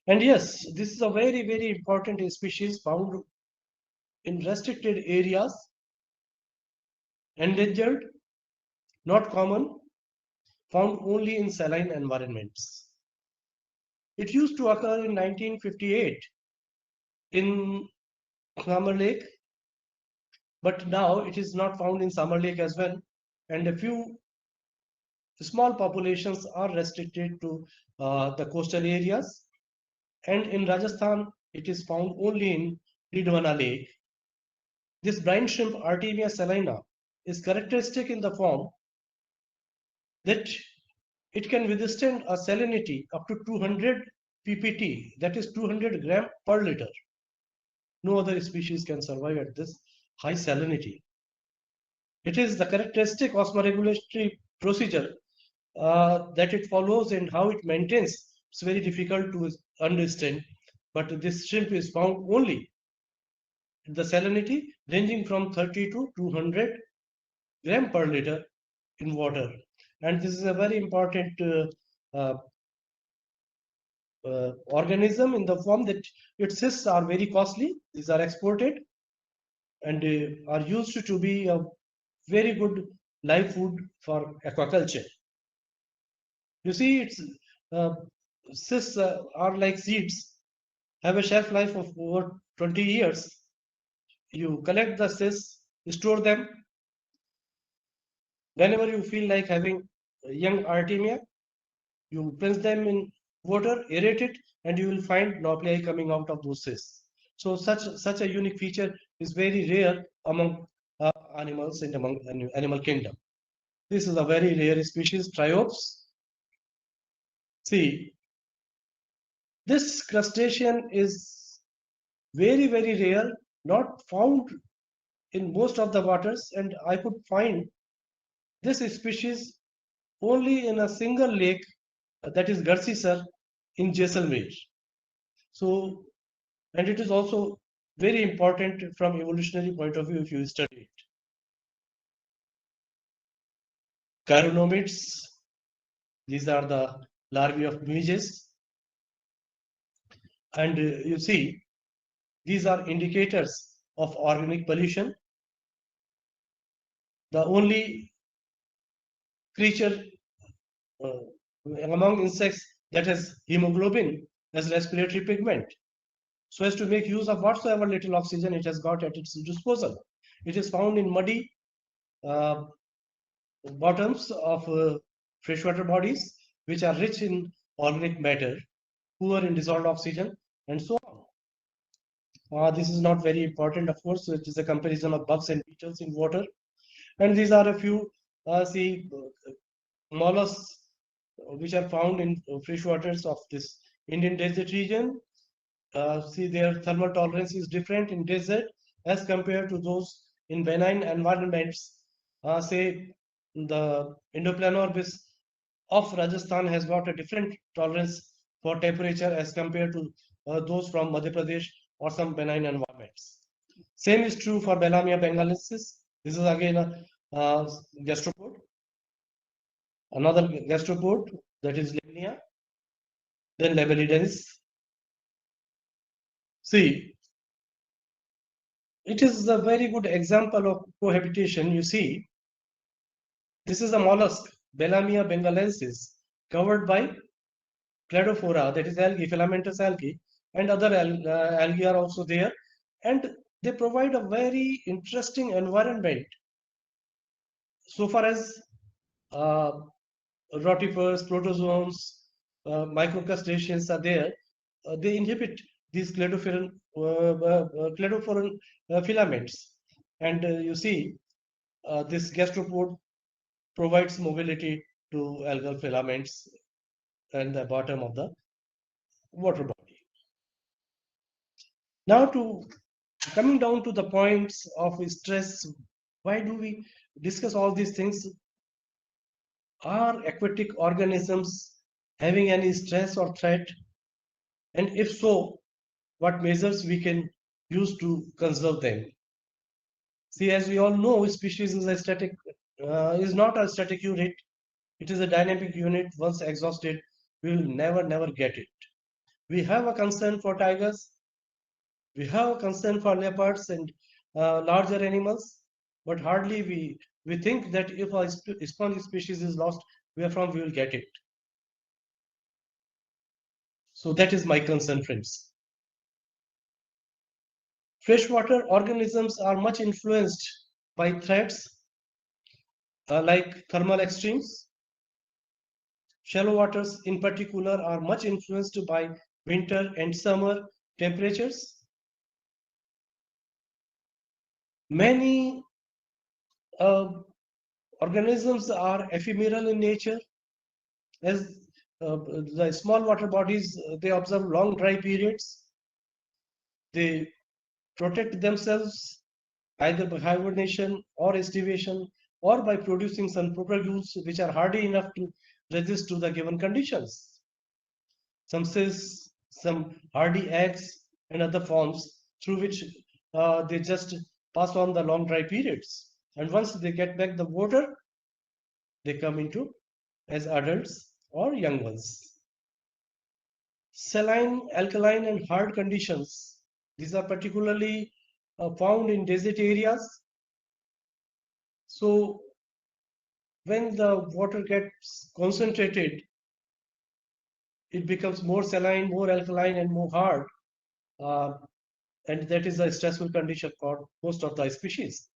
And yes, this is a very, very important species found in restricted areas, endangered, not common, found only in saline environments. It used to occur in 1958 in Summer Lake, but now it is not found in Summer Lake as well, and a few small populations are restricted to the coastal areas, and in Rajasthan it is found only in Didwana Lake. This brine shrimp Artemia salina is characteristic in the form that it can withstand a salinity up to 200 ppt, that is 200 gram per liter. No other species can survive at this high salinity. It is the characteristic osmoregulatory procedure that it follows and how it maintains. It's very difficult to understand, but this shrimp is found only in the salinity ranging from 30 to 200 gram per liter in water. And this is a very important organism in the form that its cysts are very costly. These are exported and are used to be a very good live food for aquaculture. You see, its cysts are like seeds, have a shelf life of over 20 years. You collect the cysts, store them. Whenever you feel like having young Artemia, you place them in water, aerate it, and you will find nuclei coming out of those cysts. So such a unique feature is very rare among animals and among animal kingdom. This is a very rare species, Triops. See, this crustacean is very, very rare, not found in most of the waters, and I could find this species only in a single lake, that is Garsisar in Jaisalmer. So, and it is also very important from evolutionary point of view if you study it. Chironomids, these are the larvae of midges, and you see these are indicators of organic pollution. The only creature among insects that has hemoglobin as respiratory pigment, so as to make use of whatsoever little oxygen it has got at its disposal. It is found in muddy bottoms of freshwater bodies, which are rich in organic matter, poor in dissolved oxygen, and so on. This is not very important, of course. So it is a comparison of bugs and beetles in water. And these are a few mollusks which are found in freshwaters of this Indian desert region. See, their thermal tolerance is different in desert as compared to those in benign environments. Say, the Indoplanar orbis of Rajasthan has got a different tolerance for temperature as compared to those from Madhya Pradesh or some benign environments. Same is true for Bellamia bengalensis. This is again a gastropod. Another gastropod, that is Lemnia, then Labellidensis. See, it is a very good example of cohabitation. You see, this is a mollusk, Bellamia bengalensis, covered by cladophora, that is algae, filamentous algae, and other algae are also there, and they provide a very interesting environment so far as rotifers, protozoans, microcrustaceans are there. They inhibit these cladophorine filaments, and you see this gastropod provides mobility to algal filaments and the bottom of the water body. Now, coming down to the points of stress, why do we discuss all these things? Are aquatic organisms having any stress or threat? And if so, what measures we can use to conserve them? See, as we all know, species is not a static unit. It is a dynamic unit. Once exhausted, we will never get it. We have a concern for tigers. We have a concern for leopards and larger animals, but hardly we think that if a spongy species is lost, where from we will get it. So that is my concern, friends. Freshwater organisms are much influenced by threats like thermal extremes. Shallow waters in particular are much influenced by winter and summer temperatures. Many organisms are ephemeral in nature. As the small water bodies, they observe long dry periods. They protect themselves either by hibernation or estivation, or by producing some propagules which are hardy enough to resist to the given conditions. Some cysts, some hardy eggs, and other forms through which they just pass on the long dry periods. And once they get back the water, they come into as adults or young ones. Saline, alkaline, and hard conditions. These are particularly found in desert areas. So when the water gets concentrated, it becomes more saline, more alkaline, and more hard. And that is a stressful condition for most of the species.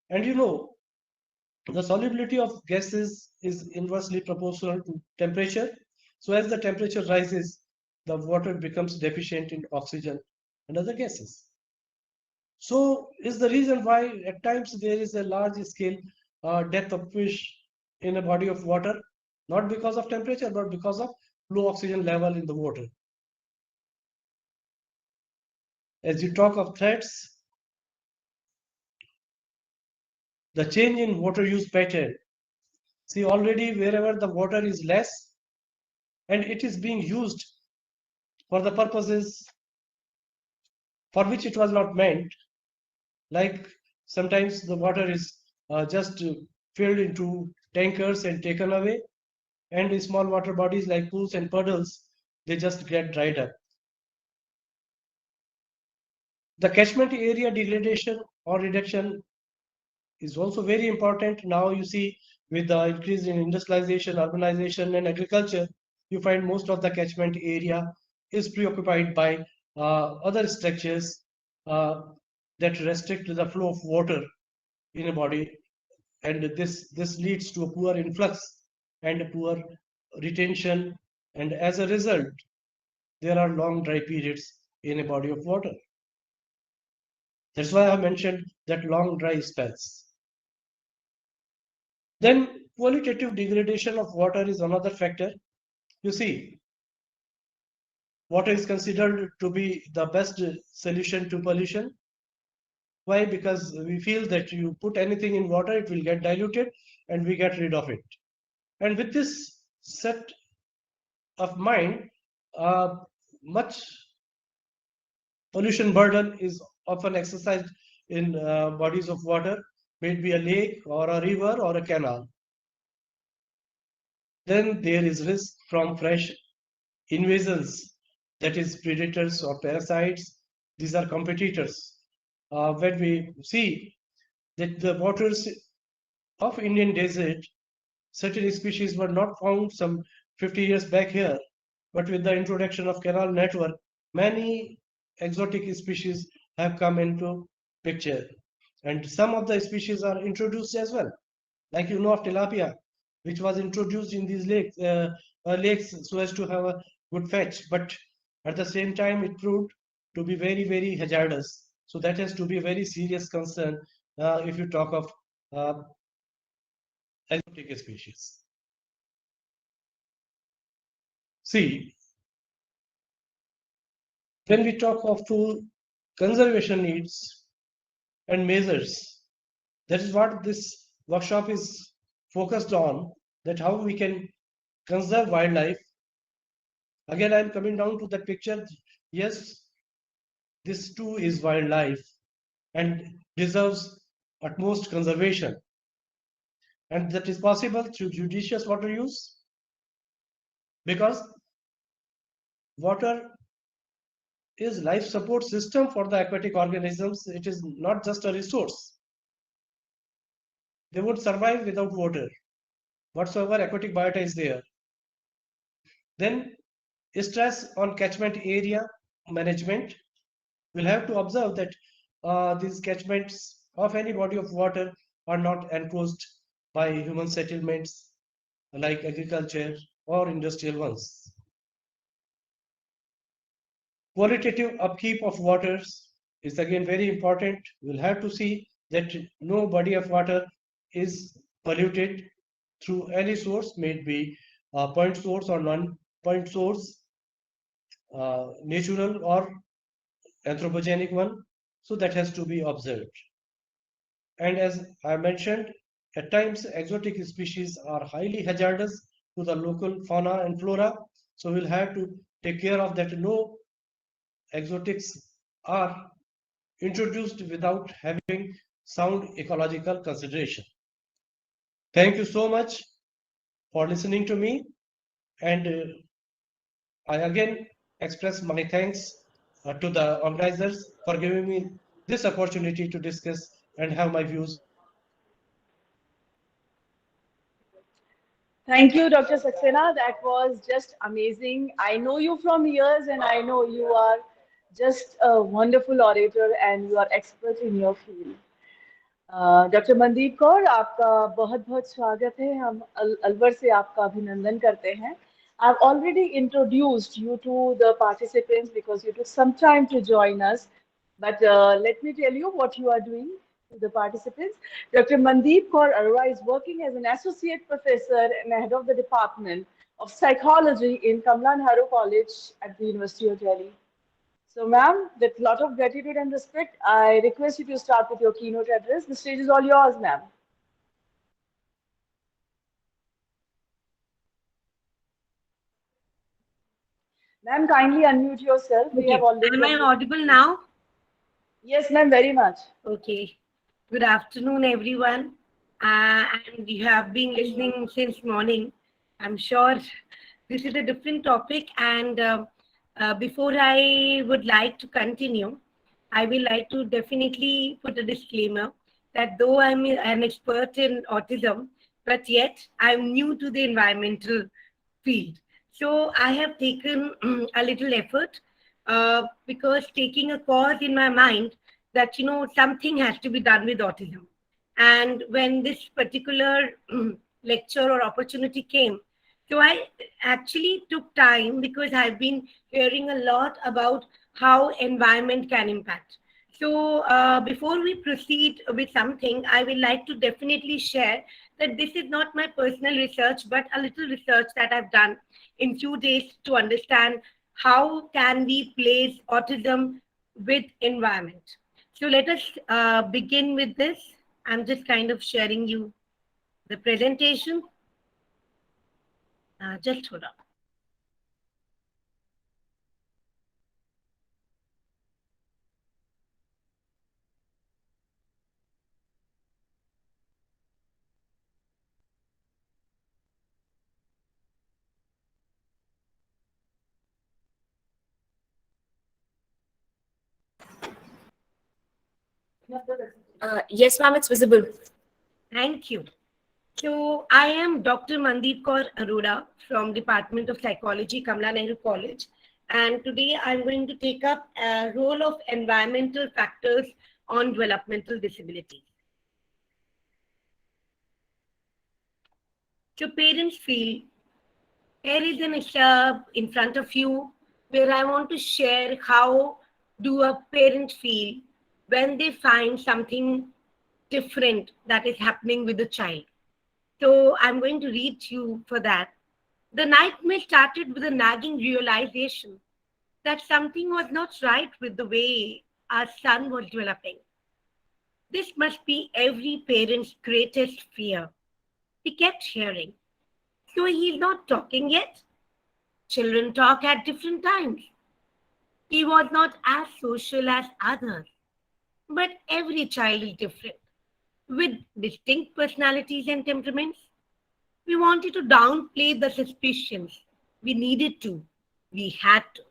And you know, the solubility of gases is inversely proportional to temperature. So as the temperature rises, the water becomes deficient in oxygen and other gases. So is the reason why at times there is a large scale death of fish in a body of water, not because of temperature, but because of low oxygen level in the water. As you talk of threats, the change in water use pattern. See, already wherever the water is less and it is being used for the purposes for which it was not meant, like sometimes the water is just filled into tankers and taken away, and in small water bodies like pools and puddles, they just get dried up. The catchment area degradation or reduction is also very important. Now you see, with the increase in industrialization, urbanization, and agriculture, you find most of the catchment area is preoccupied by other structures that restrict the flow of water in a body, and this leads to a poor influx and a poor retention, and as a result, there are long dry periods in a body of water. That's why I mentioned that long dry spells. Then qualitative degradation of water is another factor. You see, water is considered to be the best solution to pollution. Why? Because we feel that you put anything in water, it will get diluted and we get rid of it. And with this set of mind, much pollution burden is often exercised in bodies of water, may it be a lake or a river or a canal. Then there is risk from fresh invasions, that is predators or parasites. These are competitors. When we see that the waters of Indian desert, certain species were not found some 50 years back here, but with the introduction of canal network, many exotic species have come into picture, and some of the species are introduced as well. Like you know of tilapia, which was introduced in these lakes so as to have a good fetch, but at the same time it proved to be very, very hazardous. So that has to be a very serious concern if you talk of exotic species. See, when we talk of conservation needs and measures, that is what this workshop is focused on, that how we can conserve wildlife. Again, I'm coming down to that picture. Yes, this too is wildlife and deserves utmost conservation. And that is possible through judicious water use, because water is life support system for the aquatic organisms. It is not just a resource. They would survive without water, whatsoever aquatic biota is there. Then stress on catchment area management. We'll have to observe that these catchments of any body of water are not enclosed by human settlements like agriculture or industrial ones. Qualitative upkeep of waters is again very important. We'll have to see that no body of water is polluted through any source, may it be point source or non-point source, natural or anthropogenic one. So that has to be observed. And as I mentioned, at times exotic species are highly hazardous to the local fauna and flora. So we'll have to take care of that. No exotics are introduced without having sound ecological consideration. Thank you so much for listening to me, and I again express my thanks to the organizers for giving me this opportunity to discuss and have my views. Thank you, Dr. Saxena. That was just amazing. I know you from years, and I know you are just a wonderful orator and you are expert in your field. Doctor Mandeep Kaur, आपका बहुत बहुत स्वागत है. हम अलवर से आपका अभिनंदन करते हैं. I've already introduced you to the participants because you took some time to join us. But let me tell you what you are doing to the participants. Dr. Mandeep Kaur Arora is working as an associate professor and head of the Department of Psychology in Kamla Nehru College at the University of Delhi. So, ma'am, with a lot of gratitude and respect, I request you to start with your keynote address. The stage is all yours, ma'am. Ma'am, kindly unmute yourself. Okay. We have already. Am I audible now? Yes, ma'am, very much. Okay. Good afternoon, everyone. And you have been listening since morning. I'm sure this is a different topic. And before I would like to continue, I will like to definitely put a disclaimer that though I'm an expert in autism, but yet I'm new to the environmental field. So I have taken a little effort because taking a cause in my mind that, you know, something has to be done with autism. And when this particular lecture or opportunity came, so I actually took time because I've been hearing a lot about how environment can impact. So before we proceed with something, I would like to definitely share that this is not my personal research, but a little research that I've done in few days to understand how can we place autism with environment. So let us begin with this. I'm just kind of sharing you the presentation. Just hold on. Yes, ma'am, it's visible. Thank you. So I am Dr. Mandeep Kaur Arora from Department of Psychology, Kamla Nehru College. And today I'm going to take up a role of environmental factors on developmental disability. So parents feel, here is an excerpt in front of you where I want to share how do a parent feel when they find something different that is happening with the child. So I'm going to read you for that. The nightmare started with a nagging realization that something was not right with the way our son was developing. This must be every parent's greatest fear. He kept hearing, so he's not talking yet? Children talk at different times. He was not as social as others. But every child is different, with distinct personalities and temperaments. We wanted to downplay the suspicions. We needed to. We had to.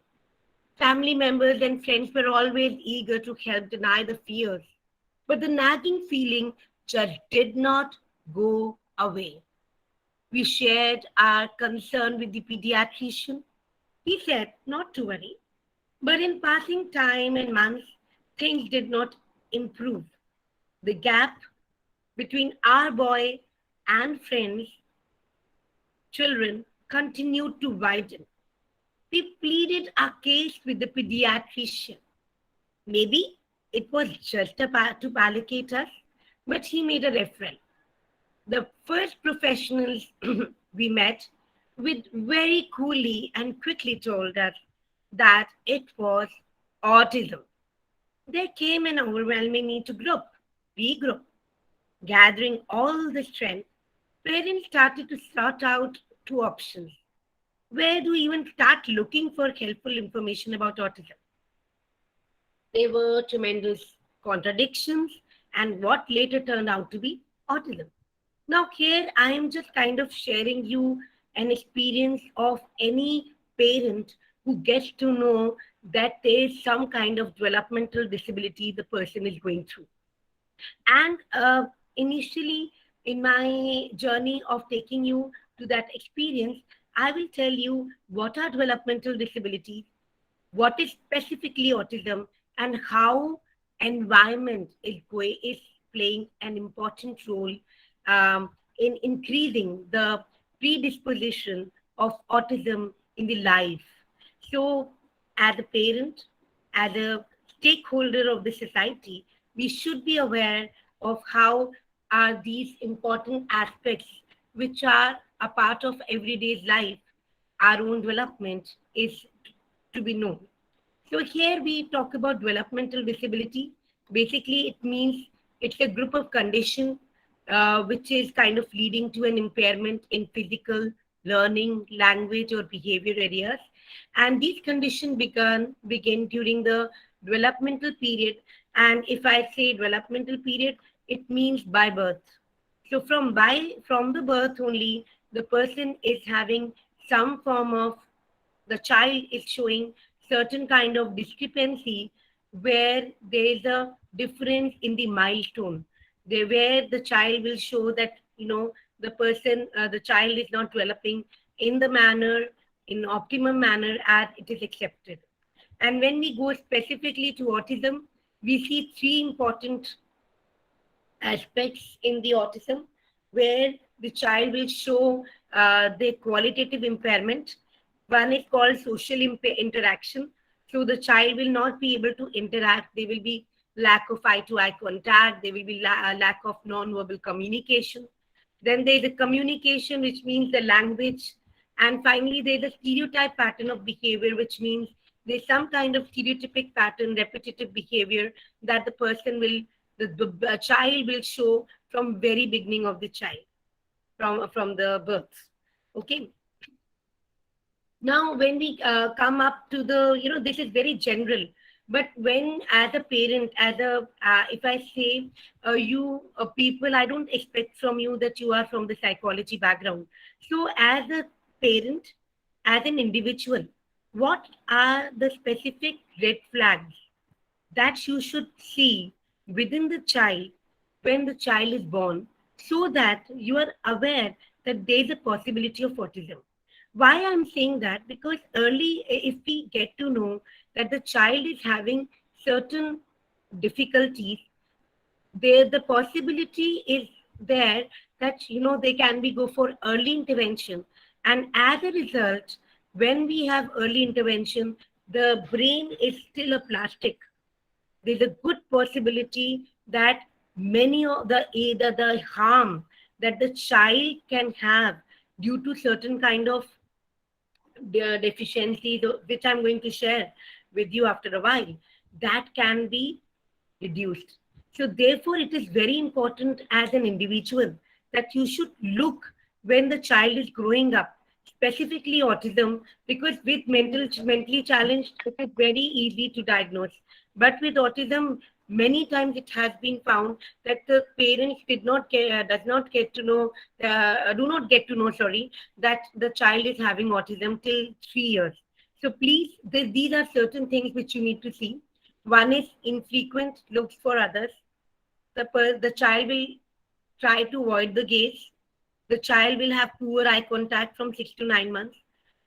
Family members and friends were always eager to help deny the fears. But the nagging feeling just did not go away. We shared our concern with the pediatrician. He said not to worry. But in passing time and months, things did not improve. The gap between our boy and friends, children, continued to widen. We pleaded our case with the pediatrician. Maybe it was just to placate us, but he made a referral. The first professionals we met with very coolly and quickly told us that it was autism. There came an overwhelming need to regroup. Gathering all the strength, parents started to sort out two options. Where do we even start looking for helpful information about autism? There were tremendous contradictions and what later turned out to be autism. Now here I am just kind of sharing you an experience of any parent who gets to know that there is some kind of developmental disability the person is going through. And initially in my journey of taking you to that experience, I will tell you what are developmental disabilities, what is specifically autism, and how environment is playing an important role in increasing the predisposition of autism in the life. So as a parent, as a stakeholder of the society, we should be aware of how are these important aspects which are a part of everyday life, our own development is to be known. So here we talk about developmental disability. Basically, it means it's a group of conditions which is kind of leading to an impairment in physical, learning, language, or behavior areas. And these conditions begin during the developmental period. And if I say developmental period, it means by birth. So from the birth only, the person is having some form of, the child is showing certain kind of discrepancy where there is a difference in the milestone. Where the child will show that, the child is not developing in the manner, in optimum manner as it is accepted. And when we go specifically to autism, we see three important aspects in the autism where the child will show the qualitative impairment. One is called social interaction. So the child will not be able to interact. There will be lack of eye-to-eye contact. There will be lack of non-verbal communication. Then there is a communication, which means the language. And finally, there is a stereotype pattern of behavior, which means there's some kind of stereotypic pattern, repetitive behavior that the person will, the child will show from very beginning of the child, from the birth. Okay. Now, when we come up to the, this is very general, but when as a parent, if I say people, I don't expect from you that you are from the psychology background. So as a parent, as an individual, what are the specific red flags that you should see within the child when the child is born, so that you are aware that there is a possibility of autism? Why I'm saying that? Because early, if we get to know that the child is having certain difficulties, there the possibility is there that they can be go for early intervention, and as a result, when we have early intervention, the brain is still a plastic. There's a good possibility that many of the either the harm that the child can have due to certain kind of deficiencies, which I'm going to share with you after a while, that can be reduced. So therefore, it is very important as an individual that you should look when the child is growing up, specifically autism, because with mentally challenged, it is very easy to diagnose. But with autism, many times it has been found that the parents do not get to know that the child is having autism till 3 years. So please, these are certain things which you need to see. One is infrequent looks for others. The child will try to avoid the gaze. The child will have poor eye contact from 6 to 9 months.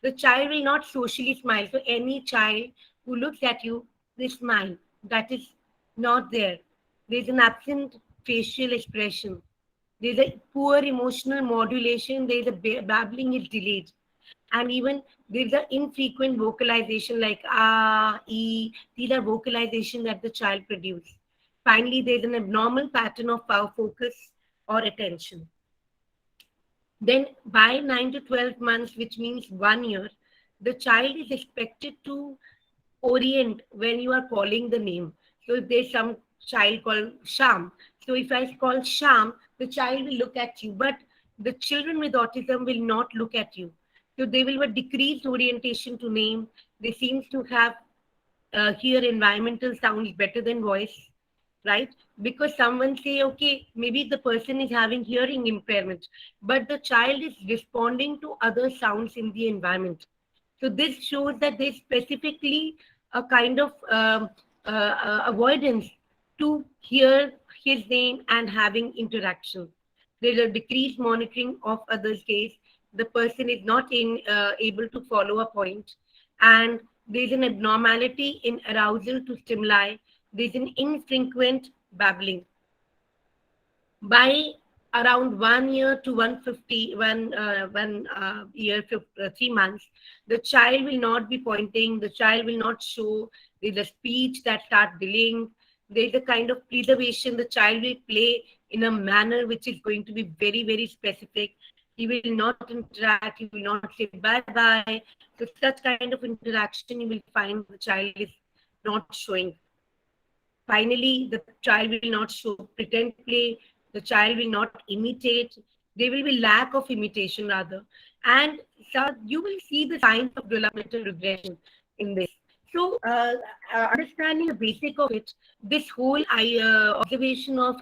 The child will not socially smile. So any child who looks at you, they smile. That is not there. There's an absent facial expression. There's a poor emotional modulation. There's a babbling is delayed. And even there's an infrequent vocalization like ah, e. These are vocalization that the child produces. Finally, there's an abnormal pattern of power focus or attention. Then by 9 to 12 months, which means 1 year, the child is expected to orient when you are calling the name. So if there's some child called Sham, so if I call Sham, the child will look at you, but the children with autism will not look at you. So they will have a decreased orientation to name. They seem to have hear environmental sounds better than voice, right? Because someone say, okay, maybe the person is having hearing impairment, but the child is responding to other sounds in the environment. So this shows that there's specifically a kind of avoidance to hear his name and having interaction. There's a decreased monitoring of others' gaze. The person is not able to follow a point, and there's an abnormality in arousal to stimuli. There's an infrequent babbling. By around 1 year to 3 months, the child will not be pointing, the child will not show. There's a speech that starts delaying. There's a kind of preservation. The child will play in a manner which is going to be very, very specific. He will not interact, he will not say bye-bye. So such kind of interaction you will find the child is not showing. Finally, the child will not show pretend play. The child will not imitate. There will be lack of imitation rather. And so you will see the signs of developmental regression in this. So understanding the basic of it, this whole observation of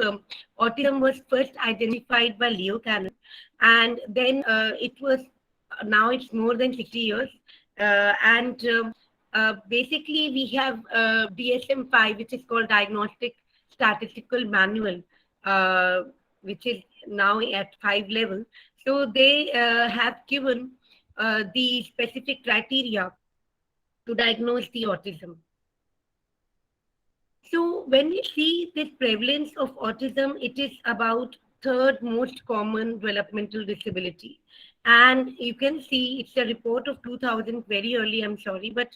autism was first identified by Leo Cannon. And then now it's more than 60 years. Basically, we have DSM-5, which is called Diagnostic Statistical Manual, which is now at 5 level. So they have given the specific criteria to diagnose the autism. So when we see this prevalence of autism, it is about third most common developmental disability. And you can see it's a report of 2000, very early, I'm sorry, but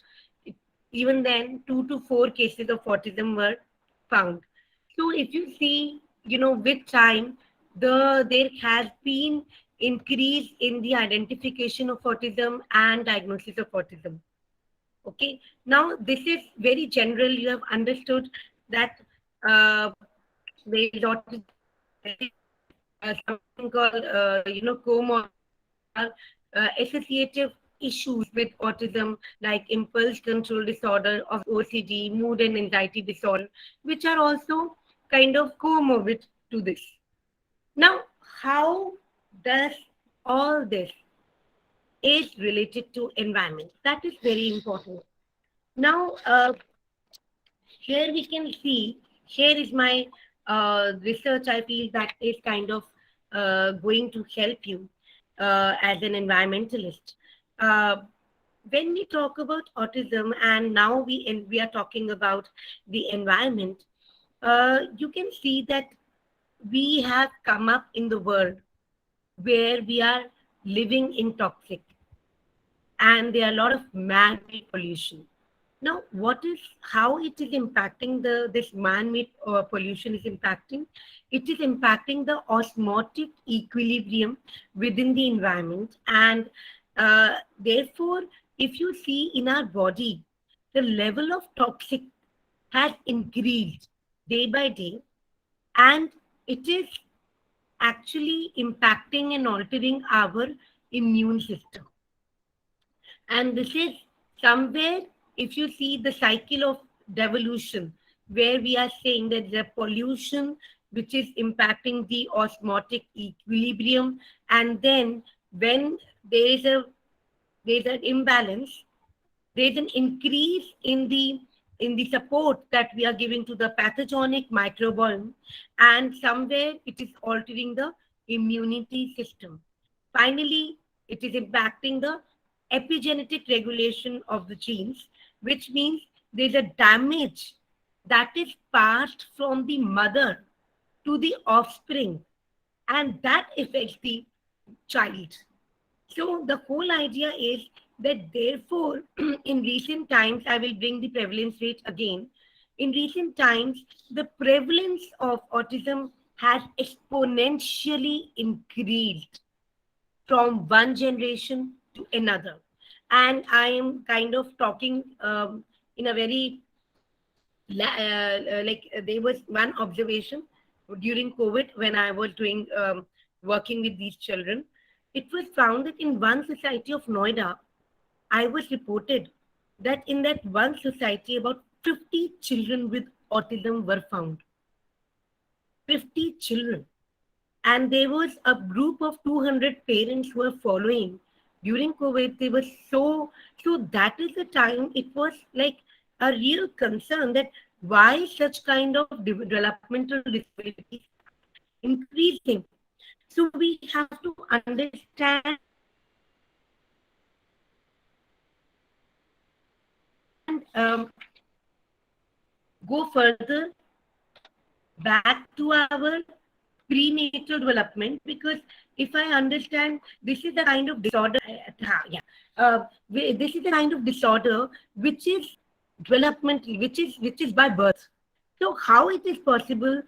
even then 2 to 4 cases of autism were found. So if you see, with time, there has been increase in the identification of autism and diagnosis of autism. Okay, now this is very general. You have understood that there is autism, something called, associative issues with autism, like impulse control disorder of OCD, mood and anxiety disorder, which are also kind of comorbid to this. Now, how does all this is related to environment? That is very important. Now, here we can see, here is my research. I feel that is kind of going to help you as an environmentalist. when we talk about autism, and now we are talking about the environment, you can see that we have come up in the world where we are living in toxic, and there are a lot of man-made pollution. Now, how it is impacting this man-made pollution is impacting? It is impacting the osmotic equilibrium within the environment, and therefore, if you see in our body, the level of toxic has increased day by day, and it is actually impacting and altering our immune system. And this is somewhere, if you see the cycle of devolution, where we are saying that the pollution which is impacting the osmotic equilibrium, and then when there is an imbalance, there is an increase in the support that we are giving to the pathogenic microbiome, and somewhere it is altering the immunity system. Finally, it is impacting the epigenetic regulation of the genes, which means there's a damage that is passed from the mother to the offspring, and that affects the child. So the whole idea is that therefore, in recent times, I will bring the prevalence rate again. In recent times, the prevalence of autism has exponentially increased from one generation to another. And I am kind of talking in a very, like there was one observation during COVID when I was doing working with these children. It was found that in one society of Noida, I was reported that in that one society, about 50 children with autism were found. 50 children. And there was a group of 200 parents who were following. During COVID, they were so that is the time it was like a real concern that why such kind of developmental disabilities increasing. So we have to understand and go further back to our prenatal development, because if I understand, this is the kind of disorder, this is the kind of disorder which is developmental, which is by birth. So how it is possible?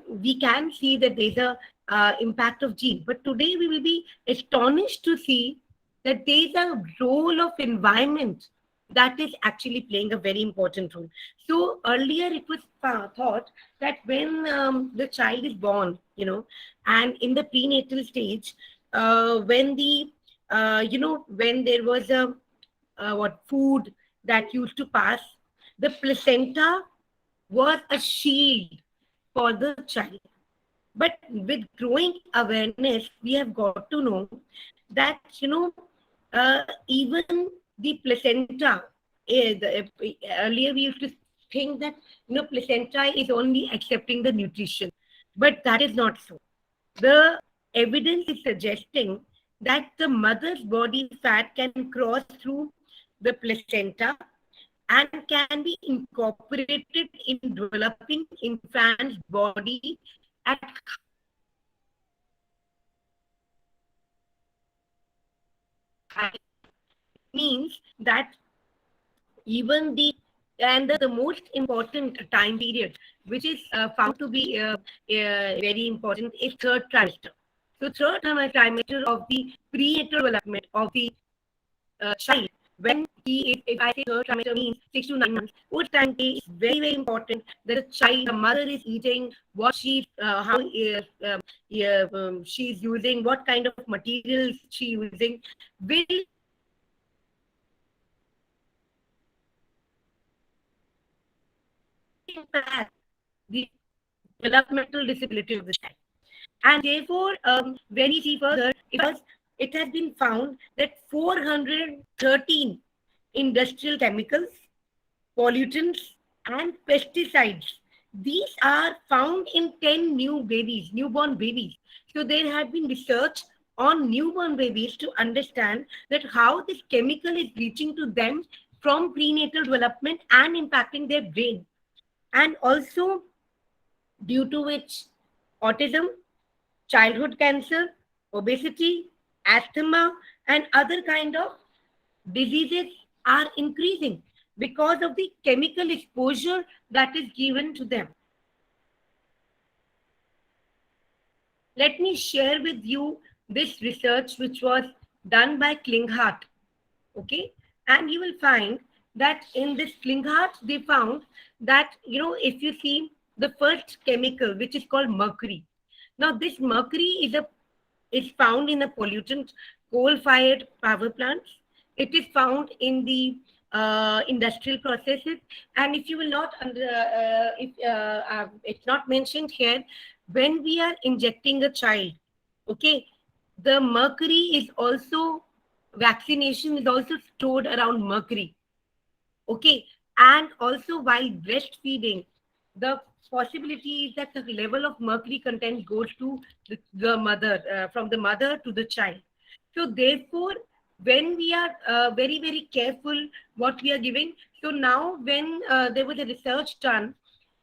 We can see that there's a impact of gene, but today we will be astonished to see that there's a role of environment that is actually playing a very important role. So earlier it was thought that when the child is born, and in the prenatal stage, when the, when there was a food that used to pass, the placenta was a shield for the child. But with growing awareness, we have got to know that, even the placenta, earlier we used to think that, placenta is only accepting the nutrition, but that is not so. The evidence is suggesting that the mother's body fat can cross through the placenta and can be incorporated in developing infant's body at means that even the most important time period, which is found to be very important, is third trimester. So third trimester of the prenatal development of the child, when if I say third trimester means 6 to 9 months, what time is very, very important that the child, the mother is eating, what she's she's using, what kind of materials she's using, will impact the developmental disability of the child. And therefore, when we see further, it has been found that 413 industrial chemicals, pollutants, and pesticides, these are found in 10 newborn babies. So there have been research on newborn babies to understand that how this chemical is reaching to them from prenatal development and impacting their brain, and also due to which autism, childhood cancer, obesity, asthma, and other kind of diseases are increasing because of the chemical exposure that is given to them. Let me share with you this research which was done by Klinghardt. Okay, and you will find that in this Klinghardt they found that, if you see the first chemical, which is called mercury. Now this mercury is found in a pollutant coal-fired power plants. It is found in the industrial processes, and if you will not it's not mentioned here, when we are injecting a child, okay, the mercury is also, vaccination is also stored around mercury, okay, and also while breastfeeding, the possibility is that the level of mercury content goes to the mother, from the mother to the child. So therefore, when we are very, very careful what we are giving, so now when there was a research done,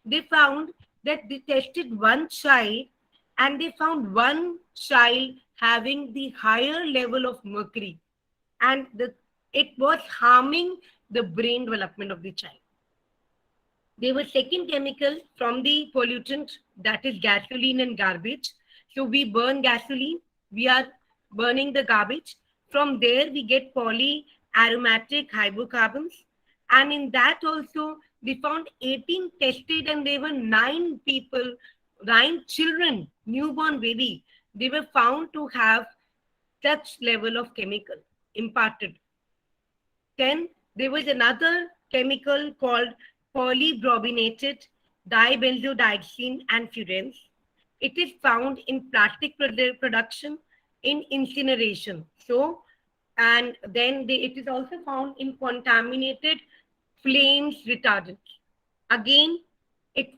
they found that they tested one child and they found one child having the higher level of mercury, and it was harming the brain development of the child. There was second chemical from the pollutant, that is gasoline and garbage. So we burn gasoline, we are burning the garbage. From there we get polyaromatic hydrocarbons. And in that also we found 18 tested, and there were 9 people, 9 children, newborn baby. They were found to have such level of chemical imparted. Then there was another chemical called polybrominated dibenzodioxane and furans. It is found in plastic production, in incineration. So, and then it is also found in contaminated flames retardants. Again,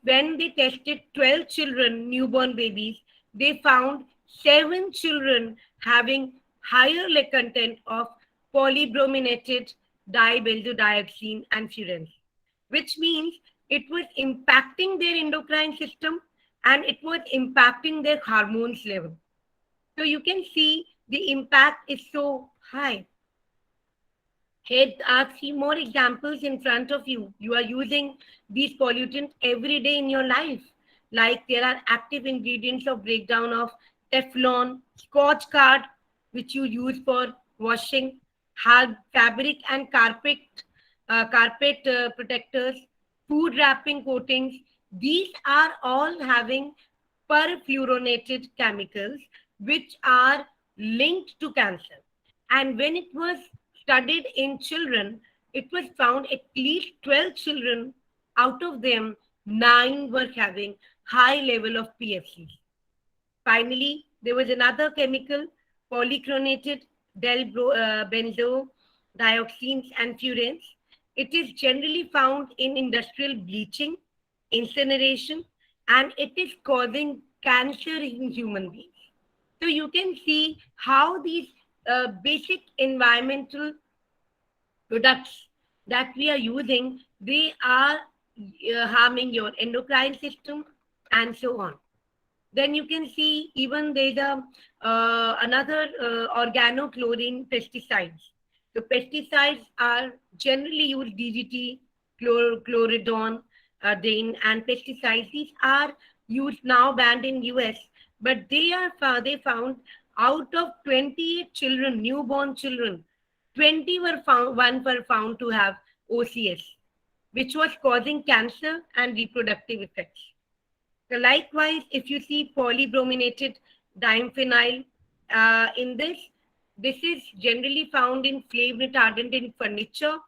when they tested 12 children, newborn babies, they found 7 children having higher content of polybrominated dibenzodioxane and furans, which means it was impacting their endocrine system and it was impacting their hormones level. So you can see the impact is so high. Here are 3 more examples in front of you. You are using these pollutants every day in your life. Like there are active ingredients of breakdown of Teflon, Scotch Guard, which you use for washing, hard fabric and carpet protectors, food wrapping coatings. These are all having perfluorinated chemicals which are linked to cancer. And when it was studied in children, it was found at least 12 children, out of them 9 were having high level of PFCs. Finally, there was another chemical, polychlorinated benzodioxanes and furans. It is generally found in industrial bleaching, incineration, and it is causing cancer in human beings. So you can see how these basic environmental products that we are using, they are harming your endocrine system and so on. Then you can see even there's another organochlorine pesticides. So pesticides are generally used DDT, chloridone, DANE, and pesticides. These are used now, banned in US, but they found out of 28 children, newborn children, 20 were found to have OCS, which was causing cancer and reproductive effects. So likewise, if you see polybrominated diphenyl in this is generally found in flame retardant in furniture,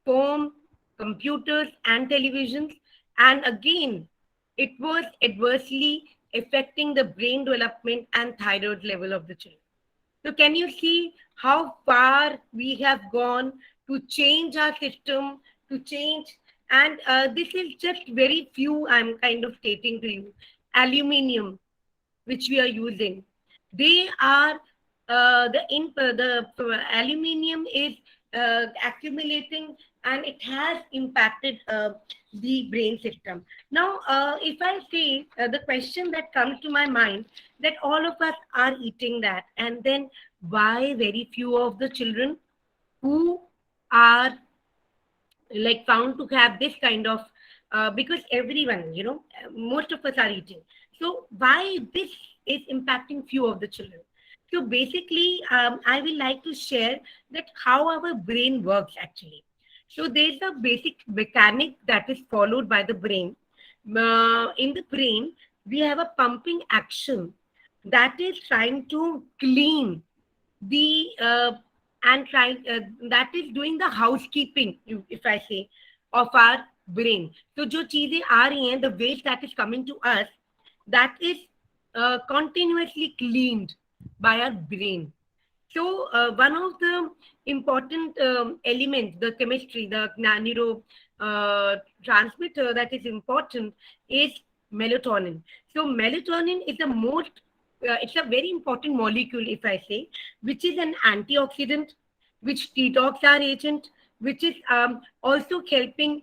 foam, computers, and televisions. And again, it was adversely affecting the brain development and thyroid level of the children. So can you see how far we have gone to change our system, to change? And this is just very few I'm kind of stating to you. Aluminium, which we are using, they are the aluminium is accumulating, and it has impacted the brain system. Now, if I say the question that comes to my mind, that all of us are eating that, and then why very few of the children who are like found to have this kind of because everyone, most of us are eating. So why this is impacting few of the children? So basically, I will like to share that how our brain works actually. So there's a basic mechanic that is followed by the brain. In the brain, we have a pumping action that is trying to clean the and trying that is doing the housekeeping, if I say, of our brain. So जो चीजें आ रही हैं, the waste that is coming to us, that is continuously cleaned by our brain. So one of the important elements, the chemistry, the neuro transmitter that is important is melatonin. So melatonin is the most it's a very important molecule, if I say, which is an antioxidant, which detox our agent, which is also helping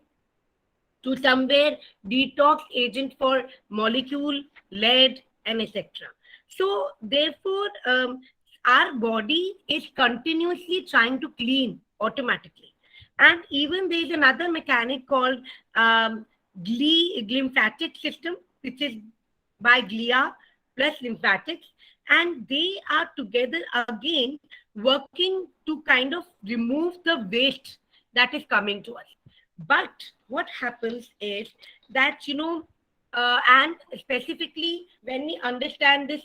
to somewhere detox agent for molecule, lead, and etc. So therefore, our body is continuously trying to clean automatically. And even there is another mechanic called lymphatic system, which is by glia plus lymphatics, and they are together again working to kind of remove the waste that is coming to us. But what happens is that, and specifically when we understand this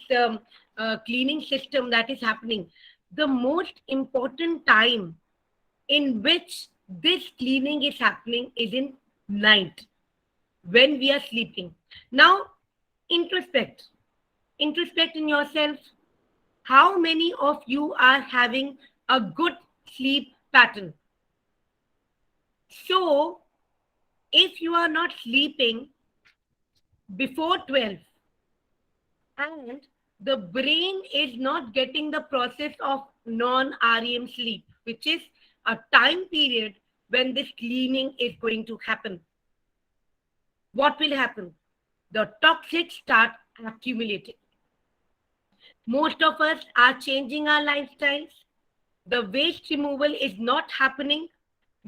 cleaning system that is happening, the most important time in which this cleaning is happening is in night, when we are sleeping. Now, introspect in yourself. How many of you are having a good sleep pattern? So if you are not sleeping before 12 and the brain is not getting the process of non-REM sleep, which is a time period when this cleaning is going to happen, what will happen? The toxics start accumulating. Most of us are changing our lifestyles. The waste removal is not happening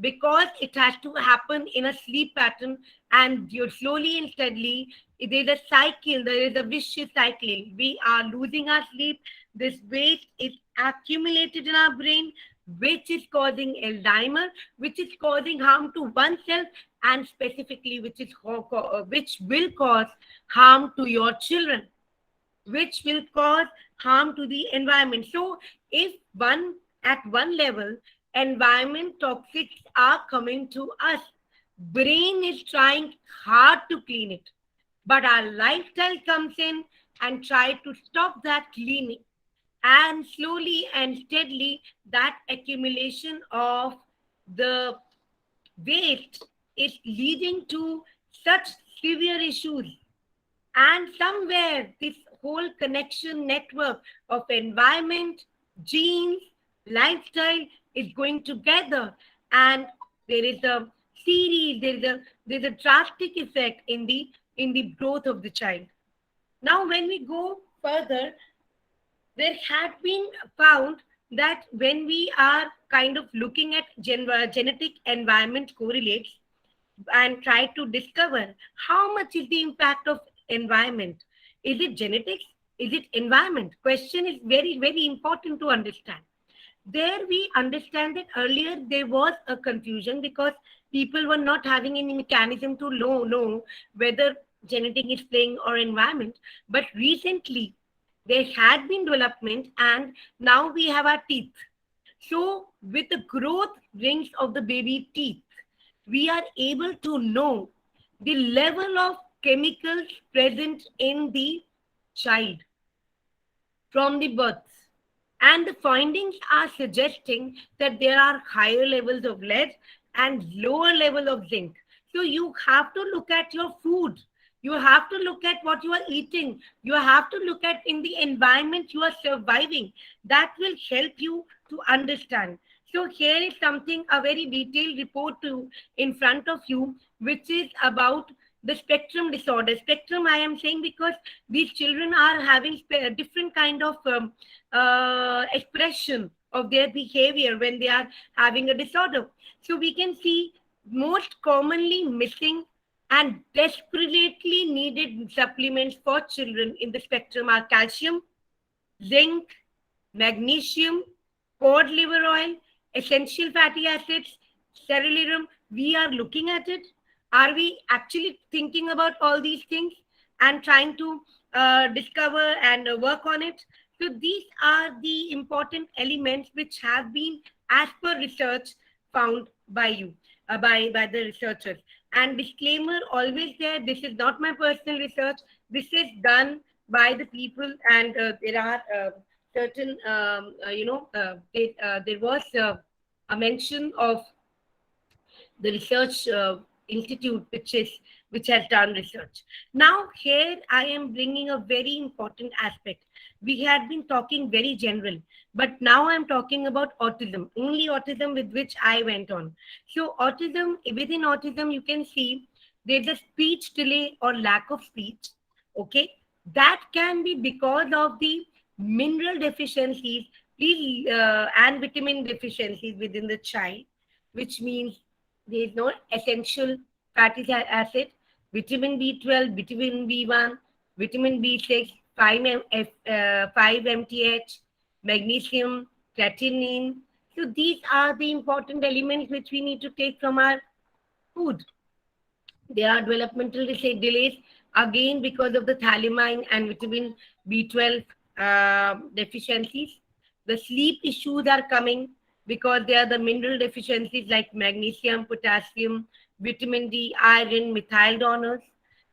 because it has to happen in a sleep pattern, and you're slowly and steadily, there's a cycle, there is a vicious cycle. We are losing our sleep. This waste is accumulated in our brain, which is causing Alzheimer, which is causing harm to oneself, and specifically which will cause harm to your children, which will cause harm to the environment. So if at one level, environment toxics are coming to us, brain is trying hard to clean it, but our lifestyle comes in and try to stop that cleaning, and slowly and steadily that accumulation of the waste is leading to such severe issues. And somewhere this whole connection network of environment, genes, lifestyle is going together, and there is a series, there's a drastic effect in the growth of the child. Now when we go further, there had been found that when we are kind of looking at genetic environment correlates and try to discover how much is the impact of environment. Is it genetics? Is it environment? Question is very, very important to understand. There we understand that earlier there was a confusion because people were not having any mechanism to know whether genetic is playing or environment. But recently there had been development, and now we have our teeth. So with the growth rings of the baby teeth, we are able to know the level of chemicals present in the child from the birth. And the findings are suggesting that there are higher levels of lead and lower level of zinc. So you have to look at your food. You have to look at what you are eating. You have to look at in the environment you are surviving. That will help you to understand. So here is something, a very detailed report to in front of you, which is about the spectrum disorder. Spectrum, I am saying because these children are having different kind of expression of their behavior when they are having a disorder. So we can see most commonly missing and desperately needed supplements for children in the spectrum are calcium, zinc, magnesium, cod liver oil, essential fatty acids, ceruleum. We are looking at it. Are we actually thinking about all these things and trying to discover and work on it? So these are the important elements which have been, as per research, found by you, by the researchers. And disclaimer always there, this is not my personal research. This is done by the people, and there are certain, there was a mention of the research institute which has done research. Now here I am bringing a very important aspect. We had been talking very general, but now I'm talking about autism, only autism, with which I went on. So autism, within autism you can see there's a speech delay or lack of speech. Okay, that can be because of the mineral deficiencies and vitamin deficiencies within the child, which means there is no essential fatty acid, vitamin B12, vitamin B1, vitamin B6, 5 MTH, magnesium, creatinine. So these are the important elements which we need to take from our food. There are developmental delays again because of the thiamine and vitamin B12 deficiencies. The sleep issues are coming because they are the mineral deficiencies like magnesium, potassium, vitamin D, iron, methyl donors.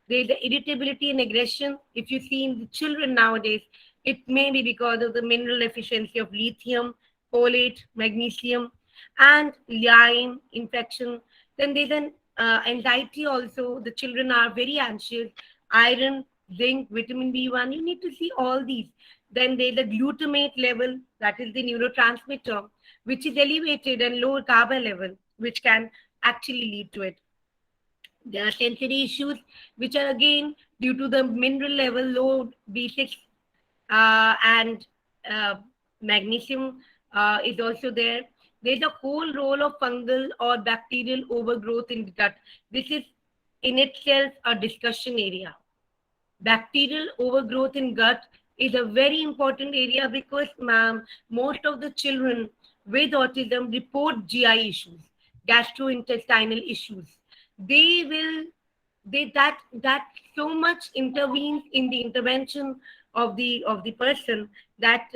There is the irritability and aggression. If you see in the children nowadays, it may be because of the mineral deficiency of lithium, folate, magnesium, and lime infection. Then there's an anxiety also. The children are very anxious. Iron, zinc, vitamin B1. You need to see all these. Then there's the glutamate level, that is the neurotransmitter, which is elevated, and low GABA level, which can actually lead to it. There are sensory issues, which are again due to the mineral level, low B6 and magnesium is also there. There's a whole role of fungal or bacterial overgrowth in the gut. This is in itself a discussion area. Bacterial overgrowth in gut is a very important area because most of the children with autism report GI issues, gastrointestinal issues. That so much intervenes in the intervention of the person that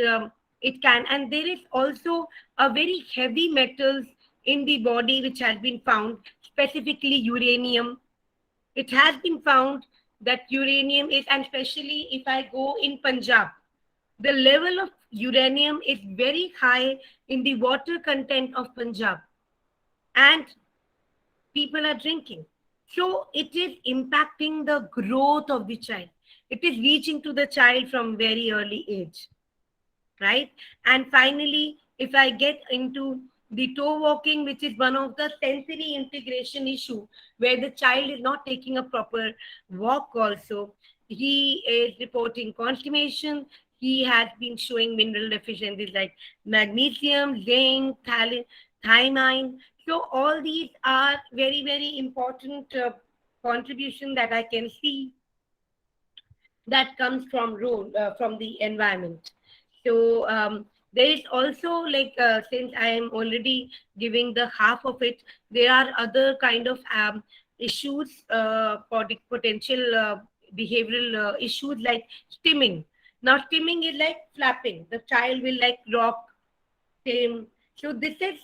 it can. And there is also a very heavy metals in the body which has been found, specifically uranium. It has been found that uranium is, and especially if I go in Punjab, the level of uranium is very high in the water content of Punjab, and people are drinking. So it is impacting the growth of the child. It is reaching to the child from very early age, right? And finally, if I get into the toe walking, which is one of the sensory integration issue, where the child is not taking a proper walk also. He is reporting constipation. He has been showing mineral deficiencies like magnesium, zinc, thiamine. So all these are very, very important contribution that I can see that comes from from the environment. So there is also like since I am already giving the half of it, there are other kind of issues for the potential behavioral issues like stimming. Now stimming is like flapping. The child will like rock, stim. So this is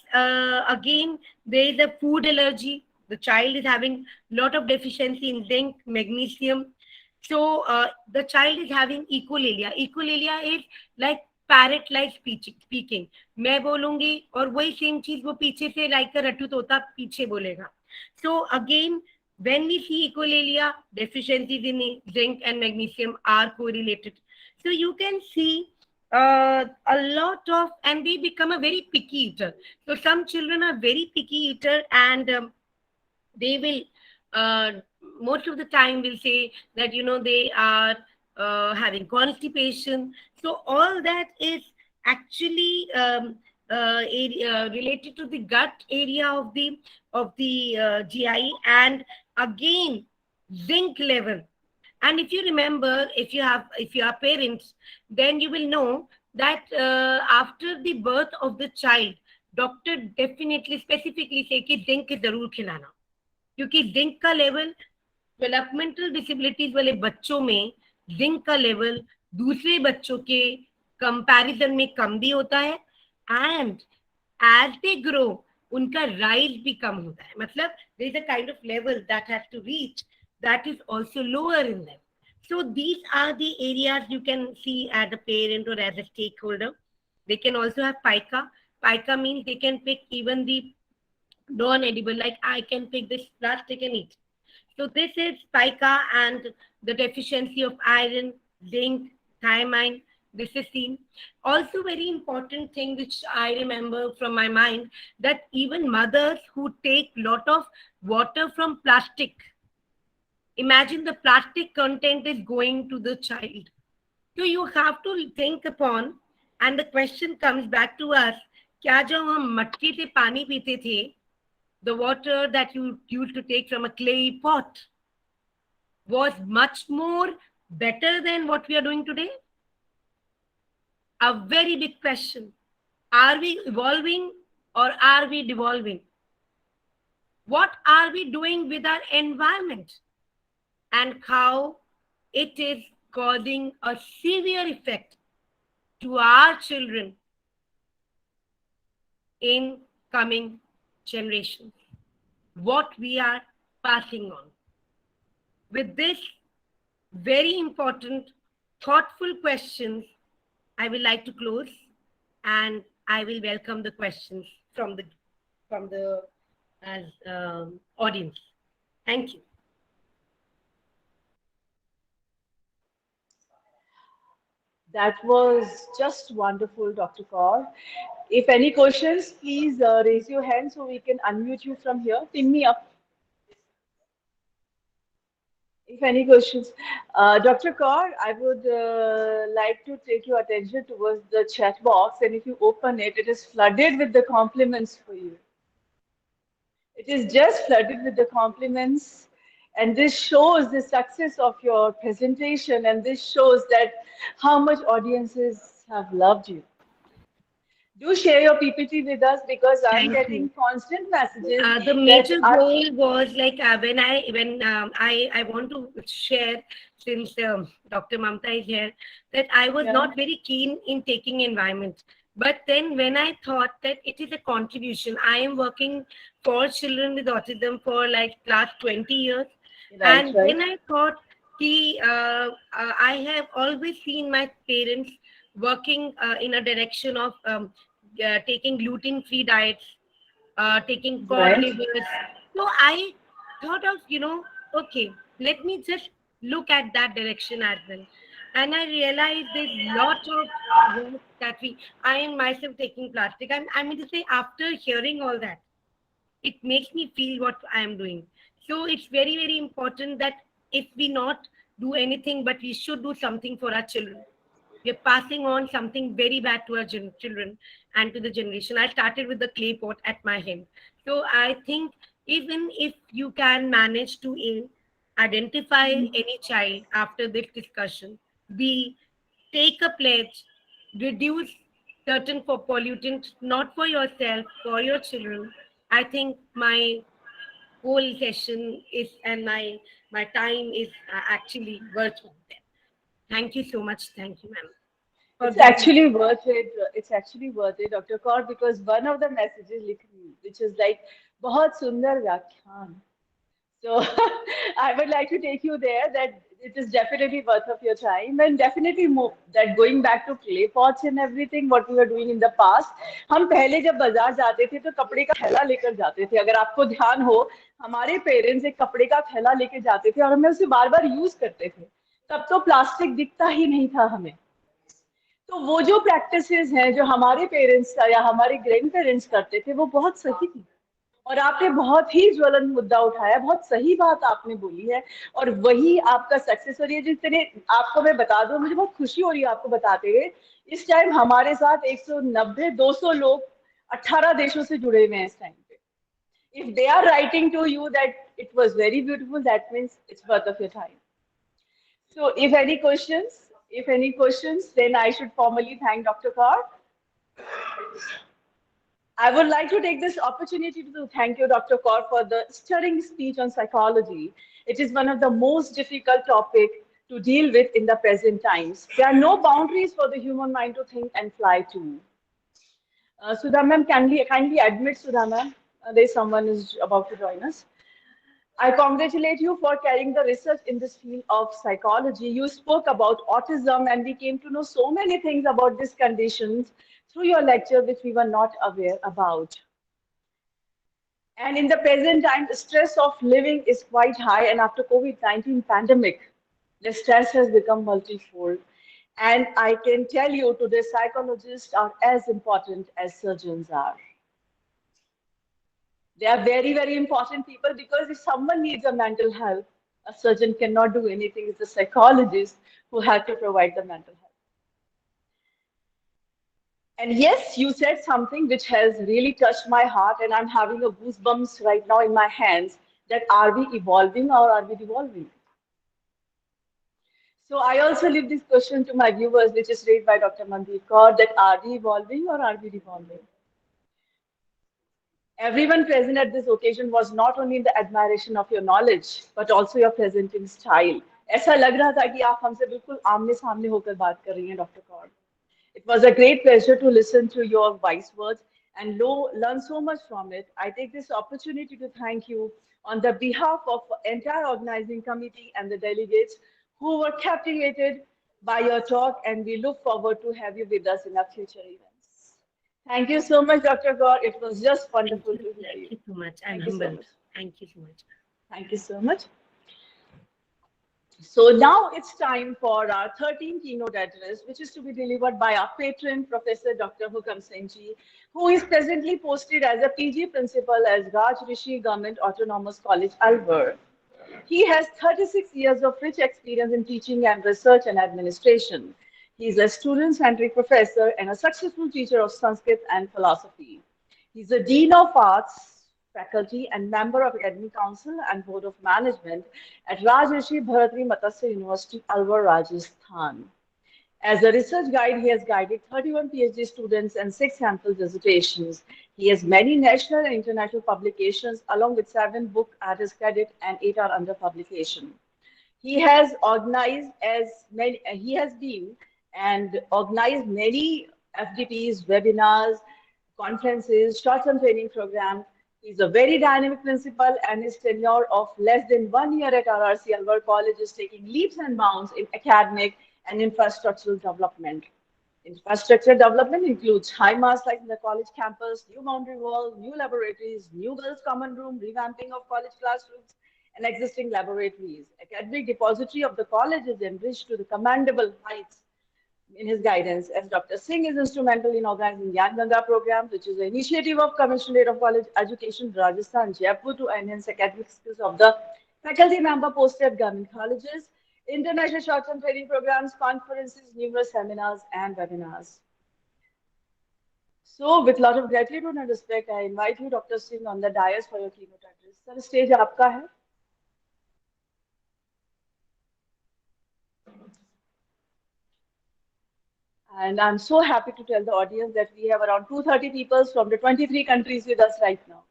again, there is a food allergy. The child is having lot of deficiency in zinc, magnesium. So the child is having echolalia. Echolalia is like parrot like speaking. मैं बोलूंगी और वही same चीज वो पीछे से like रट्टू तोता पीछे बोलेगा. So again, When we see echolalia, deficiencies in zinc and magnesium are correlated. So you can see a lot of, and they become a very picky eater. So some children are very picky eater, and they will most of the time will say that they are having constipation. So all that is actually related to the gut area of the GI, and again zinc level. And if you remember, if you are parents, then you will know that after the birth of the child, doctor definitely specifically say कि zinc जरूर खिलाना, क्योंकि zinc का level developmental disabilities वाले बच्चों में zinc का level दूसरे बच्चों के कंपैरिजन में कम भी होता है, एंड एज दे ग्रो उनका राइज भी कम होता है. मतलब there is a kind of level that has to reach that is also lower in them. So these are the areas you can see as a parent or as a stakeholder. They can also have pica. Pica means they can pick even the non-edible, like I can pick this plastic and eat. So this is pica, and the deficiency of iron, zinc, thiamine, this is seen. Also very important thing which I remember from my mind, that even mothers who take lot of water from plastic, imagine the plastic content is going to the child. So you have to think upon, and the question comes back to us, क्या जब हम मटके से पानी पीते थे, the water that you used to take from a clay pot was much more better than what we are doing today? A very big question. Are we evolving or are we devolving? What are we doing with our environment, and how it is causing a severe effect to our children in coming generations? What we are passing on. With this very important, thoughtful questions, I will like to close, and I will welcome the questions from the audience. Thank you. That was just wonderful, Dr. Kaur. If any questions, please raise your hand so we can unmute you from here. Pin me up. If any questions. Dr. Kaur, I would like to take your attention towards the chat box, and if you open it, it is flooded with the compliments for you. It is just flooded with the compliments, and this shows the success of your presentation, and this shows that how much audiences have loved you. Do share your PPT with us, because I'm getting constant messages. The major goal was like when I want to share, since Dr. Mamta is here, that I was not very keen in taking environment. But then when I thought that it is a contribution, I am working for children with autism for like last 20 years. And then I thought, I have always seen my parents working in a direction of taking gluten-free diets, taking cod livers. So I thought of, okay, let me just look at that direction as well. And I realized there's lot of work that I am myself taking plastic. I mean to say, after hearing all that, it makes me feel what I am doing. So it's very, very important that if we not do anything, but we should do something for our children. We're passing on something very bad to our children and to the generation. I started with the clay pot at my home. So I think even if you can manage to identify any child after this discussion, take a pledge, reduce certain pollutants, not for yourself, for your children. I think my whole session is, and my time is actually worthwhile. Thank you so much. Thank you, ma'am. It's actually worth it. It's actually worth it, Dr. Kaur, because one of the messages, which is like, "Bahut sundar vyakyan." So I would like to take you there. That It is definitely worth of your time, and definitely more that going back to clay pots and everything what we were doing in the past. हम पहले जब बाजार जाते थे तो कपड़े का थैला लेकर जाते थे. अगर आपको ध्यान हो, हमारे पेरेंट्स एक कपड़े का थैला लेके जाते थे और हमें उसे बार बार यूज करते थे. तब तो प्लास्टिक दिखता ही नहीं था हमें. तो वो जो प्रैक्टिसेस हैं जो हमारे पेरेंट्स या हमारे ग्रैंड पेरेंट्स करते थे वो बहुत सही थी. और आपने बहुत ही ज्वलंत मुद्दा उठाया, बहुत सही बात आपने बोली है, और वही आपका सक्सेस हो रही है. जिस तरह आपको मैं बता दूं, मुझे बहुत खुशी हो रही है आपको बताते हुए. इस टाइम हमारे साथ 190-200 लोग 18 देशों से जुड़े हुए हैं इस टाइम पे. If they are writing to you that it was very beautiful, that means it's worth of your time. So if any questions, then I should formally thank Dr. Kaur. I would like to take this opportunity to thank you, Dr. Kaur, for the stirring speech on psychology. It is one of the most difficult topics to deal with in the present times. There are no boundaries for the human mind to think and fly to. Sudha ma'am, kindly admit, Sudha ma'am, there's someone is about to join us. I congratulate you for carrying the research in this field of psychology. You spoke about autism, and we came to know so many things about these conditions through your lecture, which we were not aware about. And in the present time, the stress of living is quite high, and after COVID-19 pandemic, the stress has become multifold. And I can tell you today, psychologists are as important as surgeons are. They are very, very important people, because if someone needs a mental health, a surgeon cannot do anything. It's the psychologist who has to provide the mental health. And yes, you said something which has really touched my heart, and I'm having a goosebumps right now in my hands, that are we evolving or are we devolving? So I also leave this question to my viewers, which is raised by Dr. Mandeep Kaur, that are we evolving or are we devolving? Everyone present at this occasion was not only in the admiration of your knowledge, but also your presenting style. ऐसा लग रहा था कि आप हमसे बिल्कुल आमने सामने होकर बात कर रही हैं, Dr. Kaur. It was a great pleasure to listen to your wise words and learn so much from it. I take this opportunity to thank you on the behalf of the entire organizing committee and the delegates who were captivated by your talk, and we look forward to have you with us in our future events. Thank you so much, Dr. Gaur. It was just wonderful to hear you. Thank you so much. I'm humbled. Thank you so much. Thank you so much. So now it's time for our 13th keynote address, which is to be delivered by our patron, Professor Dr. Hukam Singh Ji, who is presently posted as a PG principal as Raj Rishi Govt Autonomous College, Alwar. He has 36 years of rich experience in teaching and research and administration. He is a student-centric professor and a successful teacher of Sanskrit and philosophy. He's a Dean of Arts faculty and member of Academic Council and Board of Management at Raj Rishi Govt University, Alwar, Rajasthan. As a research guide, he has guided 31 PhD students and 6 sample dissertations. He has many national and international publications, along with 7 books at his credit and 8 are under publication. He has organized and organized many FDPs, webinars, conferences, short-term training programs. He's a very dynamic principal, and his tenure of less than 1 year at RRC Alwar College is taking leaps and bounds in academic and infrastructural development. Infrastructure development includes high mass like the college campus, new boundary wall, new laboratories, new girls' common room, revamping of college classrooms, and existing laboratories. Academic depository of the college is enriched to the commendable heights in his guidance, as Dr. Singh is instrumental in organizing Yan Ganga program, which is an initiative of Commissionerate of College Education, Rajasthan, Jaipur, to enhance academic skills of the faculty member posted at government colleges, international short-term training programs, conferences, numerous seminars, and webinars. So, with a lot of gratitude and respect, I invite you, Dr. Singh, on the dais for your keynote address. Sir, stage आपका है. And I'm so happy to tell the audience that we have around 230 people from the 23 countries with us right now.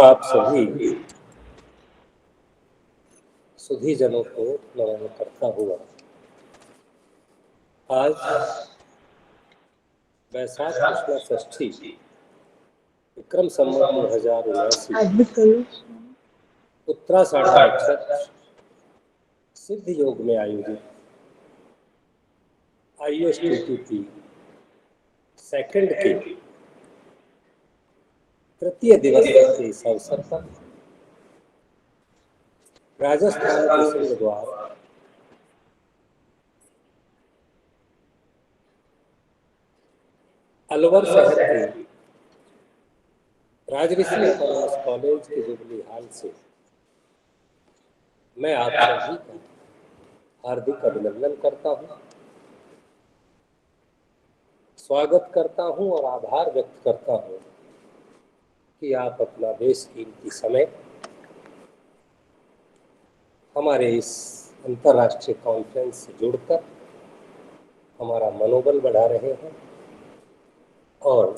आप सभी सुधीजनों को नमन करता हुआ आज वैशाख कृष्ण षष्ठी विक्रम संवत 2079 उत्तराषाढ़ नक्षत्र सिद्ध योग में आयोजित ISTTP सेकंड के तृतीय दिवस के इस अवसर पर राजस्थान के सिंह द्वार अलवर शहर के राज ऋषि कॉलेज के जुबली हाल से मैं आप सभी का हार्दिक अभिनंदन करता हूं, स्वागत करता हूं और आभार व्यक्त करता हूं कि आप अपना बेशकीमती समय हमारे इस अंतर्राष्ट्रीय कॉन्फ्रेंस से जुड़कर हमारा मनोबल बढ़ा रहे हैं और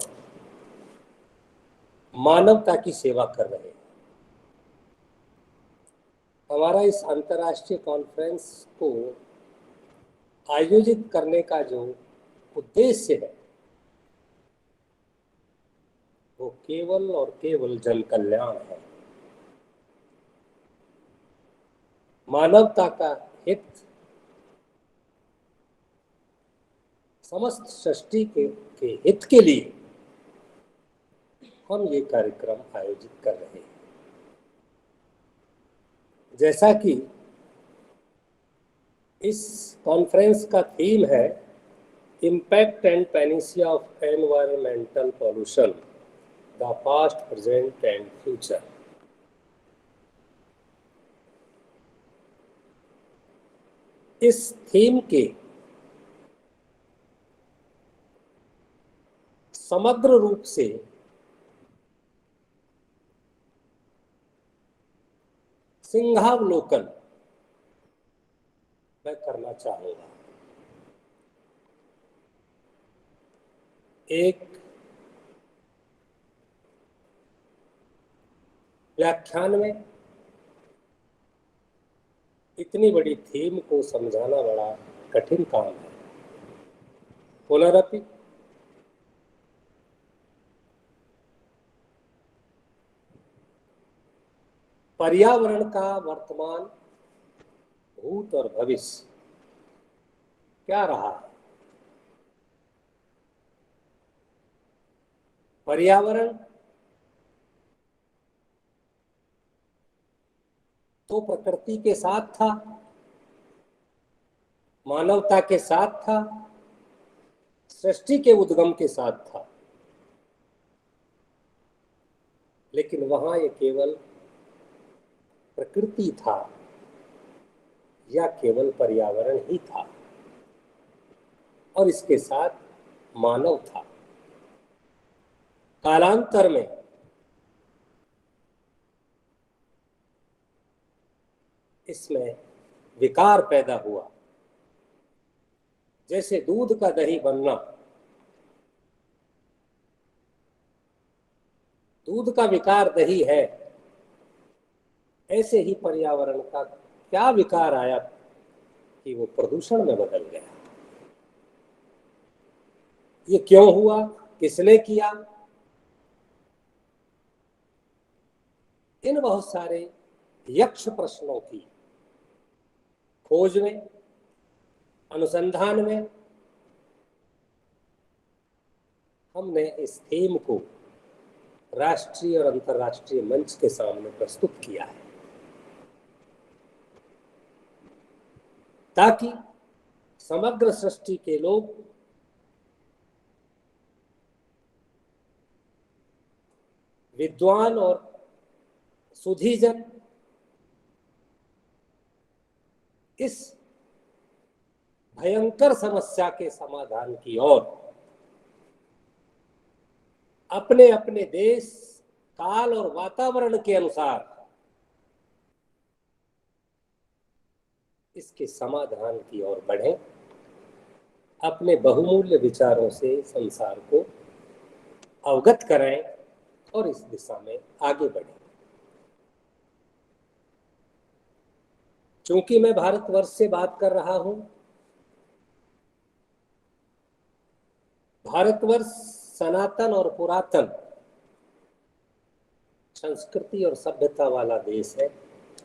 मानवता की सेवा कर रहे हैं। हमारा इस अंतर्राष्ट्रीय कॉन्फ्रेंस को आयोजित करने का जो उद्देश्य है वो केवल और केवल जन कल्याण है, मानवता का हित, समस्त सृष्टि के हित के लिए हम ये कार्यक्रम आयोजित कर रहे हैं। जैसा कि इस कॉन्फ्रेंस का थीम है impact and panacea of environmental pollution, the past, present and future. इस थीम के समग्र रूप से सिंहावलोकन मैं करना चाहूंगा। एक व्याख्यान में इतनी बड़ी थीम को समझाना बड़ा कठिन काम है। पुनरपि पर्यावरण का वर्तमान, भूत और भविष्य क्या रहा है। पर्यावरण तो प्रकृति के साथ था, मानवता के साथ था, सृष्टि के उद्गम के साथ था, लेकिन वहां ये केवल प्रकृति था या केवल पर्यावरण ही था और इसके साथ मानव था। कालांतर में इसमें विकार पैदा हुआ। जैसे दूध का दही बनना, दूध का विकार दही है, ऐसे ही पर्यावरण का क्या विकार आया कि वो प्रदूषण में बदल गया। ये क्यों हुआ, किसने किया, इन बहुत सारे यक्ष प्रश्नों की खोज में, अनुसंधान में हमने इस थीम को राष्ट्रीय और अंतर्राष्ट्रीय मंच के सामने प्रस्तुत किया है, ताकि समग्र सृष्टि के लोग विद्वान और सुधीजन इस भयंकर समस्या के समाधान की ओर अपने अपने देश, काल और वातावरण के अनुसार इसके समाधान की ओर बढ़ें, अपने बहुमूल्य विचारों से संसार को अवगत कराएं और इस दिशा में आगे बढ़ें। चूंकि मैं भारतवर्ष से बात कर रहा हूं, भारतवर्ष सनातन और पुरातन संस्कृति और सभ्यता वाला देश है,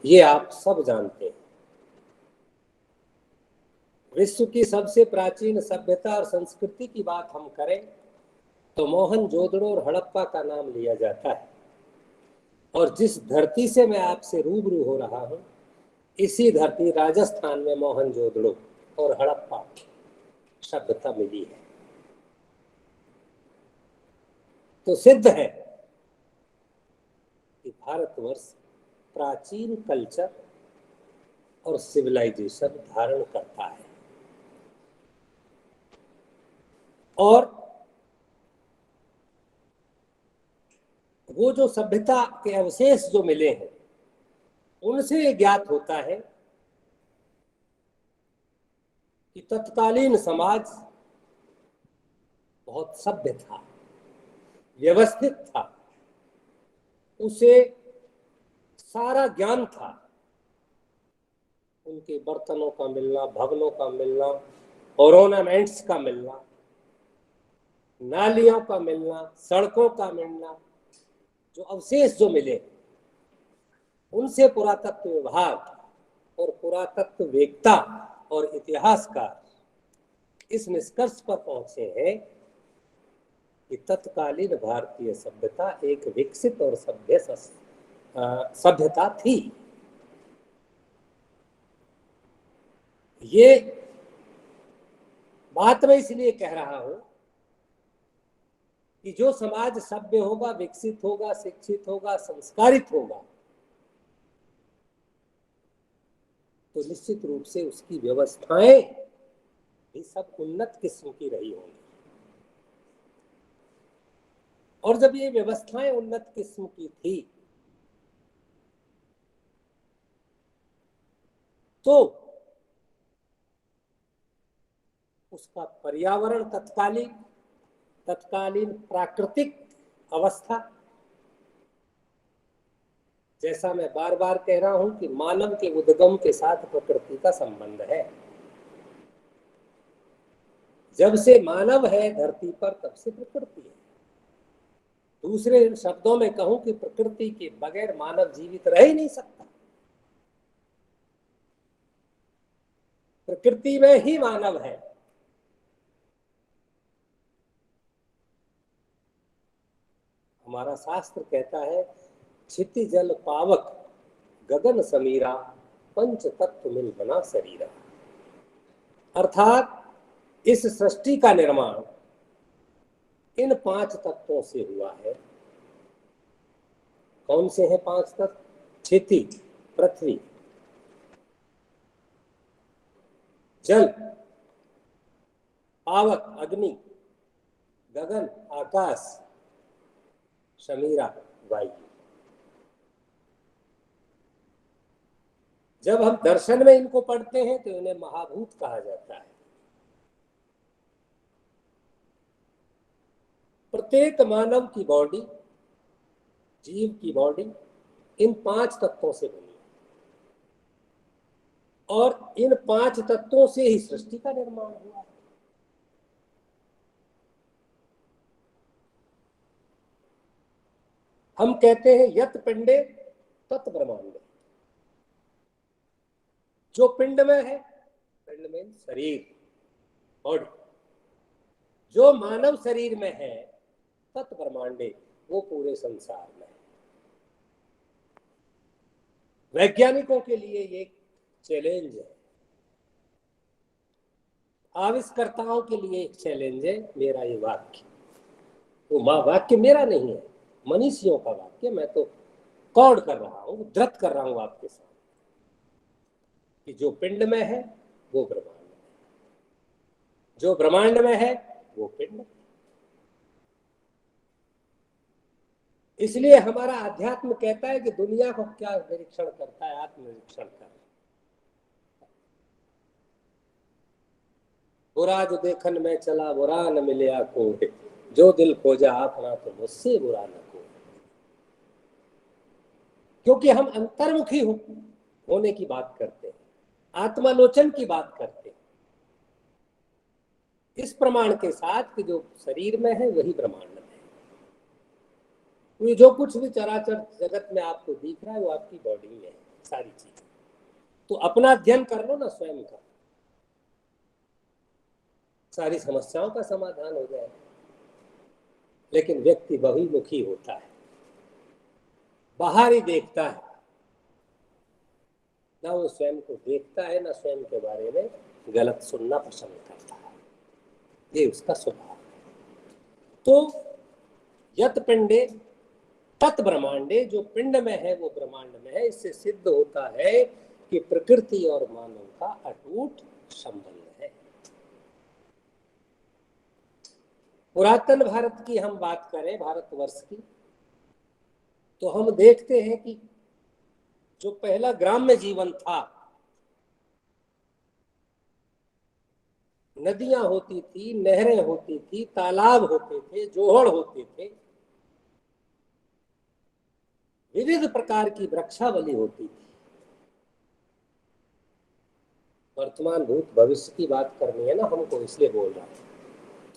ये आप सब जानते हैं। विश्व की सबसे प्राचीन सभ्यता और संस्कृति की बात हम करें तो मोहनजोदड़ो और हड़प्पा का नाम लिया जाता है। और जिस धरती से मैं आपसे रूबरू हो रहा हूं, इसी धरती राजस्थान में मोहनजोदड़ो और हड़प्पा सभ्यता मिली है। तो सिद्ध है कि भारतवर्ष प्राचीन कल्चर और सिविलाइजेशन धारण करता है। और वो जो सभ्यता के अवशेष जो मिले हैं, उनसे ये ज्ञात होता है कि तत्कालीन समाज बहुत सभ्य था, व्यवस्थित था, उसे सारा ज्ञान था। उनके बर्तनों का मिलना, भवनों का मिलना, ऑर्नामेंट्स का मिलना, नालियों का मिलना, सड़कों का मिलना, जो अवशेष जो मिले, उनसे पुरातत्व विभाग और पुरातत्व वेत्ता और इतिहासकार इस निष्कर्ष पर पहुंचे हैं कि तत्कालीन भारतीय सभ्यता एक विकसित और सभ्यता थी। ये बात मैं इसलिए कह रहा हूं कि जो समाज सभ्य होगा, विकसित होगा, शिक्षित होगा, संस्कारित होगा, तो निश्चित रूप से उसकी व्यवस्थाएं भी सब उन्नत किस्म की रही होंगी। और जब ये व्यवस्थाएं उन्नत किस्म की थी, तो उसका पर्यावरण तत्कालीन प्राकृतिक अवस्था, जैसा मैं बार बार कह रहा हूं कि मानव के उद्गम के साथ प्रकृति का संबंध है। जब से मानव है धरती पर, तब से प्रकृति है। दूसरे शब्दों में कहूं कि प्रकृति के बगैर मानव जीवित रह ही नहीं सकता। प्रकृति में ही मानव है। हमारा शास्त्र कहता है, क्षिति जल पावक गगन समीरा, पंच तत्व मिल बना शरीरा। अर्थात इस सृष्टि का निर्माण इन 5 तत्वों से हुआ है। कौन से हैं 5 तत्व? क्षिति पृथ्वी, जल पावक अग्नि, गगन आकाश, समीरा वायु। जब हम दर्शन में इनको पढ़ते हैं तो इन्हें महाभूत कहा जाता है। प्रत्येक मानव की बॉडी, जीव की बॉडी इन 5 तत्वों से बनी है और इन 5 तत्वों से ही सृष्टि का निर्माण हुआ है। हम कहते हैं यत पिंडे तत् ब्रह्मांडे। जो पिंड में है, पिंड में शरीर, बॉडी, जो मानव शरीर में है तत् ब्रह्मांडे, वो पूरे संसार में है। वैज्ञानिकों के लिए ये चैलेंज है, आविष्कर्ताओं के लिए एक चैलेंज है। मेरा ये वाक्य, वो वाक्य मेरा नहीं है, मनीषियों का वाक्य। मैं तो कॉर्ड कर रहा हूं, धृत कर रहा हूं आपके साथ कि जो पिंड में है वो ब्रह्मांड में है, जो ब्रह्मांड में है वो पिंड में। इसलिए हमारा अध्यात्म कहता है कि दुनिया को क्या निरीक्षण करता है, आत्मनिरीक्षण कर। बुरा जो देखन में चला, बुरा न मिले को, जो दिल खोजा अपना तो मुझसे बुरा न को, क्योंकि हम अंतर्मुखी होने की बात करते हैं, आत्मालोचन की बात करते हैं, इस प्रमाण के साथ कि जो शरीर में है वही ब्रह्मांड में है। तो जो कुछ भी चराचर जगत में आपको दिख रहा है वो आपकी बॉडी में है, सारी चीजें। तो अपना अध्ययन कर लो ना स्वयं का, सारी समस्याओं का समाधान हो जाएगा। लेकिन व्यक्ति बहिर्मुखी होता है, बाहर ही देखता है, ना वो स्वयं को देखता है, ना स्वयं के बारे में गलत सुनना पसंद करता है। ये उसका स्वभाव है। तो यत पिंडे तत् ब्रह्मांडे, जो पिंड में है वो ब्रह्मांड में है। इससे सिद्ध होता है कि प्रकृति और मानव का अटूट संबंध है। पुरातन भारत की हम बात करें, भारतवर्ष की, तो हम देखते हैं कि जो पहला ग्राम्य जीवन था, नदियां होती थी, नहरें होती थी, तालाब होते थे, जोहड़ होते थे, विविध प्रकार की वृक्षावली होती थी। वर्तमान भूत भविष्य की बात करनी है ना हमको, इसलिए बोल रहा हूं।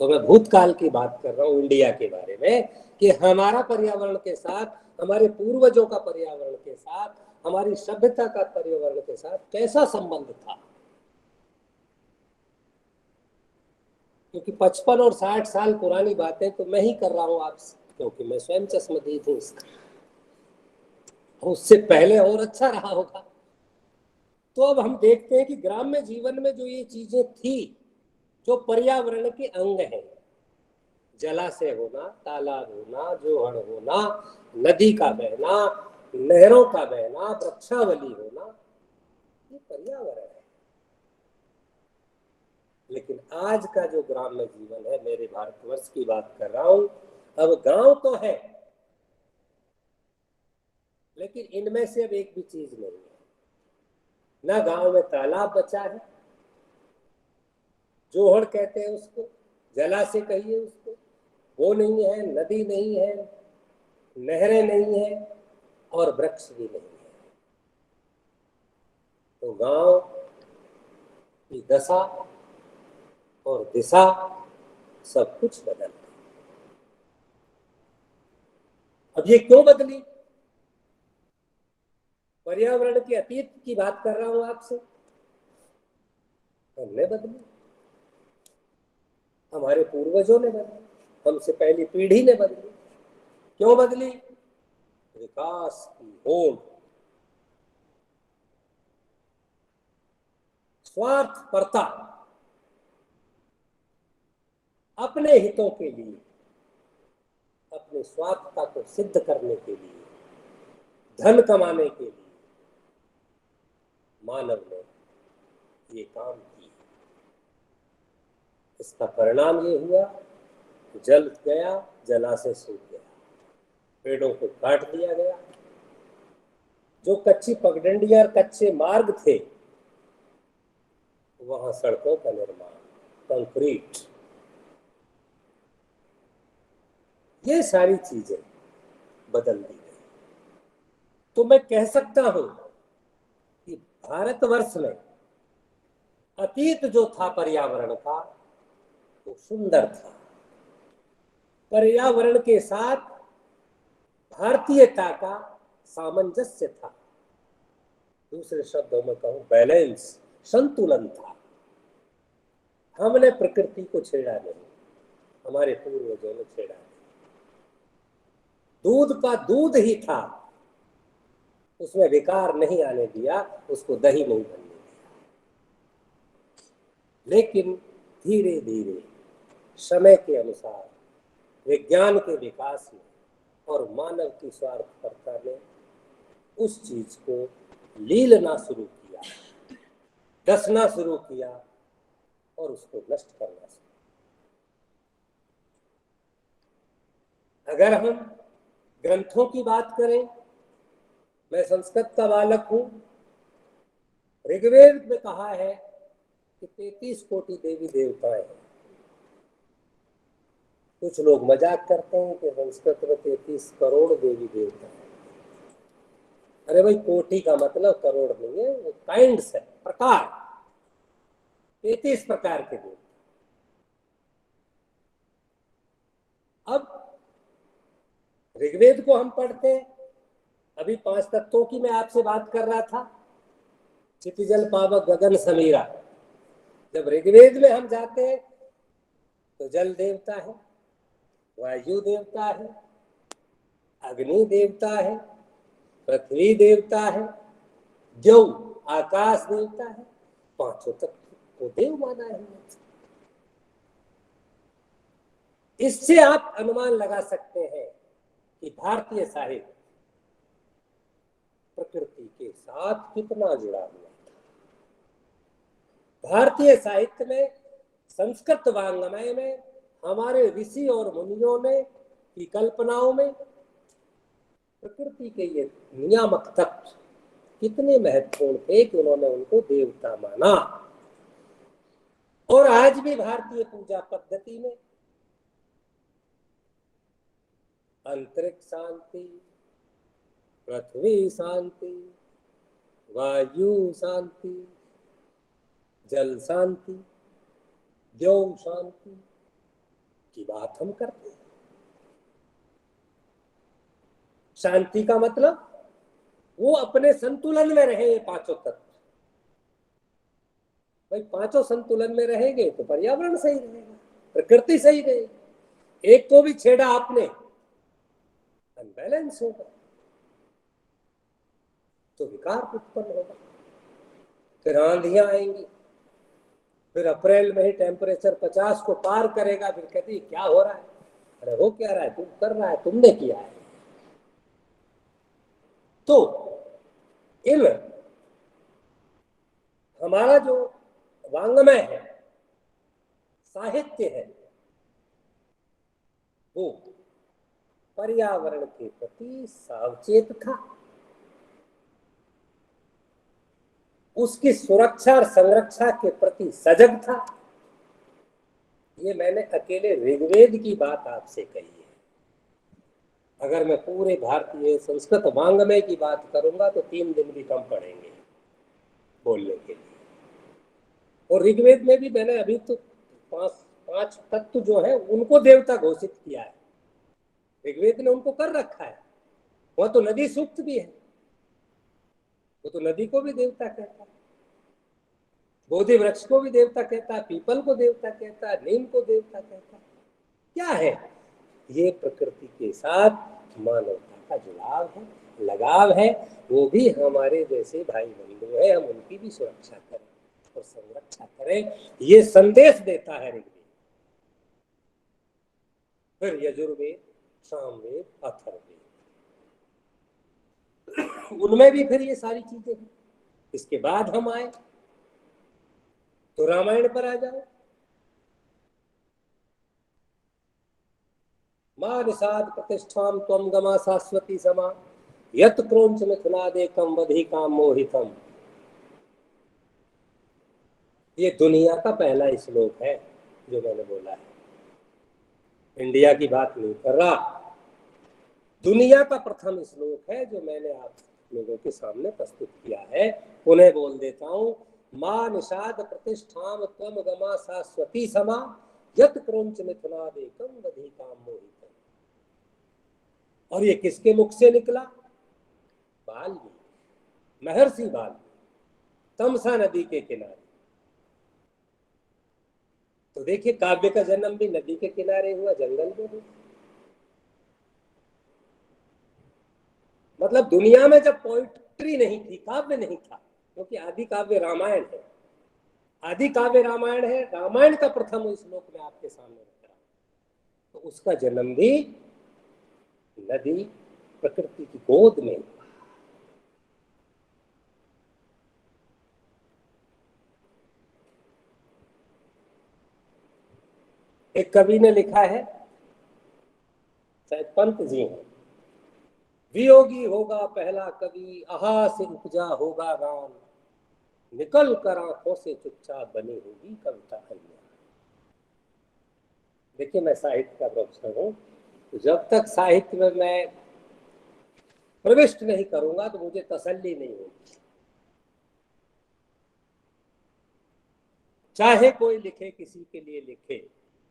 तो मैं भूतकाल की बात कर रहा हूं, इंडिया के बारे में, कि हमारा पर्यावरण के साथ, हमारे पूर्वजों का पर्यावरण के साथ, हमारी सभ्यता का पर्यावरण के साथ कैसा संबंध था। क्योंकि 55 और 60 साल पुरानी बातें तो मैं ही कर रहा हूं आपसे, क्योंकि मैं स्वयं चश्मदीद हूं इसका। उससे पहले और अच्छा रहा होगा। तो अब हम देखते हैं कि ग्राम्य जीवन में जो ये चीजें थी, जो पर्यावरण के अंग हैं, जलाशय होना, तालाब होना, जोहड़ होना, नदी का बहना, नहरों का बहना, वृक्षावली होना, ये पर्यावरण है। लेकिन आज का जो ग्राम्य जीवन है, मेरे भारतवर्ष की बात कर रहा हूं, अब गांव तो है, लेकिन इनमें से अब एक भी चीज नहीं है। ना गांव में तालाब बचा है, जोहड़ कहते हैं उसको, जलाशय कहिए उसको, वो नहीं है, नदी नहीं है, नहरें नहीं है, और वृक्ष भी नहीं है। तो गांव की दशा और दिशा सब कुछ बदल गई। अब ये क्यों बदली? पर्यावरण के अतीत की बात कर रहा हूं आपसे। हमने बदली, हमारे पूर्वजों ने बदली, हमसे पहली पीढ़ी ने बदली। क्यों बदली? विकास की होड़, स्वार्थपरता, अपने हितों के लिए, अपने स्वार्थता को सिद्ध करने के लिए, धन कमाने के लिए मानव ने ये काम किया। इसका परिणाम ये हुआ, जल गया, जलाशय सूख गया, पेड़ों को काट दिया गया, जो कच्ची पगडंडियां और कच्चे मार्ग थे वहां सड़कों का निर्माण, कंक्रीट, ये सारी चीजें बदल दी गई। तो मैं कह सकता हूं कि भारतवर्ष में अतीत जो था पर्यावरण का, वो सुंदर था। पर्यावरण के साथ भारतीयता का सामंजस्य था। दूसरे शब्दों में कहूं, बैलेंस, संतुलन था। हमने प्रकृति को छेड़ा नहीं, हमारे पूर्वजों ने छेड़ा नहीं। दूध का दूध ही था, उसमें विकार नहीं आने दिया, उसको दही नहीं बनने दिया। लेकिन धीरे धीरे समय के अनुसार, विज्ञान के विकास में और मानव की स्वार्थपरता ने उस चीज को लीलना शुरू किया, डसना शुरू किया और उसको नष्ट करना शुरू किया। अगर हम ग्रंथों की बात करें, मैं संस्कृत का बालक हूं। ऋग्वेद में कहा है कि 33 कोटि देवी देवताएं हैं। कुछ लोग मजाक करते हैं कि संस्कृत में 33 करोड़ देवी देवता है। अरे भाई, कोटि का मतलब करोड़ नहीं है, वो काइंड्स है, प्रकार, 33 प्रकार के देवता। अब ऋग्वेद को हम पढ़ते हैं, अभी 5 तत्वों की मैं आपसे बात कर रहा था, क्षिति जल पावक गगन समीरा। जब ऋग्वेद में हम जाते हैं तो जल देवता है, वायु देवता है, अग्नि देवता है, पृथ्वी देवता है, द्यौ आकाश देवता है, 5 तत्व को देव माना है। इससे आप अनुमान लगा सकते हैं कि भारतीय साहित्य प्रकृति के साथ कितना जुड़ा हुआ था। भारतीय साहित्य में, संस्कृत वाङ्मय में, हमारे ऋषि और मुनियों ने की कल्पनाओं में प्रकृति के ये नियामक तत्व कितने महत्वपूर्ण थे कि उन्होंने उनको देवता माना। और आज भी भारतीय पूजा पद्धति में अंतरिक्ष शांति, पृथ्वी शांति, वायु शांति, जल शांति, द्यौ शांति की बात हम करते हैं। शांति का मतलब वो अपने संतुलन में रहे, ये 5 तत्व। भाई 5 संतुलन में रहेंगे तो पर्यावरण सही रहेगा, प्रकृति सही रहेगी। एक को भी छेड़ा आपने, अनबैलेंस होगा, तो विकार उत्पन्न होगा, फिर आंधियां आएंगी, फिर अप्रैल में ही टेम्परेचर 50 को पार करेगा, फिर कहती क्या हो रहा है? अरे हो क्या रहा है? तुम कर रहा है, तुमने किया है। तो इन हमारा जो वाङ्मय है, साहित्य है, वो पर्यावरण के प्रति सावचेत था, उसकी सुरक्षा और संरक्षा के प्रति सजग था। ये मैंने अकेले ऋग्वेद की बात आपसे कही है। अगर मैं पूरे भारतीय संस्कृत वाङ्मय की बात करूंगा तो 3 दिन भी कम पड़ेंगे बोलने के लिए। और ऋग्वेद में भी मैंने अभी तो 5 तत्व जो है उनको देवता घोषित किया है। ऋग्वेद ने उनको कर रखा है। वह तो नदी सूक्त भी है, वो तो नदी को भी देवता कहता है, बोधि वृक्ष को भी देवता कहता है, पीपल को देवता कहता है, नीम को देवता कहता है। क्या है? ये प्रकृति के साथ मानवता का जुड़ाव है, लगाव है। वो भी हमारे जैसे भाई बंधु है, हम उनकी भी सुरक्षा करें और संरक्षा करें, ये संदेश देता है ऋग्वेद। फिर यजुर्वेद, सामवेद, अथर्ववेद, उनमें भी फिर ये सारी चीजें हैं। इसके बाद हम आए तो रामायण पर आ जाओ। मां निषाद प्रतिष्ठाम त्वं गमा शाश्वती समा यत् क्रोंच मिथुनादेकं वधिकां मोहितम। ये दुनिया का पहला श्लोक है जो मैंने बोला है। इंडिया की बात नहीं कर रहा, दुनिया का प्रथम श्लोक है जो मैंने आप लोगों के सामने प्रस्तुत किया है। उन्हें बोल देता हूं, मां निषाद प्रतिष्ठाम त्वं गमा शाश्वती समा यत् क्रोंच मिथुनादेकं वधिकां मोहितम। और ये किसके मुख से निकला? वाल्मीकि, महर्षि वाल्मीकि, तमसा नदी के किनारे। तो देखिए, काव्य का जन्म भी नदी के किनारे हुआ, जंगल में हुआ। मतलब दुनिया में जब पोइट्री नहीं थी, काव्य नहीं था, क्योंकि आदि काव्य रामायण है, आदि काव्य रामायण है। रामायण का प्रथम श्लोक मैं आपके सामने रख रहा हूं। तो उसका जन्म भी नदी, प्रकृति की गोद में। एक कवि ने लिखा है, शायद पंत जी हैं, वियोगी होगा पहला कवि, आहा से उपजा होगा गान, निकल कर आंखों से चुपचाप बनी होगी कविता अन्य। देखिए मैं साहित्य का प्रोफेसर हूँ, तो जब तक साहित्य में मैं प्रविष्ट नहीं करूंगा तो मुझे तसल्ली नहीं होगी। चाहे कोई लिखे, किसी के लिए लिखे,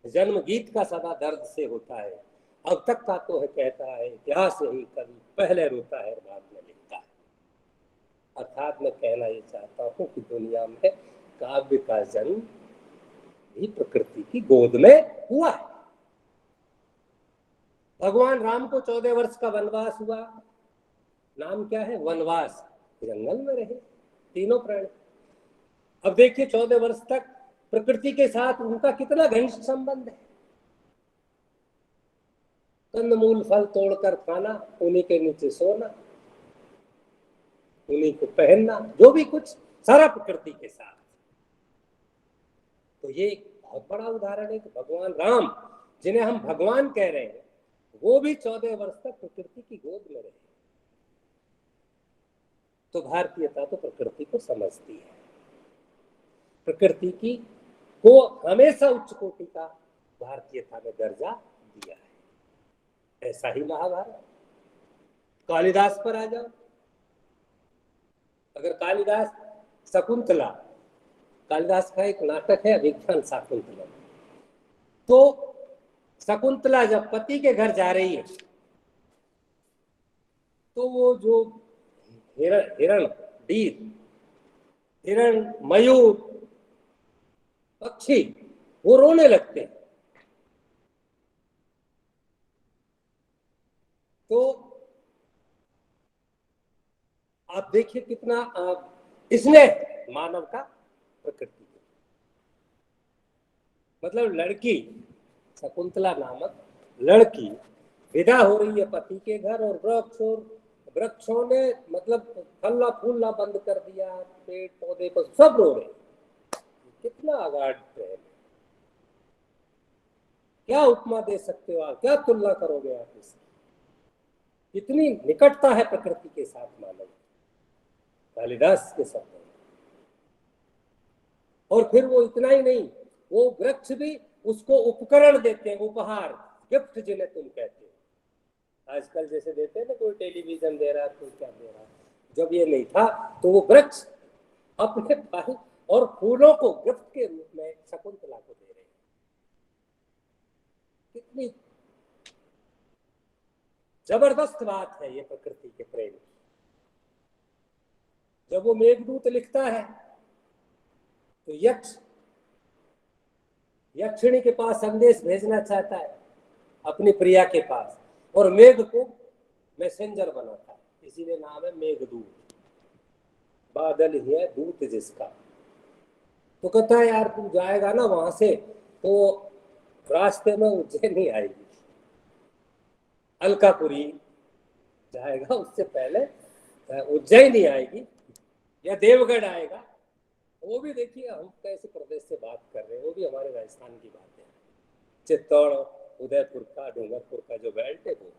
जन्म गीत का सदा दर्द से होता है। अब तक का तो है कहता है इतिहास यही, कभी पहले रोता है बाद में लिखता है। अर्थात मैं कहना ये चाहता हूँ कि दुनिया में काव्य का जन्म भी प्रकृति की गोद में हुआ है। भगवान राम को 14 वर्ष का वनवास हुआ। नाम क्या है? वनवास। जंगल में रहे तीनों प्राणी। अब देखिए 14 वर्ष तक प्रकृति के साथ उनका कितना घनिष्ठ संबंध है। कंदमूल फल तोड़कर खाना, उन्हीं के नीचे सोना, उन्हीं को पहनना, जो भी कुछ सारा प्रकृति के साथ। तो ये एक बहुत बड़ा उदाहरण है कि भगवान राम, जिन्हें हम भगवान कह रहे हैं, वो भी 14 वर्ष तक प्रकृति की गोद में रहे। तो भारतीयता तो प्रकृति को समझती है, प्रकृति की को हमेशा उच्च कोटि का भारतीयता में दर्जा दिया है। ऐसा ही महाभारत। कालिदास पर आ जाओ। अगर कालिदास शकुंतला, कालिदास का एक नाटक है अभिज्ञान शाकुंतलम, तो शकुंतला जब पति के घर जा रही है तो वो जो हिरण, डीर, हिरण, मयूर, पक्षी, वो रोने लगते हैं। तो आप देखिए कितना इसने मानव का प्रकृति, मतलब लड़की शकुंतला नामक लड़की विदा हो रही है पति के घर, और वृक्षों ने मतलब फलना फूलना बंद कर दिया, पेड़ पौधे पर सब रो रहे। कितना अगाध प्रेम, क्या उपमा दे सकते हो आप, क्या तुलना करोगे आप इसकी? कितनी निकटता है प्रकृति के साथ मानव, कालिदास के शब्द। और फिर वो इतना ही नहीं, वो वृक्ष भी उसको उपकरण देते हैं, उपहार, गिफ्ट जिन्हें तुम कहते हो। आजकल जैसे देते हैं ना, कोई टेलीविजन दे रहा है, कोई क्या दे रहा है। जब ये नहीं था तो वो वृक्ष अपने फल और फूलों को गिफ्ट के रूप में शकुंतला को दे रहे हैं। कितनी जबरदस्त बात है ये प्रकृति के प्रेम की। जब वो मेघदूत लिखता है तो यक्षिणी के पास संदेश भेजना चाहता है, अपनी प्रिया के पास, और मेघ को मैसेंजर बनाता है, इसीलिए नाम है मेघदूत। बादल ही है दूत जिसका। तो कहता है यार तू जाएगा ना वहां से तो रास्ते में उज्जैन ही आएगी, अलकापुरी जाएगा, उससे पहले उज्जैन ही आएगी या देवगढ़ आएगा। वो भी देखिए हम कैसे प्रदेश से बात कर रहे हैं, वो भी हमारे राजस्थान की बात है। चित्तौड़, उदयपुर का, डूंगरपुर का जो बेल्ट है वो,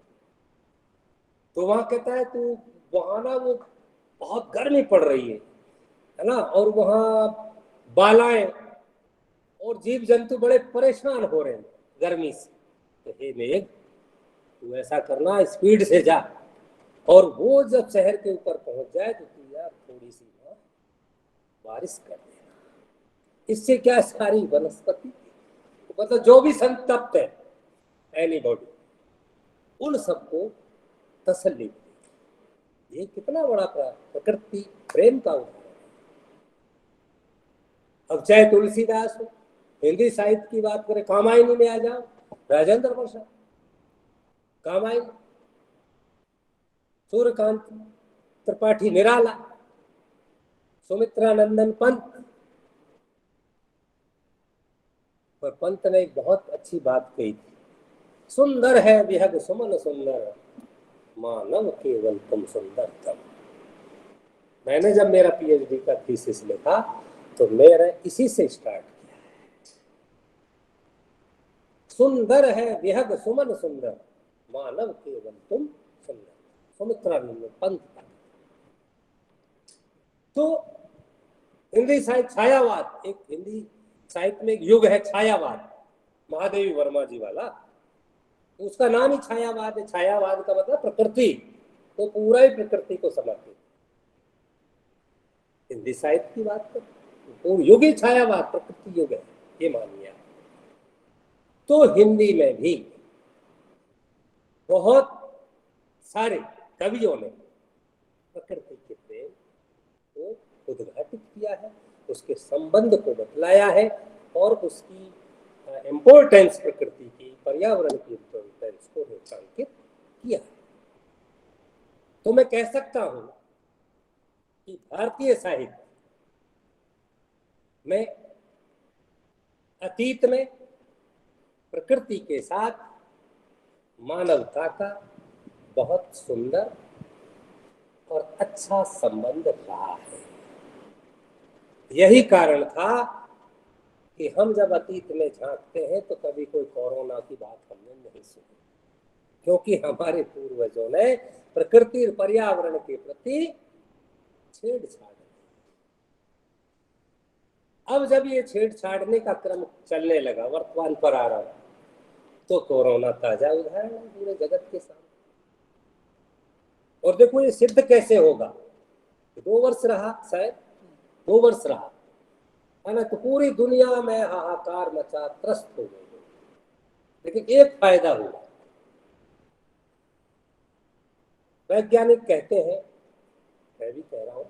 तो वहां कहता है तू वहां ना, वो बहुत गर्मी पड़ रही है ना, और वहां बालाएं और जीव जंतु बड़े परेशान हो रहे हैं गर्मी से। तो हे मेघ तू ऐसा करना, स्पीड से जा, और वो जब शहर के ऊपर पहुंच जाए तो तू यार थोड़ी सी बारिश कर देना। इससे क्या सारी वनस्पति, मतलब जो भी संतप्त है एनीबॉडी, उन सबको तसल्ली मिलेगी। ये कितना बड़ा प्रकृति प्रेम का उदाहरण है। अब चाहे तुलसीदास हो, हिंदी साहित्य की बात करें, कामायनी में आ जाओ, राजेंद्र प्रसाद, कामायनी, सूर्यकांत त्रिपाठी निराला, सुमित्रानंदन पंत। पर पंत ने एक बहुत अच्छी बात कही थी, सुंदर है विहग सुमन सुंदर, मानव केवल तुम सुंदर तम। मैंने जब मेरा पीएचडी का थीसिस लिखा तो मेरा इसी से स्टार्ट किया है। सुंदर है विहग सुमन सुंदर, मानव केवल तुम सुंदर। सुमित्रानंद पंत। तो हिंदी साहित्य छायावाद, एक हिंदी साहित्य में एक युग है छायावाद, महादेवी वर्मा जी वाला, उसका नाम ही छायावाद है। छायावाद का मतलब प्रकृति, तो पूरा ही प्रकृति को समर्पित। हिंदी साहित्य की बात कर, तो युग ही छायावाद, प्रकृति युग है, ये मानिए। तो हिंदी में भी बहुत सारे कवियों ने प्रकृति के प्रेम को उद्घाटित किया है, उसके संबंध को बतलाया है और उसकी इम्पोर्टेंस, प्रकृति की, पर्यावरण की इम्पोर्टेंस को रेखांकित किया है। तो मैं कह सकता हूं कि भारतीय साहित्य में अतीत में प्रकृति के साथ मानवता का बहुत सुंदर और अच्छा संबंध रहा है। यही कारण था कि हम जब अतीत में झांकते हैं तो कभी कोई कोरोना की बात हमने नहीं सुनी, क्योंकि हमारे पूर्वजों ने प्रकृति और पर्यावरण के प्रति छेड़छाड़। अब जब ये छेड़छाड़ने का क्रम चलने लगा, वर्तमान पर आ रहा है, तो कोरोना ताजा उदाहरण है पूरे जगत के सामने। और देखो ये सिद्ध कैसे होगा, 2 वर्ष रहा, शायद 2 वर्ष रहा है ना, तो पूरी दुनिया में हाहाकार मचा, त्रस्त हो गई। लेकिन एक फायदा हुआ, वैज्ञानिक कहते हैं, मैं भी कह रहा हूं,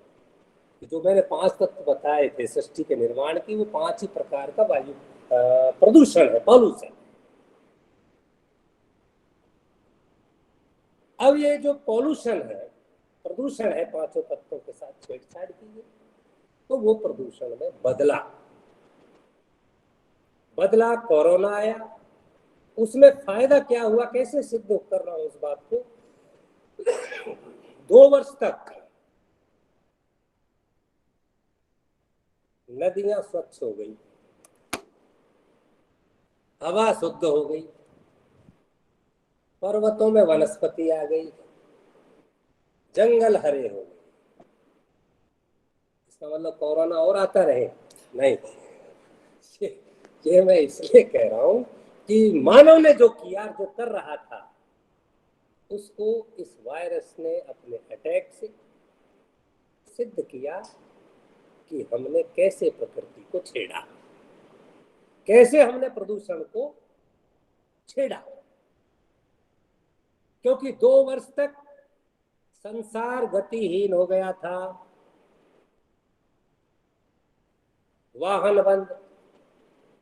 कि जो मैंने 5 तत्व बताए थे सृष्टि के निर्माण की, वो 5 ही प्रकार का वायु प्रदूषण है, पॉल्यूशन। अब ये जो पॉल्यूशन है, प्रदूषण है, 5 तत्वों के साथ छेड़छाड़ की है, तो वो प्रदूषण में बदला कोरोना आया। उसमें फायदा क्या हुआ, कैसे सिद्ध कर रहा हूं इस बात को। 2 वर्ष तक नदियां स्वच्छ हो गई, हवा शुद्ध हो गई, पर्वतों में वनस्पति आ गई, जंगल हरे हो गए। इसका मतलब कोरोना और आता रहे? नहीं। ये मैं इसलिए कह रहा हूं कि मानव ने जो किया, जो कर रहा था, उसको इस वायरस ने अपने अटैक से सिद्ध किया कि हमने कैसे प्रकृति को छेड़ा, कैसे हमने प्रदूषण को छेड़ा। क्योंकि 2 वर्ष तक संसार गतिहीन हो गया था, वाहन बंद,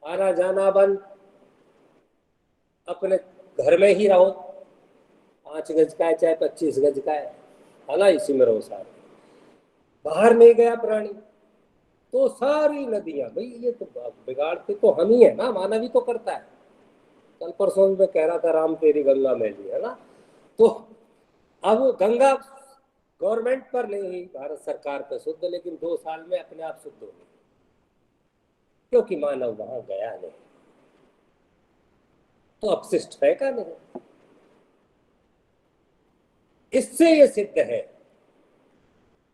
आना जाना बंद, अपने घर में ही रहो, 5 गज का है चाहे 25 गज का है ना, इसी में रहो सारे, बाहर नहीं गया प्राणी। तो सारी नदियां, भाई ये तो बिगाड़ते तो हम ही है ना, मानव ही तो करता है। कल परसों में कह रहा था राम तेरी गंगा मैली, है ना। तो अब गंगा गवर्नमेंट पर नहीं, भारत सरकार पर शुद्ध, लेकिन 2 साल में अपने आप शुद्ध हो गई, क्योंकि मानव वहां गया नहीं, तो अपशिष्ट फेंका नहीं। इससे ये सिद्ध है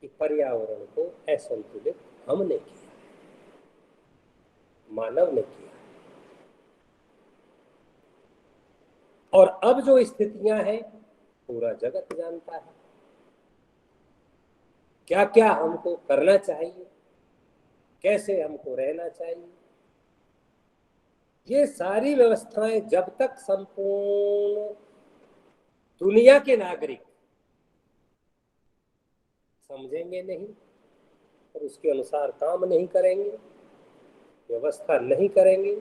कि पर्यावरण को असंतुलित हमने किया, मानव ने किया। और अब जो स्थितियां हैं पूरा जगत जानता है, क्या क्या हमको करना चाहिए, कैसे हमको रहना चाहिए। ये सारी व्यवस्थाएं जब तक संपूर्ण दुनिया के नागरिक समझेंगे नहीं और उसके अनुसार काम नहीं करेंगे, व्यवस्था नहीं करेंगे,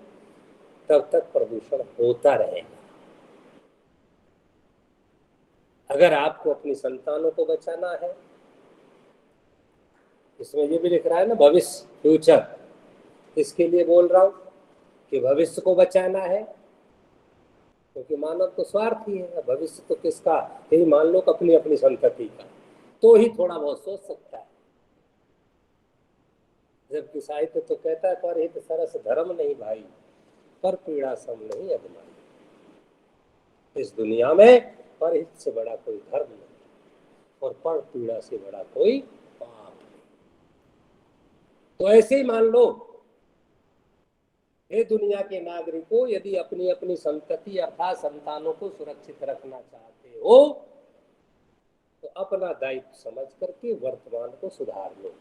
तब तक प्रदूषण होता रहेगा। अगर आपको अपनी संतानों को बचाना है, इसमें ये भी लिख रहा है ना, भविष्य, फ्यूचर, इसके लिए बोल रहा हूं कि भविष्य को बचाना है, क्योंकि मानव तो स्वार्थी है। भविष्य तो किसका, यही मान लो अपनी अपनी संतति का, तो ही थोड़ा बहुत सोच सकता है। जबकि साहित्य तो कहता है, पर हित सरस धर्म नहीं भाई, पर पीड़ा सम नहीं अदमाई। इस दुनिया में पर हित से बड़ा कोई धर्म नहीं, और पर पीड़ा से बड़ा कोई पाप नहीं। तो ऐसे ही मान लो हे दुनिया के नागरिकों, यदि अपनी अपनी संतति अर्थात संतानों को सुरक्षित रखना चाहते हो तो अपना दायित्व समझ करके वर्तमान को सुधार लो।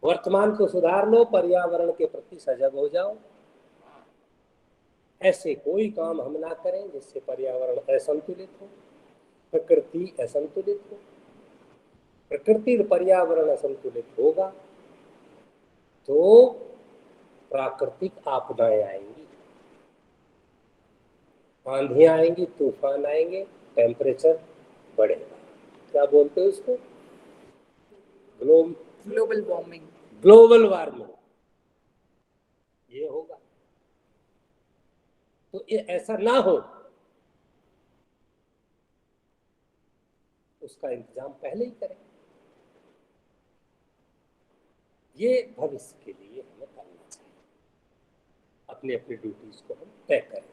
वर्तमान को सुधार लो, पर्यावरण के प्रति सजग हो जाओ। ऐसे कोई काम हम ना करें जिससे पर्यावरण असंतुलित हो, प्रकृति असंतुलित हो। प्रकृति और पर्यावरण असंतुलित होगा तो प्राकृतिक आपदाएं आएंगी, आंधियां आएंगी, तूफान आएंगे, टेम्परेचर बढ़ेगा। क्या बोलते हैं उसको? Global warming. ग्लोबल वार्मिंग ये होगा। तो ये ऐसा ना हो उसका इंतजाम पहले ही करें। ये भविष्य के लिए हमें करना चाहिए। अपनी अपनी ड्यूटीज को हम तय करें।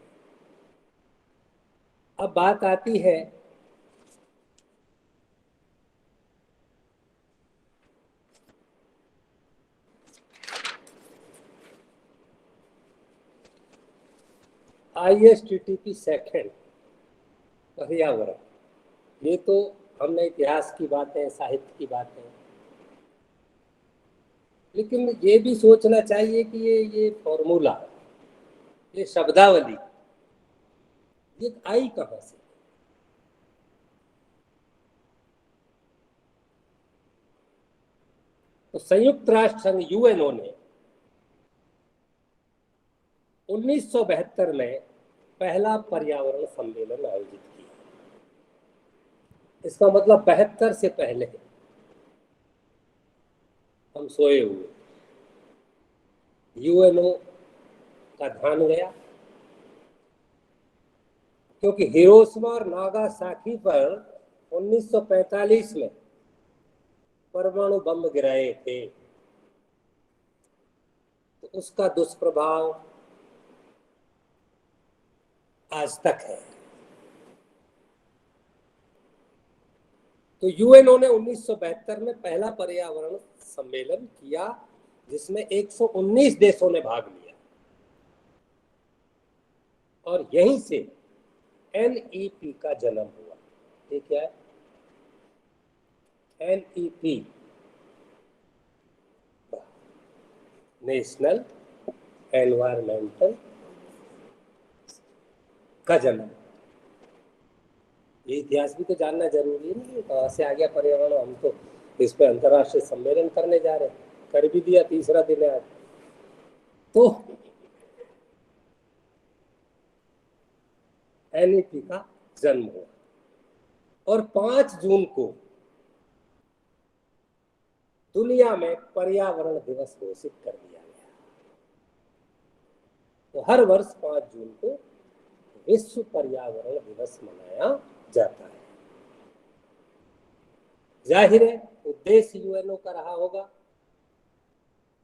अब बात आती है ISTTP सेकंड पर्यावरण। ये तो हमने इतिहास की बातें, साहित्य की बातें, लेकिन ये भी सोचना चाहिए कि ये फॉर्मूला, ये शब्दावली, ये आई कहां से? तो संयुक्त राष्ट्र संघ UNO ने 1972 में पहला पर्यावरण सम्मेलन आयोजित किया। इसका मतलब 72 से पहले हम सोए हुए। UNO का ध्यान गया क्योंकि हिरोशिमा और नागासाकी पर 1945 में परमाणु बम गिराए थे, तो उसका दुष्प्रभाव आज तक है। तो UNO ने 1972 में पहला पर्यावरण सम्मेलन किया जिसमें 119 देशों ने भाग लिया और यहीं से NEP का जन्म हुआ। ये क्या है? NEP नेशनल एनवायरमेंटल का जन्म। ये इतिहास भी तो जानना जरूरी है ना, कहाँ से आ गया पर्यावरण। हम तो इस पे अंतर्राष्ट्रीय सम्मेलन करने जा रहे हैं, कर भी दिया, तीसरा दिन है आज। तो NEP का जन्म हुआ और 5 जून को दुनिया में पर्यावरण दिवस घोषित कर दिया गया। तो हर वर्ष 5 जून को विश्व पर्यावरण दिवस मनाया जाता है। जाहिर है उद्देश्य UNO का रहा होगा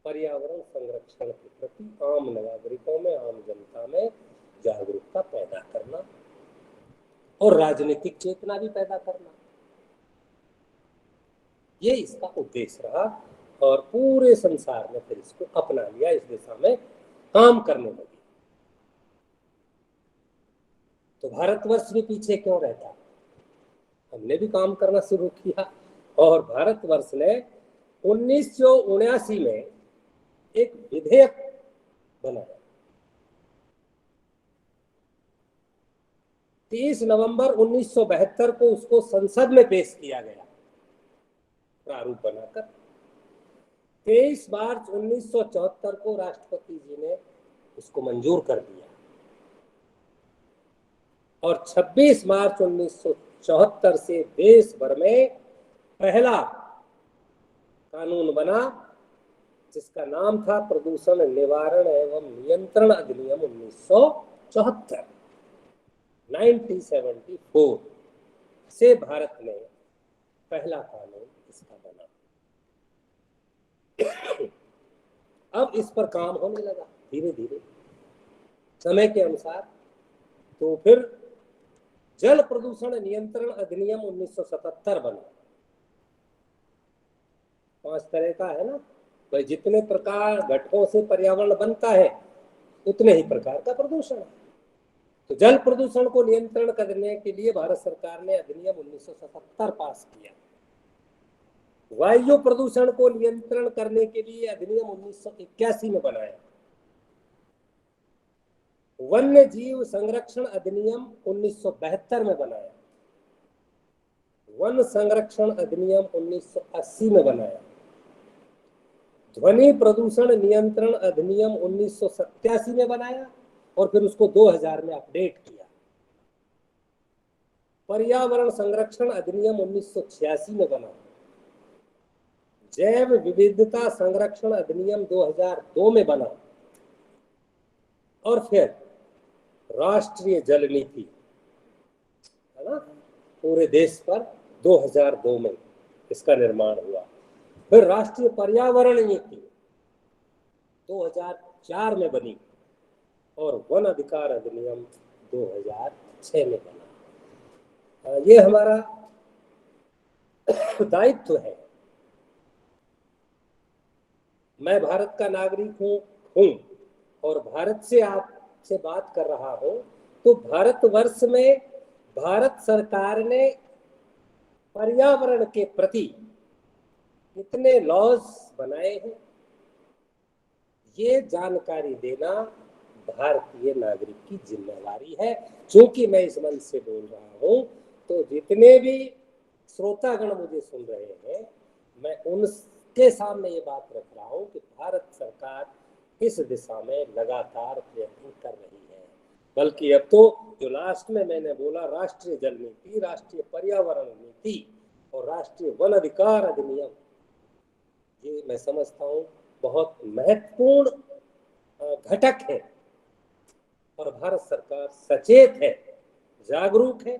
पर्यावरण संरक्षण के प्रति आम नागरिकों में, आम जनता में जागरूकता पैदा करना और राजनीतिक चेतना भी पैदा करना। ये इसका उद्देश्य रहा और पूरे संसार ने फिर इसको अपना लिया, इस दिशा में काम करने लगे। तो भारतवर्ष भी पीछे क्यों रहता? हमने भी काम करना शुरू किया और भारतवर्ष ने 1979 में एक विधेयक बनाया। 30 नवंबर 1972 को उसको संसद में पेश किया गया प्रारूप बनाकर। 23 मार्च 1974 को राष्ट्रपति जी ने उसको मंजूर कर दिया और 26 मार्च 1974 से देश भर में पहला कानून बना जिसका नाम था प्रदूषण निवारण एवं नियंत्रण अधिनियम 1974। 1974 से भारत में पहला कानून इसका बना। अब इस पर काम होने लगा धीरे धीरे समय के अनुसार। तो फिर जल प्रदूषण नियंत्रण अधिनियम 1977 बना। 5 तरह का है ना, भाई जितने प्रकार घटकों से पर्यावरण बनता है उतने ही प्रकार का प्रदूषण है। तो जल प्रदूषण को नियंत्रण करने के लिए भारत सरकार ने अधिनियम 1977 पास किया। वायु प्रदूषण को नियंत्रण करने के लिए अधिनियम 1981 में बनाया। वन्य जीव संरक्षण अधिनियम 1972 में बनाया। वन संरक्षण अधिनियम 1980 में बनाया। ध्वनि प्रदूषण नियंत्रण अधिनियम 1987 में बनाया और फिर उसको 2000 में अपडेट किया। पर्यावरण संरक्षण अधिनियम 1986 में बना। जैव विविधता संरक्षण अधिनियम 2002 में बना और फिर राष्ट्रीय जल नीति, है ना, पूरे देश पर 2002 में इसका निर्माण हुआ। फिर राष्ट्रीय पर्यावरण नीति 2004 में बनी और वन अधिकार अधिनियम 2006 में बना। ये हमारा दायित्व है। मैं भारत का नागरिक हूँ और भारत से आपसे बात कर रहा हूँ। तो भारतवर्ष में भारत सरकार ने पर्यावरण के प्रति कितने लॉज बनाए हैं, ये जानकारी देना भारतीय नागरिक की जिम्मेवारी है। चूंकि मैं इस मंच से बोल रहा हूँ तो जितने भी श्रोतागण मुझे सुन रहे हैं, मैं उनके सामने ये बात रख रहा हूँ कि भारत सरकार इस दिशा में लगातार प्रयत्न कर रही है। बल्कि अब तो जो लास्ट में मैंने बोला, राष्ट्रीय जल नीति, राष्ट्रीय पर्यावरण नीति और राष्ट्रीय वन अधिकार अधिनियम, ये मैं समझता हूँ बहुत महत्वपूर्ण घटक है और भारत सरकार सचेत है, जागरूक है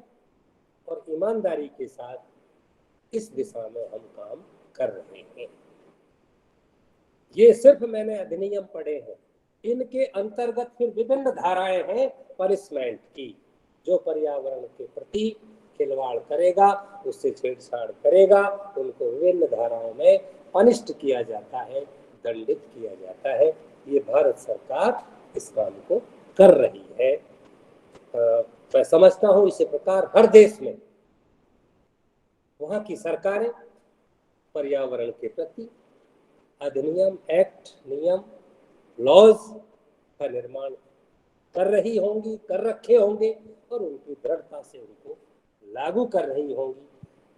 और ईमानदारी के साथ इस दिशा में हम काम कर रहे हैं। ये सिर्फ मैंने अधिनियम पढ़े हैं, इनके अंतर्गत फिर विभिन्न धाराएं हैं पनिशमेंट की। जो पर्यावरण के प्रति खिलवाड़ करेगा, उससे छेड़छाड़ करेगा, उनको विभिन्न धाराओं में पनिष्ट किया जाता है, दंडित किया जाता है। ये भारत सरकार इस काम को कर रही है। मैं समझता हूँ इसी प्रकार हर देश में वहाँ की सरकारें पर्यावरण के प्रति अधिनियम, एक्ट, नियम, लॉज का निर्माण कर रही होंगी, कर रखे होंगे और उनकी दृढ़ता से उनको लागू कर रही होंगी।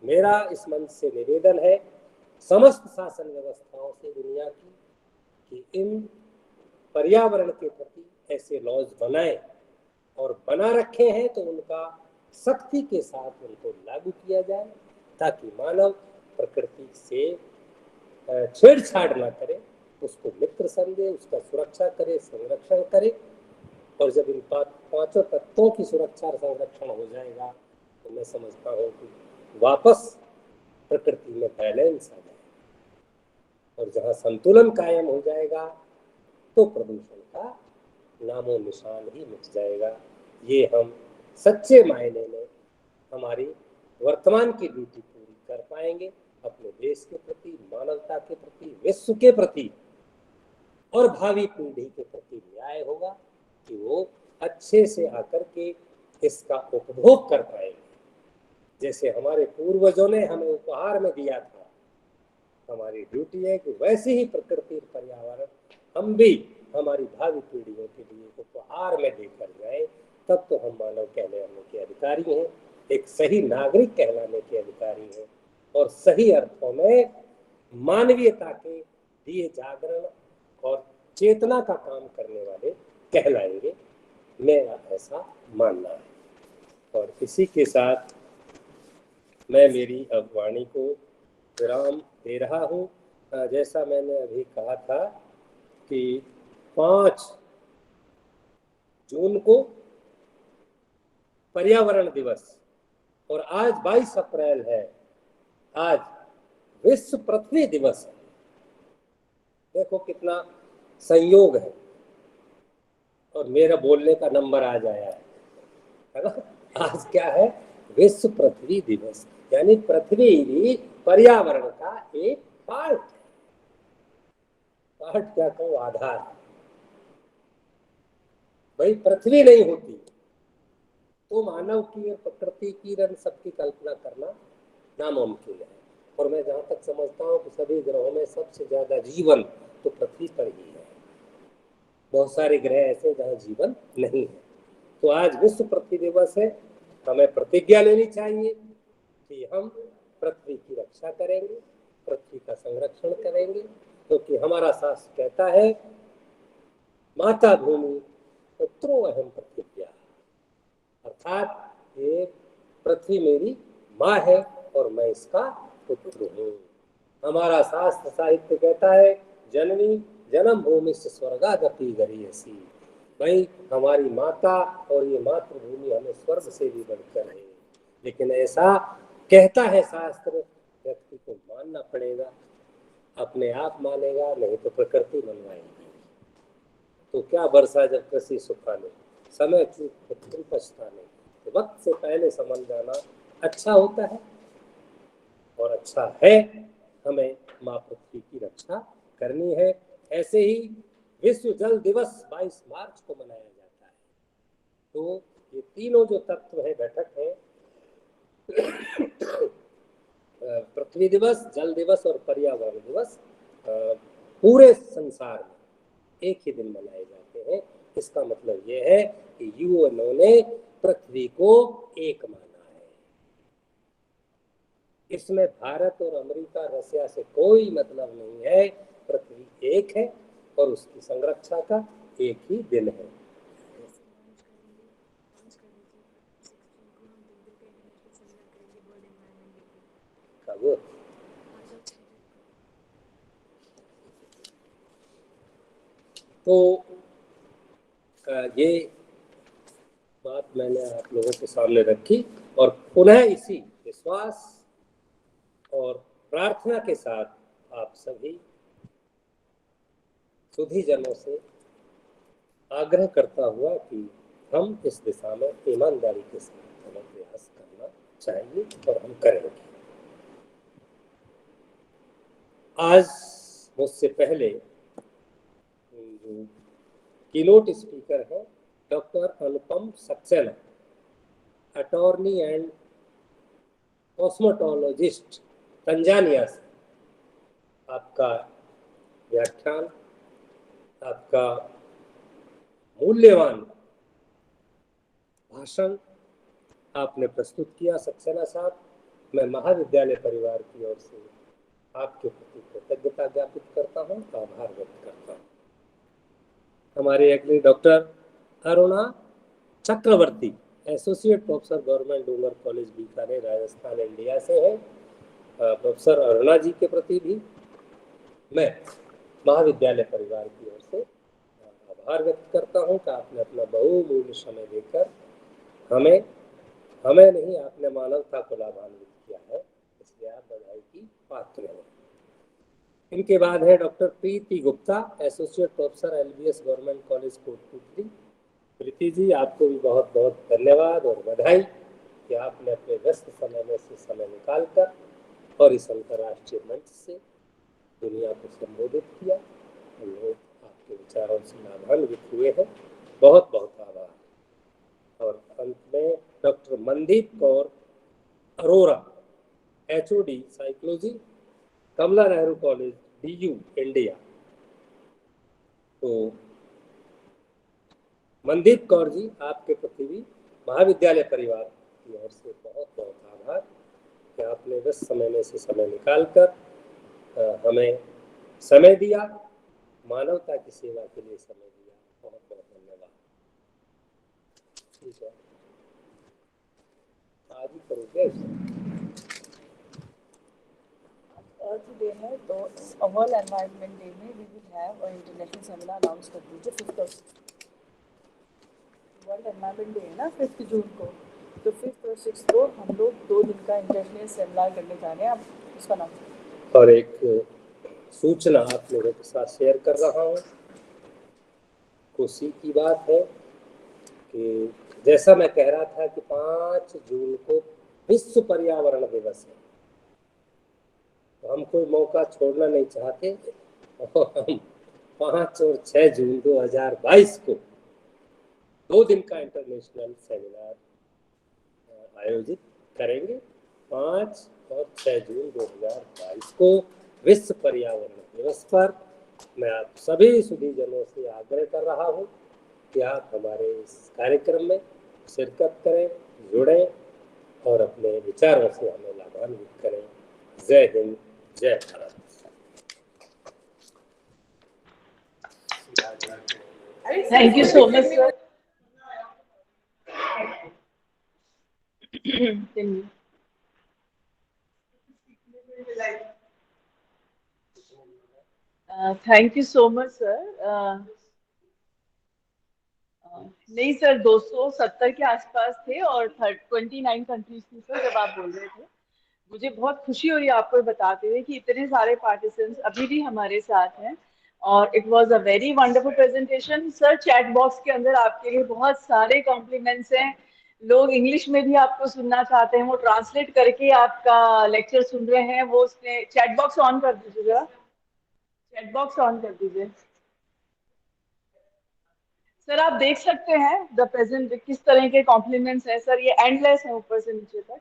मेरा इस मंच से निवेदन है समस्त शासन व्यवस्थाओं से दुनिया की कि इन पर्यावरण के प्रति ऐसे लॉज बनाएं और बना रखे हैं तो उनका सख्ती के साथ उनको लागू किया जाए, ताकि मानव प्रकृति से छेड़छाड़ ना करे, उसको मित्र समझे, उसका सुरक्षा करे, संरक्षण करे। और जब इन पांचों तत्वों की सुरक्षा और संरक्षण हो जाएगा तो मैं समझता हूँ कि वापस प्रकृति में बैलेंस आ जाएगा और जहाँ संतुलन कायम हो जाएगा तो प्रदूषण का नामो निशान ही मिट जाएगा। ये हम सच्चे मायने में हमारी वर्तमान की ड्यूटी पूरी कर पाएंगे, अपने देश के प्रति, मानवता के प्रति, विश्व के प्रति और भावी पीढ़ी के प्रति न्याय होगा कि वो अच्छे से आकर के इसका उपभोग कर पाएंगे। जैसे हमारे पूर्वजों ने हमें उपहार में दिया था, हमारी ड्यूटी है कि वैसे ही प्रकृति और पर्यावरण हम भी हमारी भावी पीढ़ियों के लिए उपहार में देकर जाए, तब तो हम मानव कहलाने के अधिकारी हैं, एक सही नागरिक कहलाने के अधिकारी हैं और सही अर्थों में मानवीयता के दिए जागरण और चेतना का काम करने वाले कहलाएंगे। मेरा ऐसा मानना है। और इसी के साथ मैं मेरी अब वाणी को विराम दे रहा हूँ। जैसा मैंने अभी कहा था कि 5 जून को पर्यावरण दिवस और आज 22 अप्रैल है, आज विश्व पृथ्वी दिवस है। देखो कितना संयोग है और मेरा बोलने का नंबर आज आया है ना। आज क्या है? विश्व पृथ्वी दिवस, यानी पृथ्वी भी पर्यावरण का एक पार्ट है। पार्ट क्या कहूँ, आधार। भाई पृथ्वी नहीं होती तो मानव की और प्रकृति की रन सबकी कल्पना करना नामुमकिन है। और मैं जहाँ तक समझता हूँ कि सभी ग्रहों में सबसे ज्यादा जीवन तो पृथ्वी पर ही है। बहुत सारे ग्रह ऐसे जहाँ जीवन नहीं है। तो आज विश्व पृथ्वी दिवस है। हमें प्रतिज्ञा लेनी चाहिए कि हम पृथ्वी की रक्षा करेंगे, पृथ्वी का संरक्षण करेंगे, क्योंकि हमारा शास्त्र कहता है माता भूमि पुत्रो अहम प्रतिज्ञा, अर्थात ये पृथ्वी मेरी माँ है और मैं इसका पुत्र हूँ। हमारा शास्त्र साहित्य कहता है जननी जन्म भूमि से स्वर्गादपि गरीयसी। भाई हमारी माता और ये मातृभूमि हमें स्वर्ग से भी बढ़कर है। लेकिन ऐसा कहता है शास्त्र, व्यक्ति को मानना पड़ेगा। अपने आप मानेगा नहीं तो प्रकृति मनवाएगी। तो क्या वर्षा जब कृषि सुखाने, समय चूक फिर पछताने, तो वक्त से पहले समझ जाना अच्छा होता है और अच्छा है। हमें माँ पृथ्वी की रक्षा करनी है। ऐसे ही विश्व जल दिवस 22 मार्च को मनाया जाता है। तो ये तीनों जो तत्व है, घटक है, पृथ्वी दिवस, जल दिवस और पर्यावरण दिवस, पूरे संसार में एक ही दिन मनाए जाते हैं। इसका मतलब ये है कि यूएनओ ने पृथ्वी को एक माना है। इसमें भारत और अमेरिका, रसिया से कोई मतलब नहीं है। पृथ्वी एक है और उसकी संरक्षा का एक ही दिन है। कब? तो ये बात मैंने आप लोगों के सामने रखी और पुनः इसी विश्वास और प्रार्थना के साथ आप सभी सुधी जनों से आग्रह करता हुआ कि हम इस दिशा में ईमानदारी के साथ हमें प्रयास करना चाहिए और हम करेंगे। आज मुझसे पहले जो कीनोट स्पीकर है doctor Anupam Saxena, attorney and cosmetologist Tanzania से, आपका व्याख्यान, आपका मूल्यवान भाषण आपने प्रस्तुत किया सक्सेना साहब। मैं महाविद्यालय परिवार की ओर से आपके प्रति कृतज्ञता ज्ञापित करता हूँ, आभार व्यक्त करता हूँ। हमारे अगले डॉक्टर अरुणा चक्रवर्ती, एसोसिएट प्रोफेसर गवर्नमेंट डूंगर कॉलेज बीकानेर, राजस्थान, इंडिया से है। प्रोफेसर अरुणा जी के प्रति भी मैं महाविद्यालय परिवार की ओर से आभार व्यक्त करता हूँ कि आपने अपना बहुमूल्य समय देकर हमें नहीं, आपने मानवता को लाभान्वित किया है, इसलिए आप बधाई की पात्र हैं। इनके बाद है doctor Preeti Gupta, associate professor LBS government college Kotputli. Preeti ji, आपको भी बहुत बहुत धन्यवाद और बधाई कि आपने अपने व्यस्त समय में से समय निकालकर और इस अंतर्राष्ट्रीय मंच से दुनिया को संबोधित किया। हम लोग आपके विचारों से लाभान्वित हुए हैं, बहुत बहुत आभार। और अंत में doctor Mandeep Kaur Arora, HOD psychology, Kamala Nehru college, DU, India. तो मनदीप कौर जी, आपके प्रति भी महाविद्यालय परिवार की ओर से बहुत बहुत आभार कि आपने व्यस्त समय में से समय निकालकर हमें समय दिया, मानवता की सेवा के लिए समय दिया। बहुत बहुत धन्यवाद। ठीक है, आज ही करोगे अर्थ डे है, तो वर्ल्ड एनवायरनमेंट डे में we will have a international seminar announce कर दीजिए 5th और 6th। वर्ल्ड एनवायरनमेंट डे है ना 5 जून को, तो 5th और 6th को हम लोग 2 दिन का इंटरनेशनल सेमिनार करने जा रहे हैं। आप उसका नाम। और एक सूचना आप लोगों के साथ शेयर कर रहा हूँ। खुशी की बात है कि जैसा मैं कह रहा था कि 5 जून को विश्व पर्यावरण दिवस है, तो हम कोई मौका छोड़ना नहीं चाहते और हम 5 और 6 जून 2022 को 2 दिन का इंटरनेशनल सेमिनार आयोजित करेंगे। 5 और 6 जून 2022 को विश्व पर्यावरण दिवस पर मैं आप सभी सुधीजनों से आग्रह कर रहा हूं कि आप हमारे इस कार्यक्रम में शिरकत करें, जुड़ें और अपने विचारों से हमें लाभान्वित करें। जय हिंद, जय Bharat. Thank you so much, sir. Thank you so much, sir. नहीं सर, 270 के आसपास थे और 29 कंट्रीज थी सर जब आप बोल रहे थे। मुझे बहुत खुशी हो रही है आपको बताते हुए कि इतने सारे पार्टिसिपेंट्स अभी भी हमारे साथ हैं और it was a very wonderful presentation. Sir, chat box के अंदर आपके लिए बहुत सारे कॉम्प्लीमेंट्स हैं। लोग इंग्लिश में भी आपको सुनना चाहते हैं, वो ट्रांसलेट करके आपका लेक्चर सुन रहे हैं। वो उसने चैट बॉक्स ऑन कर दीजिए जरा, चैट बॉक्स ऑन कर दीजिए सर। आप देख सकते हैं द प्रेजेंट किस तरह के कॉम्प्लीमेंट्स हैं सर, ये एंडलेस है ऊपर से नीचे तक।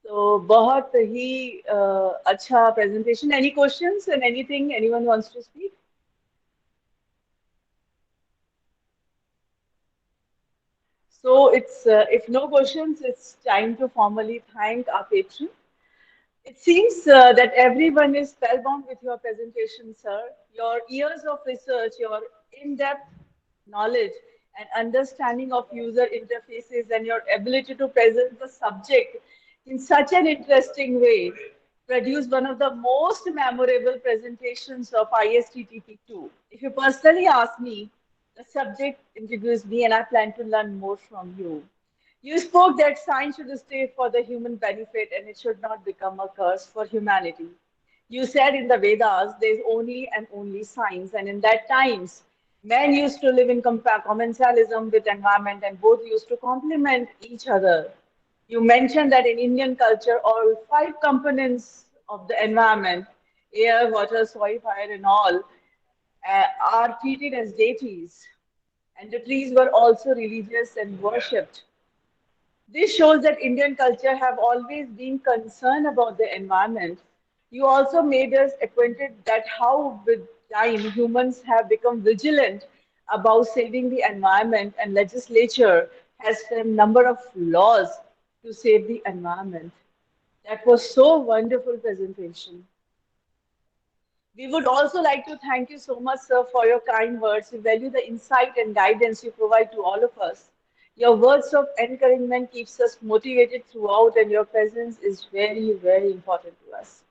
तो बहुत ही अच्छा presentation. Any questions and anything anyone wants to speak? So it's if no questions, it's time to formally thank our patron. It seems that everyone is spellbound with your presentation, sir. Your years of research, your in-depth knowledge and understanding of user interfaces, and your ability to present the subject in such an interesting way produced one of the most memorable presentations of ISTTP-2. If you personally ask me, the subject intrigues me and I plan to learn more from you. You spoke that science should stay for the human benefit and it should not become a curse for humanity. You said in the Vedas, there is only and only science, and in that times, men used to live in commensalism with environment and both used to complement each other. You mentioned that in Indian culture, all 5 components of the environment, air, water, soil, fire, and all, are treated as deities, and the trees were also religious and worshipped. This shows that Indian culture have always been concerned about the environment. You also made us acquainted that how with time humans have become vigilant about saving the environment, and legislature has a number of laws to save the environment. That was so wonderful presentation. We would also like to thank you so much, sir, for your kind words. We value the insight and guidance you provide to all of us. Your words of encouragement keeps us motivated throughout, and your presence is very, very important to us.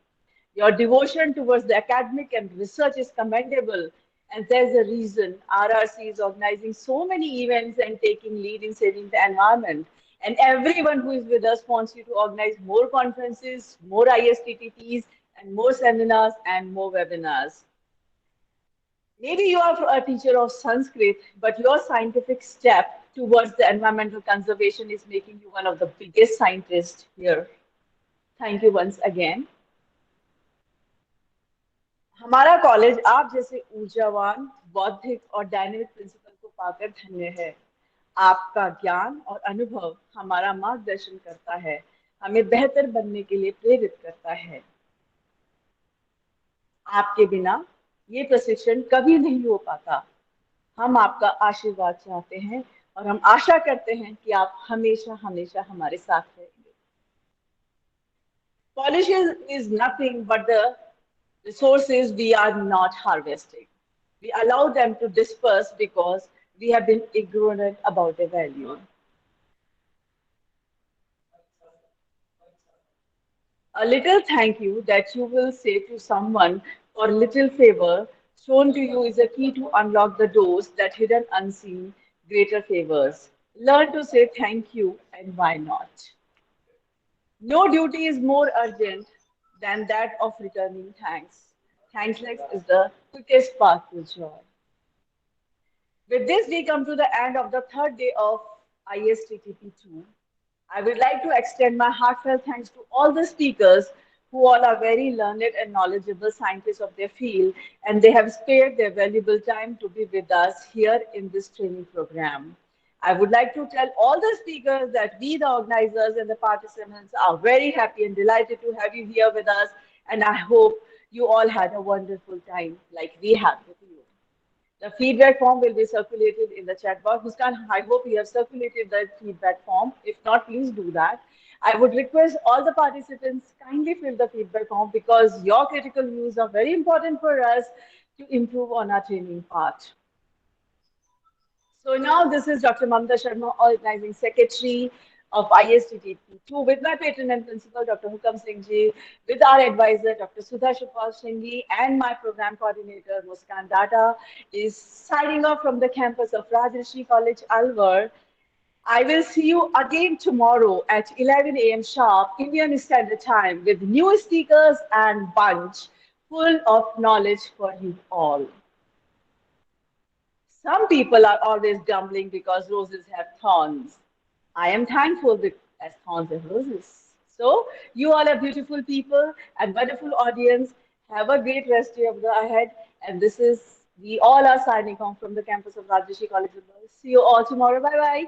Your devotion towards the academic and research is commendable, and there's a reason RRC is organizing so many events and taking lead in saving the environment. And everyone who is with us wants you to organize more conferences, more ISTTPs, and more seminars and more webinars. Maybe you are a teacher of Sanskrit, but your scientific step towards the environmental conservation is making you one of the biggest scientists here. Thank you once again. हमारा college आप जैसे ऊर्जावान, बौद्धिक और dynamic principal को पाकर धन्य है। आपका ज्ञान और अनुभव हमारा मार्गदर्शन करता है, हमें बेहतर बनने के लिए प्रेरित करता है। आपके बिना ये प्रशिक्षण कभी नहीं हो पाता। हम आपका आशीर्वाद चाहते हैं और हम आशा करते हैं कि आप हमेशा हमेशा हमारे साथ रहेंगे। Pollution is nothing but the resources we are not harvesting. We allow them to disperse because we have been ignorant about their value. A little thank you that you will say to someone for little favor shown to you is a key to unlock the doors that hidden unseen greater favors. Learn to say thank you, and why not? No duty is more urgent than that of returning thanks. Thankless is the quickest path to joy. With this, we come to the end of the 3rd day of ISTTP-2. I would like to extend my heartfelt thanks to all the speakers who all are very learned and knowledgeable scientists of their field, and they have spared their valuable time to be with us here in this training program. I would like to tell all the speakers that we, the organizers and the participants, are very happy and delighted to have you here with us, and I hope you all had a wonderful time like we had with you. The feedback form will be circulated in the chat box. Muskan, I hope you have circulated the feedback form. If not, please do that. I would request all the participants kindly fill the feedback form because your critical views are very important for us to improve on our training part. So now this is Dr. Mamta Sharma, Organizing Secretary of ISTTP-2, with my patron and principal, Dr. Hukam Singh Ji, with our advisor, Dr. Sudha Shupal Singh Ji, and my program coordinator, Muskan Data, is signing off from the campus of Raj Rishi College, Alwar. I will see you again tomorrow at 11 a.m. sharp, Indian Standard Time, with new speakers and bunch full of knowledge for you all. Some people are always grumbling because roses have thorns. I am thankful as thorns have roses. So, you all are beautiful people and wonderful audience. Have a great rest of the ahead. And this is, we all are signing off from the campus of Raj Rishi College. See you all tomorrow. Bye-bye.